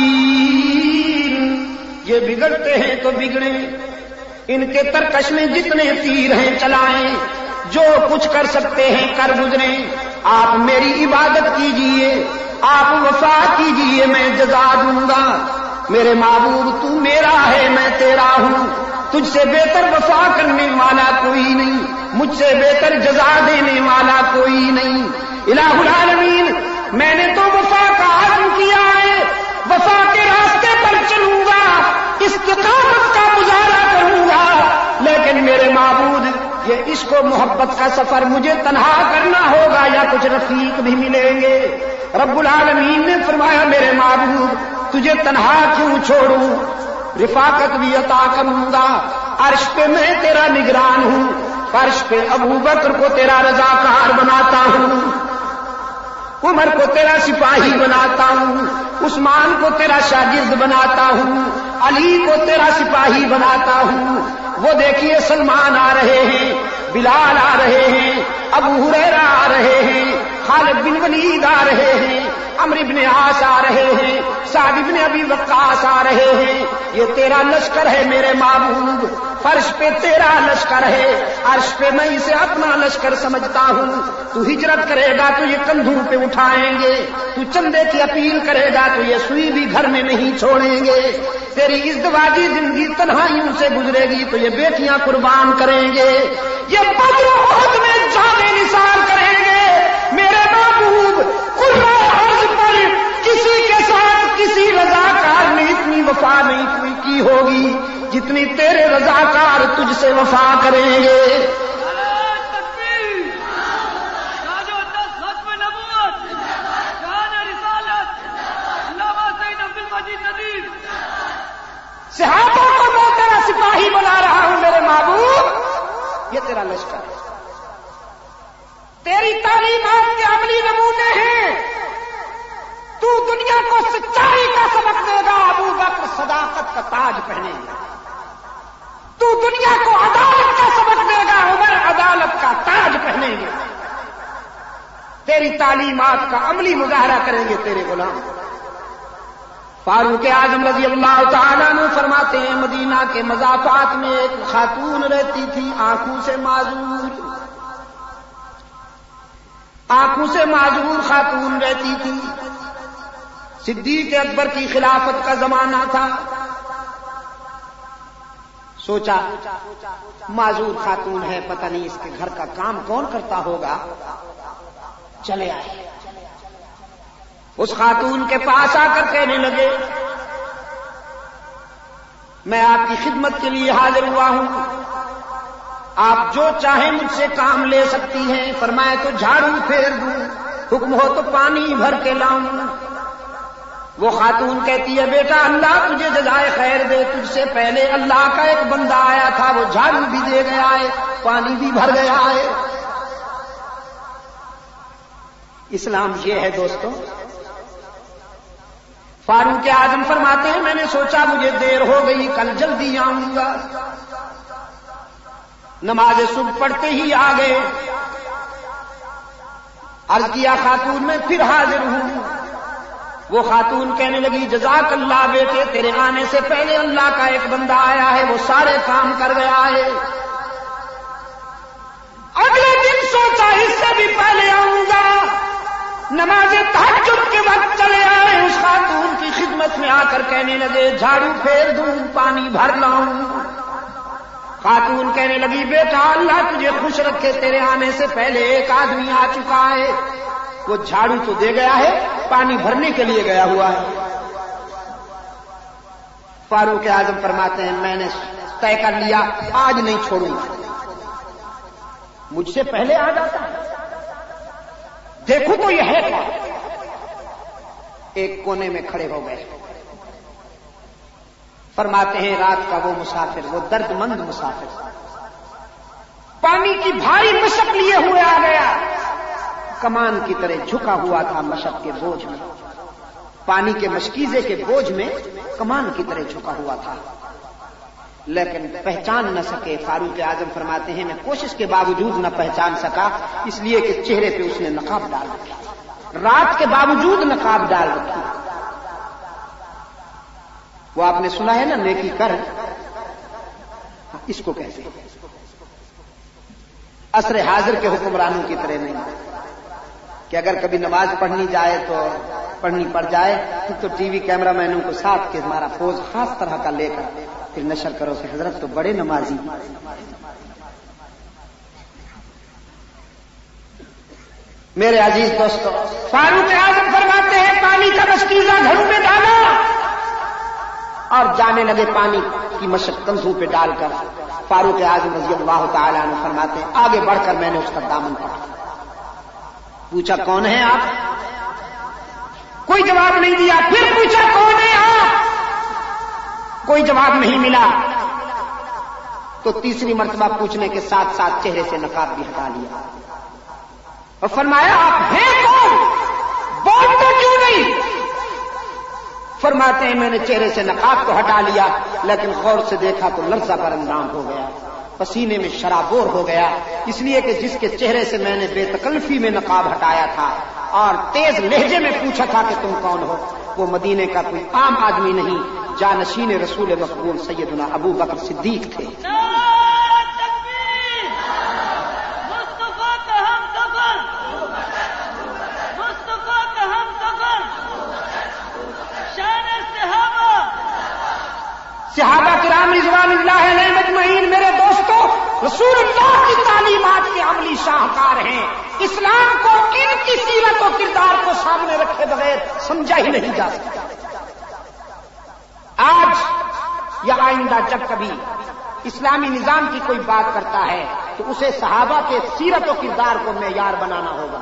الشاکرین یہ بگڑتے ہیں تو بگڑیں ان کے ترکش میں جتنے تیر ہیں چلائیں جو کچھ کر سکتے ہیں کر گزریں آپ میری عبادت کیجئے آپ وفا کیجئے میں جزا دوں گا میرے محبوب تو میرا ہے میں تیرا ہوں تجھ سے بہتر وفا کرنے والا کوئی نہیں مجھ سے بہتر جزا دینے والا کوئی نہیں الہ العالمین میں نے تو وفا کا عزم کیا ہے وفا کے راستے پر چلوں گا استقامت کا مظاہرہ کروں گا لیکن میرے معبود یہ عشق و محبت کا سفر مجھے تنہا کرنا ہوگا یا کچھ رفیق بھی ملیں گے رب العالمین نے فرمایا میرے معبود تجھے تنہا کیوں چھوڑوں رفاقت بھی عطا کروں گا عرش پہ میں تیرا نگران ہوں فرش پہ ابو بکر کو تیرا رضاکار بناتا ہوں عمر کو تیرا سپاہی بناتا ہوں عثمان کو تیرا شاگرد بناتا ہوں علی کو تیرا سپاہی بناتا ہوں وہ دیکھیے سلمان آ رہے ہیں بلال آ رہے ہیں ابو ہریرہ آ رہے ہیں خالد بن ولید آ رہے ہیں عمرو بن عاص آ رہے ہیں سعد بن ابی وقاص آ رہے ہیں یہ تیرا لشکر ہے میرے محبوب فرش پہ تیرا لشکر ہے عرش پہ میں اسے اپنا لشکر سمجھتا ہوں تو ہجرت کرے گا تو یہ کندھوں پہ اٹھائیں گے تو چندے کی اپیل کرے گا تو یہ سوئی بھی گھر میں نہیں چھوڑیں گے تیری ازدواجی زندگی تنہائیوں سے گزرے گی تو یہ بیٹیاں قربان کریں گے یہ بدر احد میں جانیں نثار کریں گے میرے محبوب قربان عرض پر کسی کے ساتھ کسی رضاکار نے اتنی وفا نہیں کی ہوگی جتنی تیرے رضاکار تجھ سے وفا کریں گے صحابہ کو میں تیرا سپاہی بنا رہا ہوں میرے محبوب یہ تیرا لشکر ہے تیری تعلیمات کے عملی نمونے ہیں تو دنیا کو سچائی کا سبق دے گا ابو بکر صداقت کا تاج پہنے گا تو دنیا کو عدالت کا سبق دے گا عمر عدالت کا تاج پہنے گے تیری تعلیمات کا عملی مظاہرہ کریں گے تیرے غلام فاروق اعظم رضی اللہ تعالیٰ عنہ فرماتے ہیں مدینہ کے مضافات میں ایک خاتون رہتی تھی آنکھوں سے معذور خاتون رہتی تھی صدیق اکبر کی خلافت کا زمانہ تھا سوچا معذور خاتون ہے پتہ نہیں اس کے گھر کا کام کون کرتا ہوگا چلے آئے اس خاتون کے پاس آ کر کہنے لگے میں آپ کی خدمت کے لیے حاضر ہوا ہوں، آپ جو چاہیں مجھ سے کام لے سکتی ہیں۔ فرمایا تو جھاڑو پھیر دوں، حکم ہو تو پانی بھر کے لاؤں۔ وہ خاتون کہتی ہے بیٹا اللہ تجھے جزائے خیر دے، تجھ سے پہلے اللہ کا ایک بندہ آیا تھا، وہ جھاڑو بھی دے گیا ہے، پانی بھی بھر گیا ہے۔ اسلام یہ ہے دوستو۔ فاروق اعظم فرماتے ہیں میں نے سوچا مجھے دیر ہو گئی، کل جلدی آؤں گا۔ نماز صبح پڑھتے ہی آ گئے۔ عرض کیا خاتون میں پھر حاضر ہوں۔ وہ خاتون کہنے لگی جزاک اللہ بیٹے، تیرے آنے سے پہلے اللہ کا ایک بندہ آیا ہے، وہ سارے کام کر گیا ہے۔ اگلے دن سوچا اس سے بھی پہلے آؤں گا۔ نماز تہجد کے وقت چلے آئے، اس خاتون کی خدمت میں آ کر کہنے لگے جھاڑو پھیر دوں، پانی بھر لاؤں۔ خاتون کہنے لگی بیٹا اللہ تجھے خوش رکھے، تیرے آنے سے پہلے ایک آدمی آ چکا ہے، وہ جھاڑو تو دے گیا ہے، پانی بھرنے کے لیے گیا ہوا ہے۔ فاروق اعظم فرماتے ہیں میں نے طے کر لیا آج نہیں چھوڑوں گا، مجھ سے پہلے آ جاتا ہے، دیکھو تو یہ ہے کیا۔ ایک کونے میں کھڑے ہو گئے۔ فرماتے ہیں رات کا وہ مسافر، وہ درد مند مسافر پانی کی بھاری مشق لیے ہوئے آ گیا، کمان کی طرح جھکا ہوا تھا مشق کے بوجھ میں، پانی کے مشکیزے کے بوجھ میں کمان کی طرح جھکا ہوا تھا، لیکن پہچان نہ سکے۔ فاروق اعظم فرماتے ہیں میں کوشش کے باوجود نہ پہچان سکا، اس لیے کہ چہرے پہ اس نے نقاب ڈال رکھی، رات کے باوجود نقاب ڈال رکھی۔ وہ آپ نے سنا ہے نا نیکی کر، اس کو کہتے ہیں عصر حاضر کے حکمرانوں کی طرح نہیں کہ اگر کبھی نماز پڑھنی جائے تو پڑھنی پڑ جائے تو ٹی وی کیمرہ مینوں کو ساتھ کے ہمارا پوز خاص طرح کا لے کر پھر نشر کرو کہ حضرت تو بڑے نمازی۔ میرے عزیز دوستو، فاروق اعظم فرماتے ہیں پانی کا مشکیزہ گھروں میں ڈالا اور جانے لگے پانی کی مشق کندھوں پہ ڈال کر۔ فاروق اعظم رضی اللہ تعالیٰ عنہ فرماتے ہیں آگے بڑھ کر میں نے اس کا دامن پکڑا، پوچھا کون ہیں آپ؟ کوئی جواب نہیں دیا۔ پھر پوچھا کون ہیں آپ؟ کوئی جواب نہیں ملا۔ تو تیسری مرتبہ پوچھنے کے ساتھ ساتھ چہرے سے نقاب بھی ہٹا لیا اور فرمایا آپ ہیں کون؟ بولتے کیوں نہیں؟ فرماتے ہیں میں نے چہرے سے نقاب تو ہٹا لیا، لیکن غور سے دیکھا تو لرزہ پر اندام ہو گیا، پسینے میں شرابور ہو گیا، اس لیے کہ جس کے چہرے سے میں نے بے تکلفی میں نقاب ہٹایا تھا اور تیز لہجے میں پوچھا تھا کہ تم کون ہو، وہ مدینے کا کوئی عام آدمی نہیں، جانشین رسول مقبول سیدنا ابو بکر صدیق تھے۔ صحابہ کرام رضوان اللہ علیہ مجمعین میرے دوستو رسول اللہ کی تعلیمات کے عملی شاہکار ہیں، اسلام کو ان کی سیرت و کردار کو سامنے رکھے بغیر سمجھا ہی نہیں جا سکتا۔ آج یا آئندہ جب کبھی اسلامی نظام کی کوئی بات کرتا ہے تو اسے صحابہ کے سیرت و کردار کو معیار بنانا ہوگا۔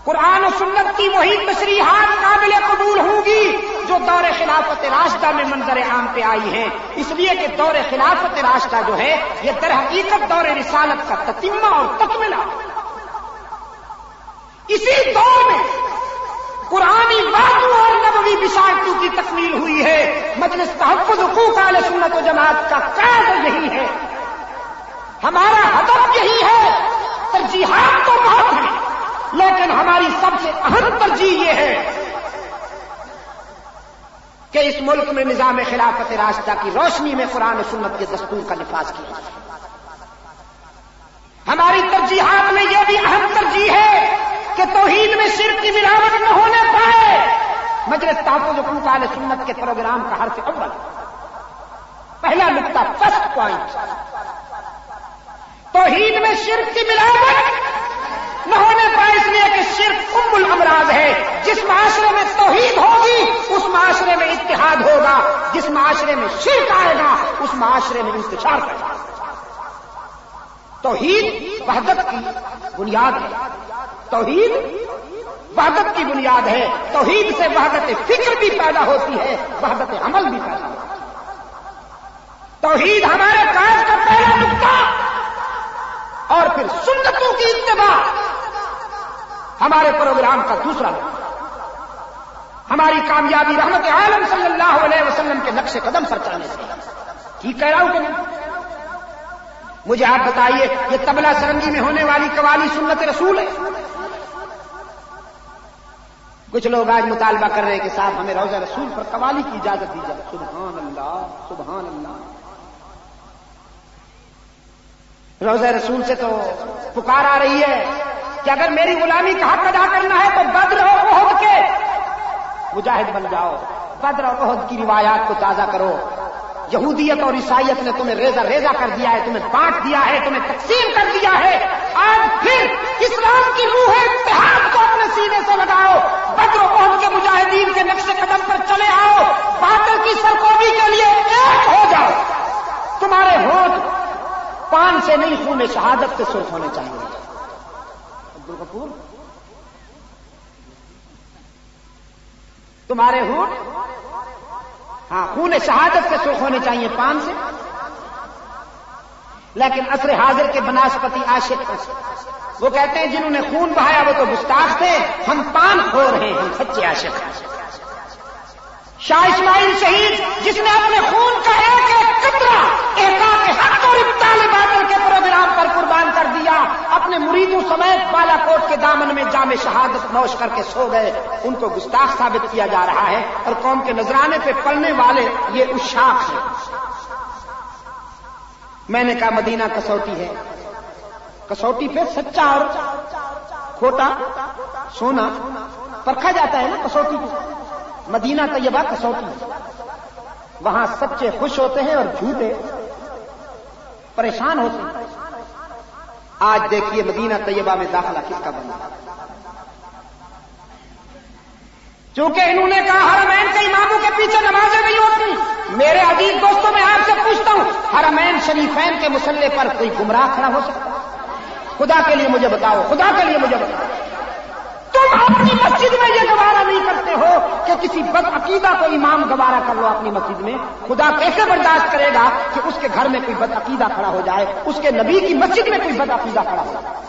قرآن و سنت کی وہی تشریحات قابل قبول ہوں گی جو دور خلافت راشدہ میں منظر عام پہ آئی ہیں، اس لیے کہ دور خلافت راشدہ جو ہے یہ در حقیقت دور رسالت کا تتمہ اور تکملہ۔ اسی دور میں قرآنی باتوں اور نبوی بشارتوں کی تکمیل ہوئی ہے۔ مجلس تحفظ حقوق اہل سنت و جماعت کا قائد یہی ہے، ہمارا ہدف یہی ہے۔ ترجیحات تو بہت ہیں لیکن ہماری سب سے اہم ترجیح یہ ہے کہ اس ملک میں نظام خلافت راشدہ کی روشنی میں قرآن و سنت کے دستور کا نفاذ کیا جائے۔ ہماری ترجیحات میں یہ بھی اہم ترجیح ہے کہ توحید میں شرک کی ملاوٹ نہ ہونے پائے۔ مجلس تحفظ حقوق اہل سنت کے پروگرام کا حرف اول پہلا نقطہ فرسٹ پوائنٹ، توحید میں شرک کی ملاوٹ نہ ہونے پائے اس لیے کہ شرک ام الامراض ہے. جس معاشرے میں توحید ہوگی اس معاشرے میں اتحاد ہوگا، جس معاشرے میں شرک آئے گا اس معاشرے میں انتشار پیدا ہوگا. توحید وحدت کی بنیاد ہے، توحید وحدت کی بنیاد ہے. توحید سے وحدت فکر بھی پیدا ہوتی ہے، وحدت عمل بھی پیدا ہوتی ہے. توحید ہمارے کام کا پہلا نقطہ اور پھر سنتوں کی اتباع ہمارے پروگرام کا دوسرا نقطہ. ہماری کامیابی رحمت عالم صلی اللہ علیہ وسلم کے نقش قدم پر چلنے سے. ٹھیک کہہ رہا ہوں کہ نہیں؟ مجھے آپ بتائیے، یہ طبلہ سرنگی میں ہونے والی قوالی سنت رسول ہے؟ کچھ لوگ آج مطالبہ کر رہے ہیں کہ صاحب ہمیں روضہ رسول پر قوالی کی اجازت دی جائے. سبحان اللہ سبحان اللہ. روضہ رسول سے تو پکار آ رہی ہے کہ اگر میری غلامی کا حق ادا کرنا ہے تو بدر اور احد کے مجاہد بن جاؤ. بدر اور احد کی روایات کو تازہ کرو. یہودیت اور عیسائیت نے تمہیں ریزہ ریزہ کر دیا ہے، تمہیں بانٹ دیا ہے، تمہیں تقسیم کر دیا ہے. آج پھر اسلام کی روح اتحاد کو اپنے سینے سے لگاؤ. بدر و احد کے مجاہدین کے نقش قدم پر چلے آؤ. باطل کی سرکوبی کے لیے ایک ہو جاؤ. تمہارے ہونٹ پان سے نہیں، خون شہادت سے سرخ ہونے چاہیے. عبدالغفور، تمہارے ہونٹ ہاں خون شہادت سے سرخ ہونے چاہیے، پان سے. لیکن عصر حاضر کے بناسپتی عاشق وہ کہتے ہیں جنہوں نے خون بہایا وہ تو گستاخ تھے، ہم پان خور ہیں، ہم سچے عاشق ہیں. شاہ اسماعیل شہید جس نے اپنے خون کا ایک ایک قطرہ احقاق حق اور ابطال باطل کے پروگرام پر قربان کر دیا، اپنے مریدوں سمیت بالا کوٹ کے دامن میں جام شہادت نوش کر کے سو گئے. ان کو گستاخ ثابت کیا جا رہا ہے اور قوم کے نذرانے پہ پڑنے والے یہ عشاق ہیں. میں نے کہا مدینہ کسوٹی ہے، کسوٹی پہ سچا اور کھوٹا سونا پرکھا جاتا ہے نا کسوٹی پہ. مدینہ طیبہ کسوٹی، وہاں سچے خوش ہوتے ہیں اور جھوٹے پریشان ہوتے ہیں. آج دیکھیے مدینہ طیبہ میں داخلہ کس کا بنا. چونکہ انہوں نے کہا حرمین کے اماموں کے پیچھے نمازیں نہیں ہوتی. میرے عزیز دوستوں میں آپ سے پوچھتا ہوں، حرمین شریفین کے مسلح پر کوئی گمراہ کھڑا ہو سکتا؟ خدا کے لیے مجھے بتاؤ، خدا کے لیے مجھے بتاؤ. تم اپنی مسجد میں یہ گوارا نہیں کرتے ہو کہ کسی بد عقیدہ کو امام گوارا کر لو اپنی مسجد میں. خدا کیسے برداشت کرے گا کہ اس کے گھر میں کوئی بد عقیدہ کھڑا ہو جائے، اس کے نبی کی مسجد میں کوئی بد عقیدہ کھڑا ہو جائے؟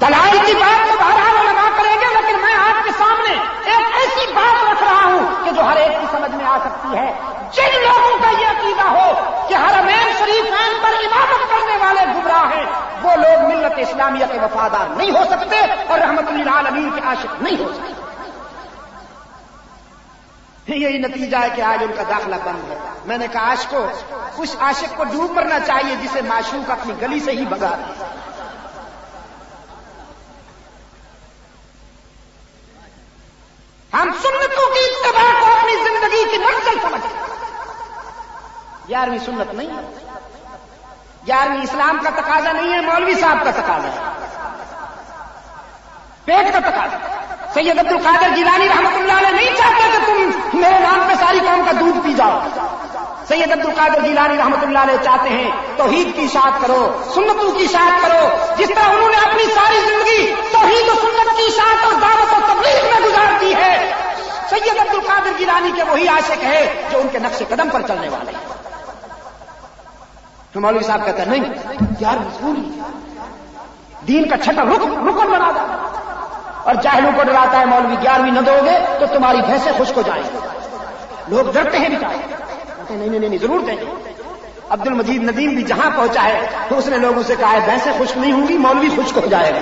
دلائل کی بات تو بہرحال لگا کریں گے، لیکن میں آپ کے سامنے ایک ایسی بات رکھ رہا ہوں کہ جو ہر ایک کی سمجھ میں آ سکتی ہے. جن لوگوں کا یہ عقیدہ ہو کہ حرمین شریفین پر امامت کرنے والے گمراہ ہیں، وہ لوگ ملت اسلامیہ کے وفادار نہیں ہو سکتے اور رحمت للعالمین کے عاشق نہیں ہو سکتے. یہی نتیجہ ہے کہ آج ان کا داخلہ بند ہے. میں نے کہا عاشقوں، اس عاشق کو ڈوب مرنا چاہیے جسے معشوق اپنی گلی سے ہی بھگا دے. ہم سنتوں کی اتباع کو اپنی زندگی کی منزل سمجھتے ہیں. 11ویں سنت نہیں ہے، 11ویں اسلام کا تقاضا نہیں ہے، مولوی صاحب کا تقاضا ہے، پیٹ کا تقاضا. سید عبد القادر جیلانی رحمۃ اللہ علیہ نہیں چاہتے کہ تم میرے نام پہ ساری قوم کا دودھ پی جاؤ. سید عبد القادر جیلانی رحمۃ اللہ علیہ چاہتے ہیں توحید کی اشاعت کرو، سنتوں کی اشاعت کرو. جس طرح انہوں نے اپنی ساری زندگی توحید و سنت کی اشاعت اور دعوت و تبلیغ میں گزار دی ہے، سید عبد القادر جیلانی کے وہی عاشق ہے جو ان کے نقش قدم پر چلنے والے ہیں. تو مولوی صاحب کہتے ہیں نہیں یار مجبوری، دین کا چھٹا رکن بنا دو. اور جاہلوں کو ڈراتا ہے مولوی 11ویں نہ دو گے تو تمہاری بھینسیں خشک ہو جائیں گی. لوگ ڈرتے ہیں بیچارے، کہتے ہیں نہیں ضرور دیں گے. عبد المجید ندیم بھی جہاں پہنچا ہے تو اس نے لوگوں سے کہا ہے بھینسیں خشک نہیں ہوں گی، مولوی خشک ہو جائے گا.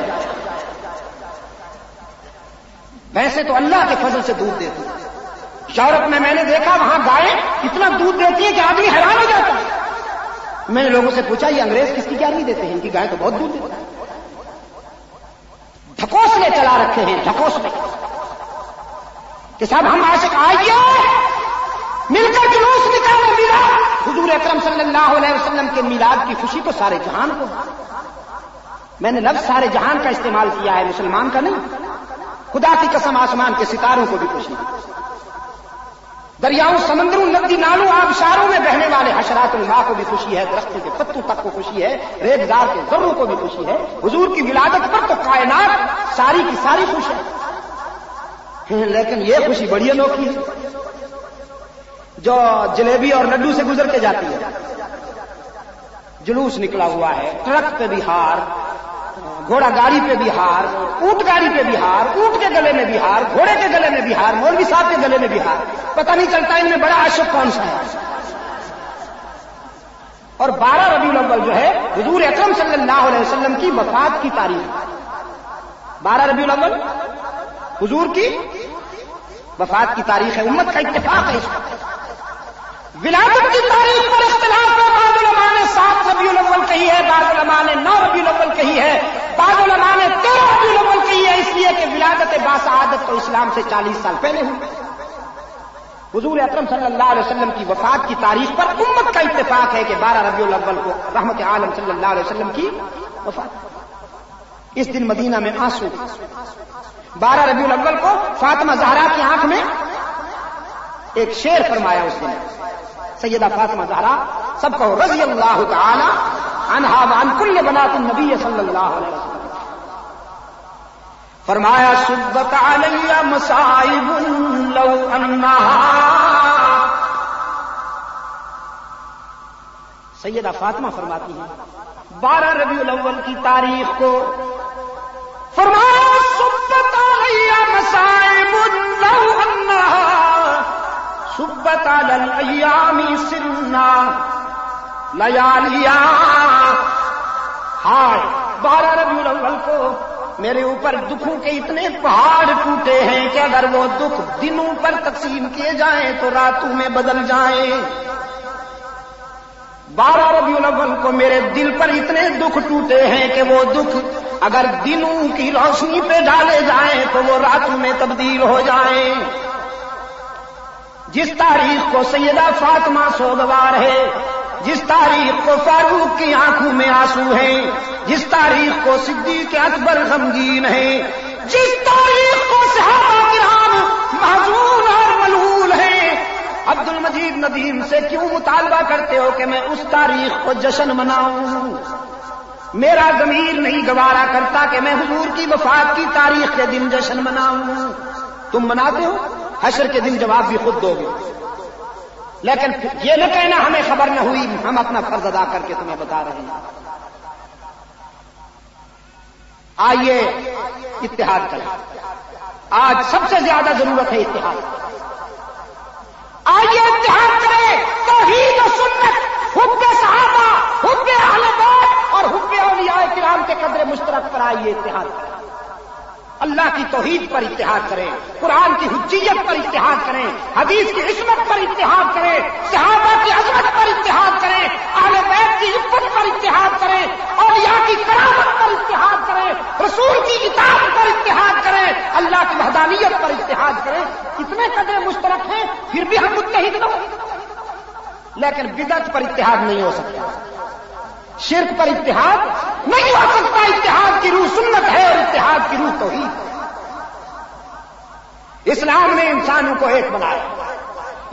بھینسیں تو اللہ کے فضل سے دودھ دیتی ہیں. یورپ میں نے دیکھا وہاں گائیں اتنا دودھ دیتی ہیں کہ آدمی حیران ہو جاتا ہے. میں نے لوگوں سے پوچھا یہ انگریز کس کی کیا نہیں دیتے ہیں؟ ان کی گائے تو بہت دودھ دیتی ہے. ڈھکوسلے چلا رکھے ہیں، ڈھکوسلے کہ صاحب ہم عاشق آئیے مل کر جلوس نکالے میلاد. حضور اکرم صلی اللہ علیہ وسلم کے میلاد کی خوشی تو سارے جہان کو. میں نے لفظ سارے جہان کا استعمال کیا ہے، مسلمان کا نہیں. خدا کی قسم آسمان کے ستاروں کو بھی خوشی ہے، دریاؤں سمندروں ندی نالوں آبشاروں میں بہنے والے حشرات الماء کو بھی خوشی ہے، درختوں کے پتوں تک کو خوشی ہے، ریگزار کے ذروں کو بھی خوشی ہے. حضور کی ولادت پر تو کائنات ساری کی ساری خوش ہے. لیکن یہ خوشی بڑی انوکھی ہے جو جلیبی اور لڈو سے گزر کے جاتی ہے. جلوس نکلا ہوا ہے، ٹرک پہ بھی ہار، گھوڑا گاڑی پہ بھی ہار، اونٹ گاڑی پہ بھی ہار، اونٹ کے گلے میں بھی ہار، گھوڑے کے گلے میں بھی ہار، مولوی صاحب کے گلے میں بھی ہار. پتہ نہیں چلتا ان میں بڑا عاشق کون سا ہے. اور 12 ربیع الاول جو ہے حضور اکرم صلی اللہ علیہ وسلم کی وفات کی تاریخ. 12 ربیع الاول حضور کی وفات کی تاریخ ہے. امت کا اتفاق ہے اس پر. ولادت کی تاریخ پر اختلاف ہے. بعض علماء نے 7 ربیع الاول کہی ہے، بعض علماء نے 9 ربیع الاول کہی ہے، بعض علماء نے 13 ربیع الاول کہی ہے، اس لیے کہ ولادت باسعادت تو اسلام سے 40 سال پہلے ہوئی. حضور اکرم صلی اللہ علیہ وسلم کی وفات کی تاریخ پر امت کا اتفاق ہے کہ 12 ربیع الاول کو رحمت عالم صلی اللہ علیہ وسلم کی وفات. اس دن مدینہ میں آنسو. 12 ربیع الاول کو فاطمہ زہرا کی آنکھ میں ایک شعر فرمایا. اس دن سیدہ فاطمہ زہرا سب کو رضی اللہ تعالی عنہا وعن کل بنات النبی صلی اللہ علیہ وسلم فرمایا صبت علی مصائب لو انہا. سیدہ فاطمہ فرماتی ہیں 12 ربیع الاول کی تاریخ کو فرمایا صبت علی مصائب لو انہا صبت علی الایام سرنا لیالیا. ہائے 12 ربیع الاول کو میرے اوپر دکھوں کے اتنے پہاڑ ٹوٹے ہیں کہ اگر وہ دکھ دنوں پر تقسیم کیے جائیں تو راتوں میں بدل جائیں. 12 ربیع الاول کو میرے دل پر اتنے دکھ ٹوٹے ہیں کہ وہ دکھ اگر دنوں کی روشنی پہ ڈالے جائیں تو وہ راتوں میں تبدیل ہو جائیں. جس تاریخ کو سیدہ فاطمہ سوگوار ہے، جس تاریخ کو فاروق کی آنکھوں میں آنسو ہیں، جس تاریخ کو صدیق اکبر غمگین ہیں، جس تاریخ کو صحابہ کرام محزون اور ملہول ہیں، عبد المجید ندیم سے کیوں مطالبہ کرتے ہو کہ میں اس تاریخ کو جشن مناؤں؟ میرا ضمیر نہیں گوارا کرتا کہ میں حضور کی وفات کی تاریخ کے دن جشن مناؤں. تم مناتے ہو، حشر کے دن جواب بھی خود دو گے. لیکن یہ نہ کہنا ہمیں خبر نہ ہوئی، ہم اپنا فرض ادا کر کے تمہیں بتا رہے ہیں. آئیے اتحاد کریں. آج سب سے زیادہ ضرورت ہے اتحاد. آئیے اتحاد کریں. توحید و سنت، حب صحابہ، حب اہل بیت اور حب اولیاء کرام کے قدر مشترک پر آئیے اتحاد کریں. اللہ کی توحید پر اتحاد کریں، قرآن کی حجیت پر اتحاد کریں، حدیث کی عصمت پر اتحاد کریں، صحابہ کی عظمت پر اتحاد کریں، اہل بیت کی عزت پر اتحاد کریں، اولیاء کی کرامت پر اتحاد کریں، رسول کی اطاعت پر اتحاد کریں، اللہ کی وحدانیت پر اتحاد کریں. کتنے قدر مشترک ہیں پھر بھی ہم متحد نہ ہوں. لیکن بدعت پر اتحاد نہیں ہو سکتا، شرک پر اتحاد نہیں ہو سکتا. اتحاد کی روح سنت ہے اور اتحاد کی روح توحید. اسلام نے انسانوں کو ایک بنایا.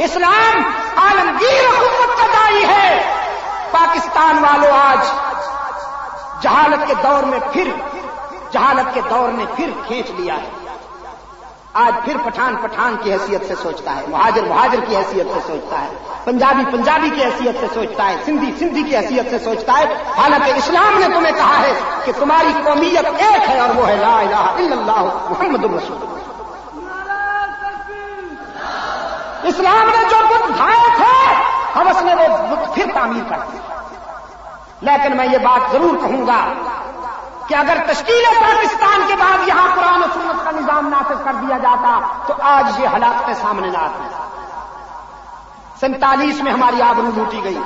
اسلام عالمگیر حکومت کا داعی ہے. پاکستان والوں آج جہالت کے دور نے پھر کھینچ لیا ہے. آج پھر پٹھان کی حیثیت سے سوچتا ہے، مہاجر کی حیثیت سے سوچتا ہے، پنجابی کی حیثیت سے سوچتا ہے، سندھی کی حیثیت سے سوچتا ہے. حالانکہ اسلام نے تمہیں کہا ہے کہ تمہاری قومیت ایک ہے اور وہ ہے لا الہ الا اللہ محمد الرسول اللہ. اسلام نے جو بت ڈھائے تھے حوث نے وہ بت پھر تعمیر کر دی. لیکن میں یہ بات ضرور کہوں گا کہ اگر تشکیل پاکستان کے بعد یہاں قرآن و سنت کا نظام نافذ کر دیا جاتا تو آج یہ حالات سامنے نہ آتی. 47 میں ہماری آبرو لوٹی گئی،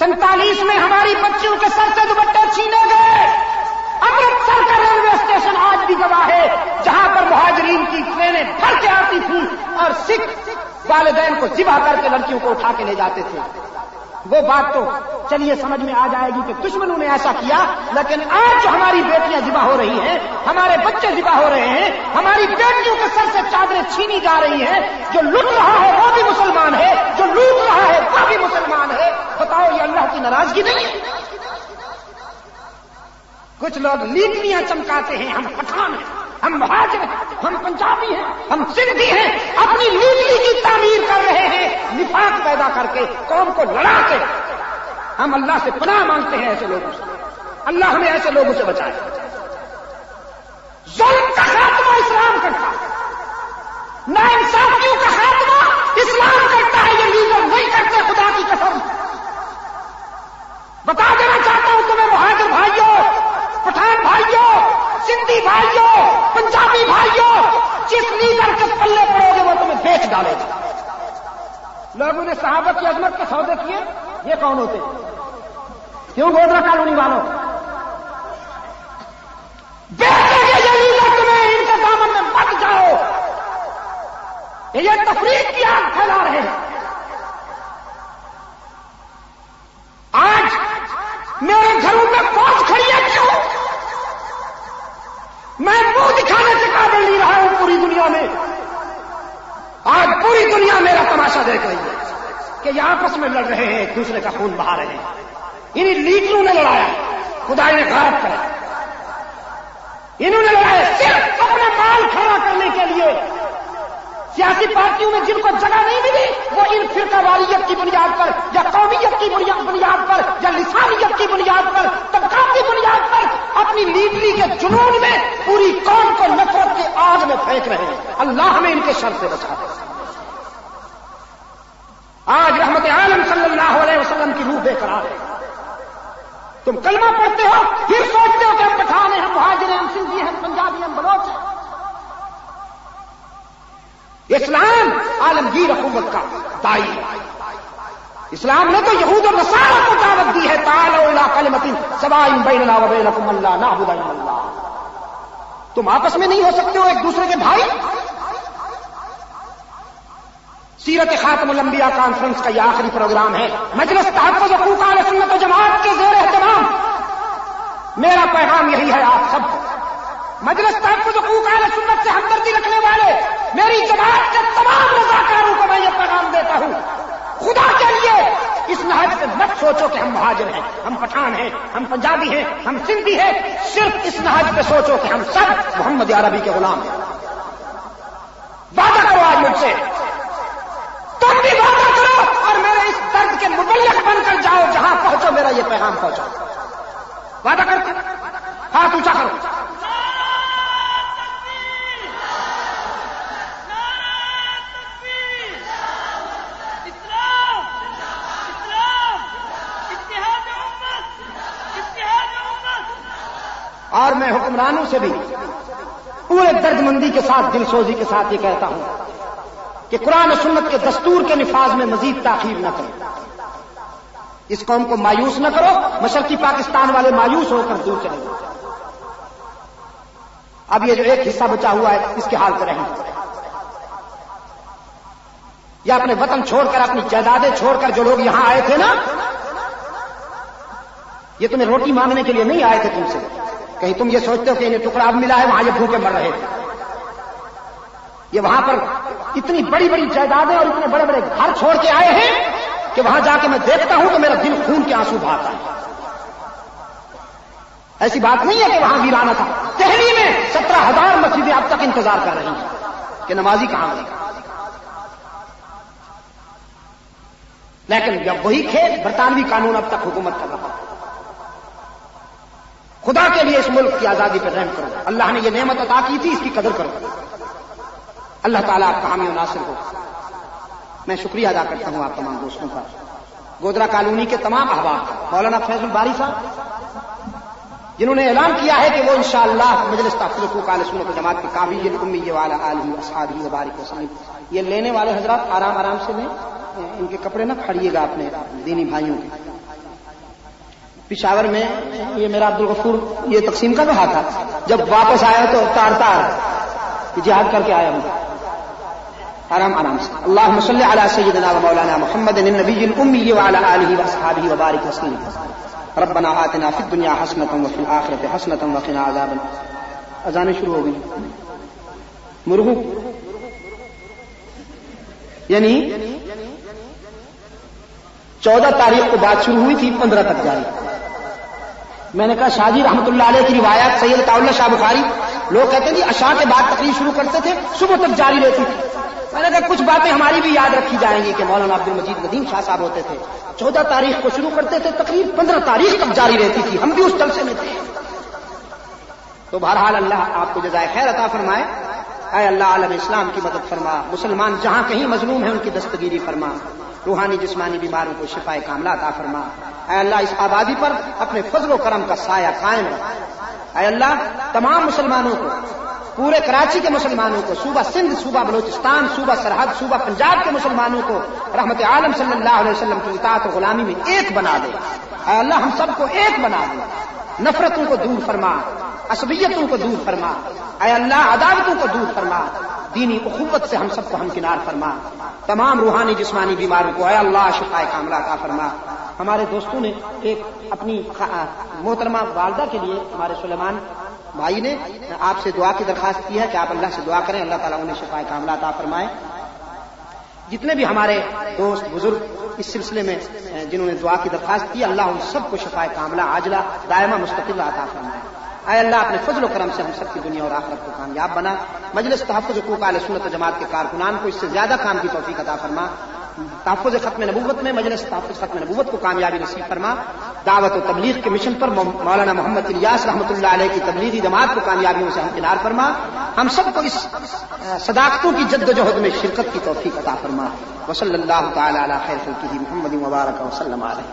47 میں ہماری بچیوں کے سر سے دوپٹے چھینے گئے. امرتسر کا ریلوے اسٹیشن آج بھی گواہ ہے جہاں پر مہاجرین کی ٹرینیں بھر کے آتی تھیں اور سکھ والدین کو ذبح کر کے لڑکیوں کو اٹھا کے لے جاتے تھے. وہ بات تو چلیے سمجھ میں آ جائے گی کہ دشمنوں نے ایسا کیا، لیکن آج جو ہماری بیٹیاں ذبح ہو رہی ہیں، ہمارے بچے ذبح ہو رہے ہیں، ہماری بیٹیوں کے سر سے چادریں چھینی جا رہی ہیں، جو لٹ رہا ہے وہ بھی مسلمان ہے، جو لوٹ رہا ہے وہ بھی مسلمان ہے. بتاؤ یہ اللہ کی ناراضگی نہیں ہے؟ کچھ لوگ لیڈریاں چمکاتے ہیں، ہم پٹھان ہیں، ہم مہاجر ہیں، ہم پنجابی ہیں، ہم سندھی ہیں، اپنی لیڈری کی تعمیر کر رہے ہیں نفاق پیدا کر کے، قوم کو لڑا کے. ہم اللہ سے پناہ مانگتے ہیں ایسے لوگوں سے. اللہ ہمیں ایسے لوگوں سے بچائے. ظلم کا خاتمہ اسلام کرتا ہے، ناانصافیوں کا خاتمہ اسلام کرتا ہے. یہ لیڈر نہیں کرتے، خدا کی قسم. بتا دینا چاہتا ہوں تمہیں مہاجر بھائیوں، پٹھان بھائیوں، سندھی بھائیوں، پنجابی بھائیوں، جس لیڈر کے پلے پڑو گے وہ تمہیں بیچ ڈالے گا. لوگوں نے صحابہ کی عظمت کے سودے کیے، یہ کون ہوتے؟ کیوں گودرا کالونی والوں بیچیں گے یہ لیڈر تمہیں؟ ان کے دامن میں مت جاؤ. یہ تفریق کی آگ پھیلا رہے ہیں. آج میرے گھروں میں فوج کھڑی ہے، کیوں؟ میں منہ دکھانے سے قابل نہیں رہا ہوں پوری دنیا میں. آج پوری دنیا میرا تماشا دیکھ رہی ہے کہ یہ آپس میں لڑ رہے ہیں، ایک دوسرے کا خون بہا رہے ہیں. انہیں لیڈروں نے لڑایا، خدا نے غارت کرا. انہوں نے لڑایا صرف اپنے مال کھڑا کرنے کے لیے. سیاسی پارٹیوں میں جن کو جگہ نہیں ملی وہ ان فرقہ واریت کی بنیاد پر یا قومیت کی بنیاد پر یا لسانیت کی بنیاد پر، طبقاتی بنیاد پر اپنی لیڈری کے جنون میں پوری قوم کو نفرت کی آگ میں پھینک رہے ہیں. اللہ ہمیں ان کے شر سے بچا دے. آج رحمت عالم صلی اللہ علیہ وسلم کی روح بے قرار ہے. تم کلمہ پڑھتے ہو پھر سوچتے ہو کہ ہم پٹھان ہیں، ہم مہاجر ہیں، ہم سندھی ہیں، ہم پنجابی ہیں، ہم بلوچ ہیں. اسلام عالمگیر حکومت کا دائی ہے. اسلام نے تو یہود و نصارہ کو دعوت دی ہے، تعالوا الی کلمۃ سواء بیننا وبینکم الا نعبد الا اللہ. تم آپس میں نہیں ہو سکتے ہو ایک دوسرے کے بھائی؟ سیرت خاتم الانبیاء کانفرنس کا یہ آخری پروگرام ہے. مجلس تحفظ حقوق اہل سنت و جماعت کے زیر اہتمام میرا پیغام یہی ہے آپ سب کو. مجلس تحفظ حقوق اہل سنت سے ہمدردی رکھنے والے میری جماعت کے تمام رضاکاروں کو میں یہ پیغام دیتا ہوں، خدا کے لیے اس نہج سے مت سوچو کہ ہم مہاجر ہیں، ہم پٹھان ہیں، ہم پنجابی ہیں، ہم سندھی ہیں. صرف اس نہج پہ سوچو کہ ہم سب محمد عربی کے غلام ہیں. وعدہ کرو آج مجھ سے، تم بھی وعدہ کرو اور میرے اس درد کے مبلغ بن کر جاؤ. جہاں پہنچو میرا یہ پیغام پہنچو. وعدہ کرتے ہاتھ اونچا کرو. اور میں حکمرانوں سے بھی پورے درد مندی کے ساتھ، دل سوزی کے ساتھ یہ کہتا ہوں کہ قرآن و سنت کے دستور کے نفاذ میں مزید تاخیر نہ کرو. اس قوم کو مایوس نہ کرو. مشرقی پاکستان والے مایوس ہو کر دور چلے گئے. اب یہ جو ایک حصہ بچا ہوا ہے اس کے حال پر رہیں، یا اپنے وطن چھوڑ کر، اپنی جائیدادیں چھوڑ کر جو لوگ یہاں آئے تھے نا، یہ تمہیں روٹی مانگنے کے لیے نہیں آئے تھے تم سے. کہیں تم یہ سوچتے ہو کہ انہیں ٹکڑا اب ملا ہے وہاں یہ بھوکے مر رہے تھے. یہ وہاں پر اتنی بڑی بڑی جائیدادیں اور اتنے بڑے بڑے گھر چھوڑ کے آئے ہیں کہ وہاں جا کے میں دیکھتا ہوں تو میرا دل خون کے آنسو بہاتا ہے. ایسی بات نہیں ہے کہ وہاں ویرانہ تھا. دہلی میں 17,000 مسجدیں اب تک انتظار کر رہی ہیں کہ نمازی کہاں گئے. لیکن جب وہی کھیل برطانوی قانون اب تک حکومت کر رہا ہے. خدا کے لیے اس ملک کی آزادی پر رحم کرو. اللہ نے یہ نعمت عطا کی تھی، اس کی قدر کرو. اللہ تعالیٰ آپ کا حامی و ناصر ہو. میں شکریہ ادا کرتا ہوں آپ تمام دوستوں کا، گودرا کالونی کے تمام احباب کا، مولانا فیض الباری صاحب جنہوں نے اعلان کیا ہے کہ وہ انشاءاللہ مجلس تحفظ حقوق اہل سنت و جماعت کے قابل امی وعلی آلہ واصحابہ وبارک وسلم. یہ لینے والے حضرات آرام آرام سے لیں، ان کے کپڑے نہ پھاڑیے گا اپنے دینی بھائیوں کے. پشاور میں یہ میرا عبدالغفور یہ تقسیم کر رہا تھا، جب واپس آیا تو تار تار جہاد کر کے آیا ہوں. آرام آرام سے. اللهم صل على سيدنا ومولانا محمد النبي الأمي وعلى آله وأصحابه وبارك وسلم. ربنا آتنا في الدنيا حسنة وفي الآخرة حسنة وقنا عذاب. اذانیں شروع ہو گئی. مرغو یعنی 14 تاریخ کو بات شروع ہوئی تھی، 15 تک جاری. میں نے کہا شاہ جی رحمت اللہ علیہ کی روایات سید عطاءاللہ شاہ بخاری لوگ کہتے ہیں جی عشاء کے بعد تقریر شروع کرتے تھے، صبح تک جاری رہتی تھی. میں نے کہا کچھ باتیں ہماری بھی یاد رکھی جائیں گی کہ مولانا عبد المجید ندیم شاہ صاحب ہوتے تھے 14 تاریخ کو شروع کرتے تھے، تقریر 15 تاریخ تک جاری رہتی تھی، ہم بھی اس جلسے میں تھے. تو بہرحال اللہ آپ کو جزائے خیر عطا فرمائے. اے اللہ عالم اسلام کی مدد فرما، مسلمان جہاں کہیں مظلوم ہیں ان کی دستگیری فرما، روحانی جسمانی بیماروں کو شفائے کاملہ عطا فرما. اے اللہ اس آبادی پر اپنے فضل و کرم کا سایہ قائم رکھ. اے اللہ تمام مسلمانوں کو، پورے کراچی کے مسلمانوں کو، صوبہ سندھ، صوبہ بلوچستان، صوبہ سرحد، صوبہ پنجاب کے مسلمانوں کو رحمت عالم صلی اللہ علیہ وسلم کی اطاعت و غلامی میں ایک بنا دے. اے اللہ ہم سب کو ایک بنا دے، نفرتوں کو دور فرما، عصبیتوں کو دور فرما. اے اللہ عداوتوں کو دور فرما، دینی اخوت سے ہم سب کو ہمکنار فرما. تمام روحانی جسمانی بیماروں کو اے اللہ شفائے کاملہ عطا فرما. ہمارے دوستوں نے ایک اپنی محترمہ والدہ کے لیے، ہمارے سلیمان بھائی نے آپ سے دعا کی درخواست کی ہے کہ آپ اللہ سے دعا کریں، اللہ تعالیٰ انہیں شفائے کاملہ عطا فرمائے. جتنے بھی ہمارے دوست بزرگ اس سلسلے میں جنہوں نے دعا کی درخواست کی، اللہ ان سب کو شفائے کاملہ عاجلہ دائمہ مستقلہ عطا فرمائے. اے اللہ اپنے فضل و کرم سے ہم سب کی دنیا اور آخرت کو کامیاب بنا. مجلس تحفظ حقوق اہل سنت و جماعت کے کارکنان کو اس سے زیادہ کام کی توفیق عطا فرما. تحفظ ختم نبوت میں مجلس تحفظ ختم نبوت کو کامیابی نصیب فرما. دعوت و تبلیغ کے مشن پر مولانا محمد الیاس رحمۃ اللہ علیہ کی تبلیغی جماعت کو کامیابیوں سے ہمکنار فرما. ہم سب کو اس صداقتوں کی جد و جہد میں شرکت کی توفیق عطا فرما. وصلی اللہ تعالی علی خیر خلقہ محمد مبارک وسلم علیہ.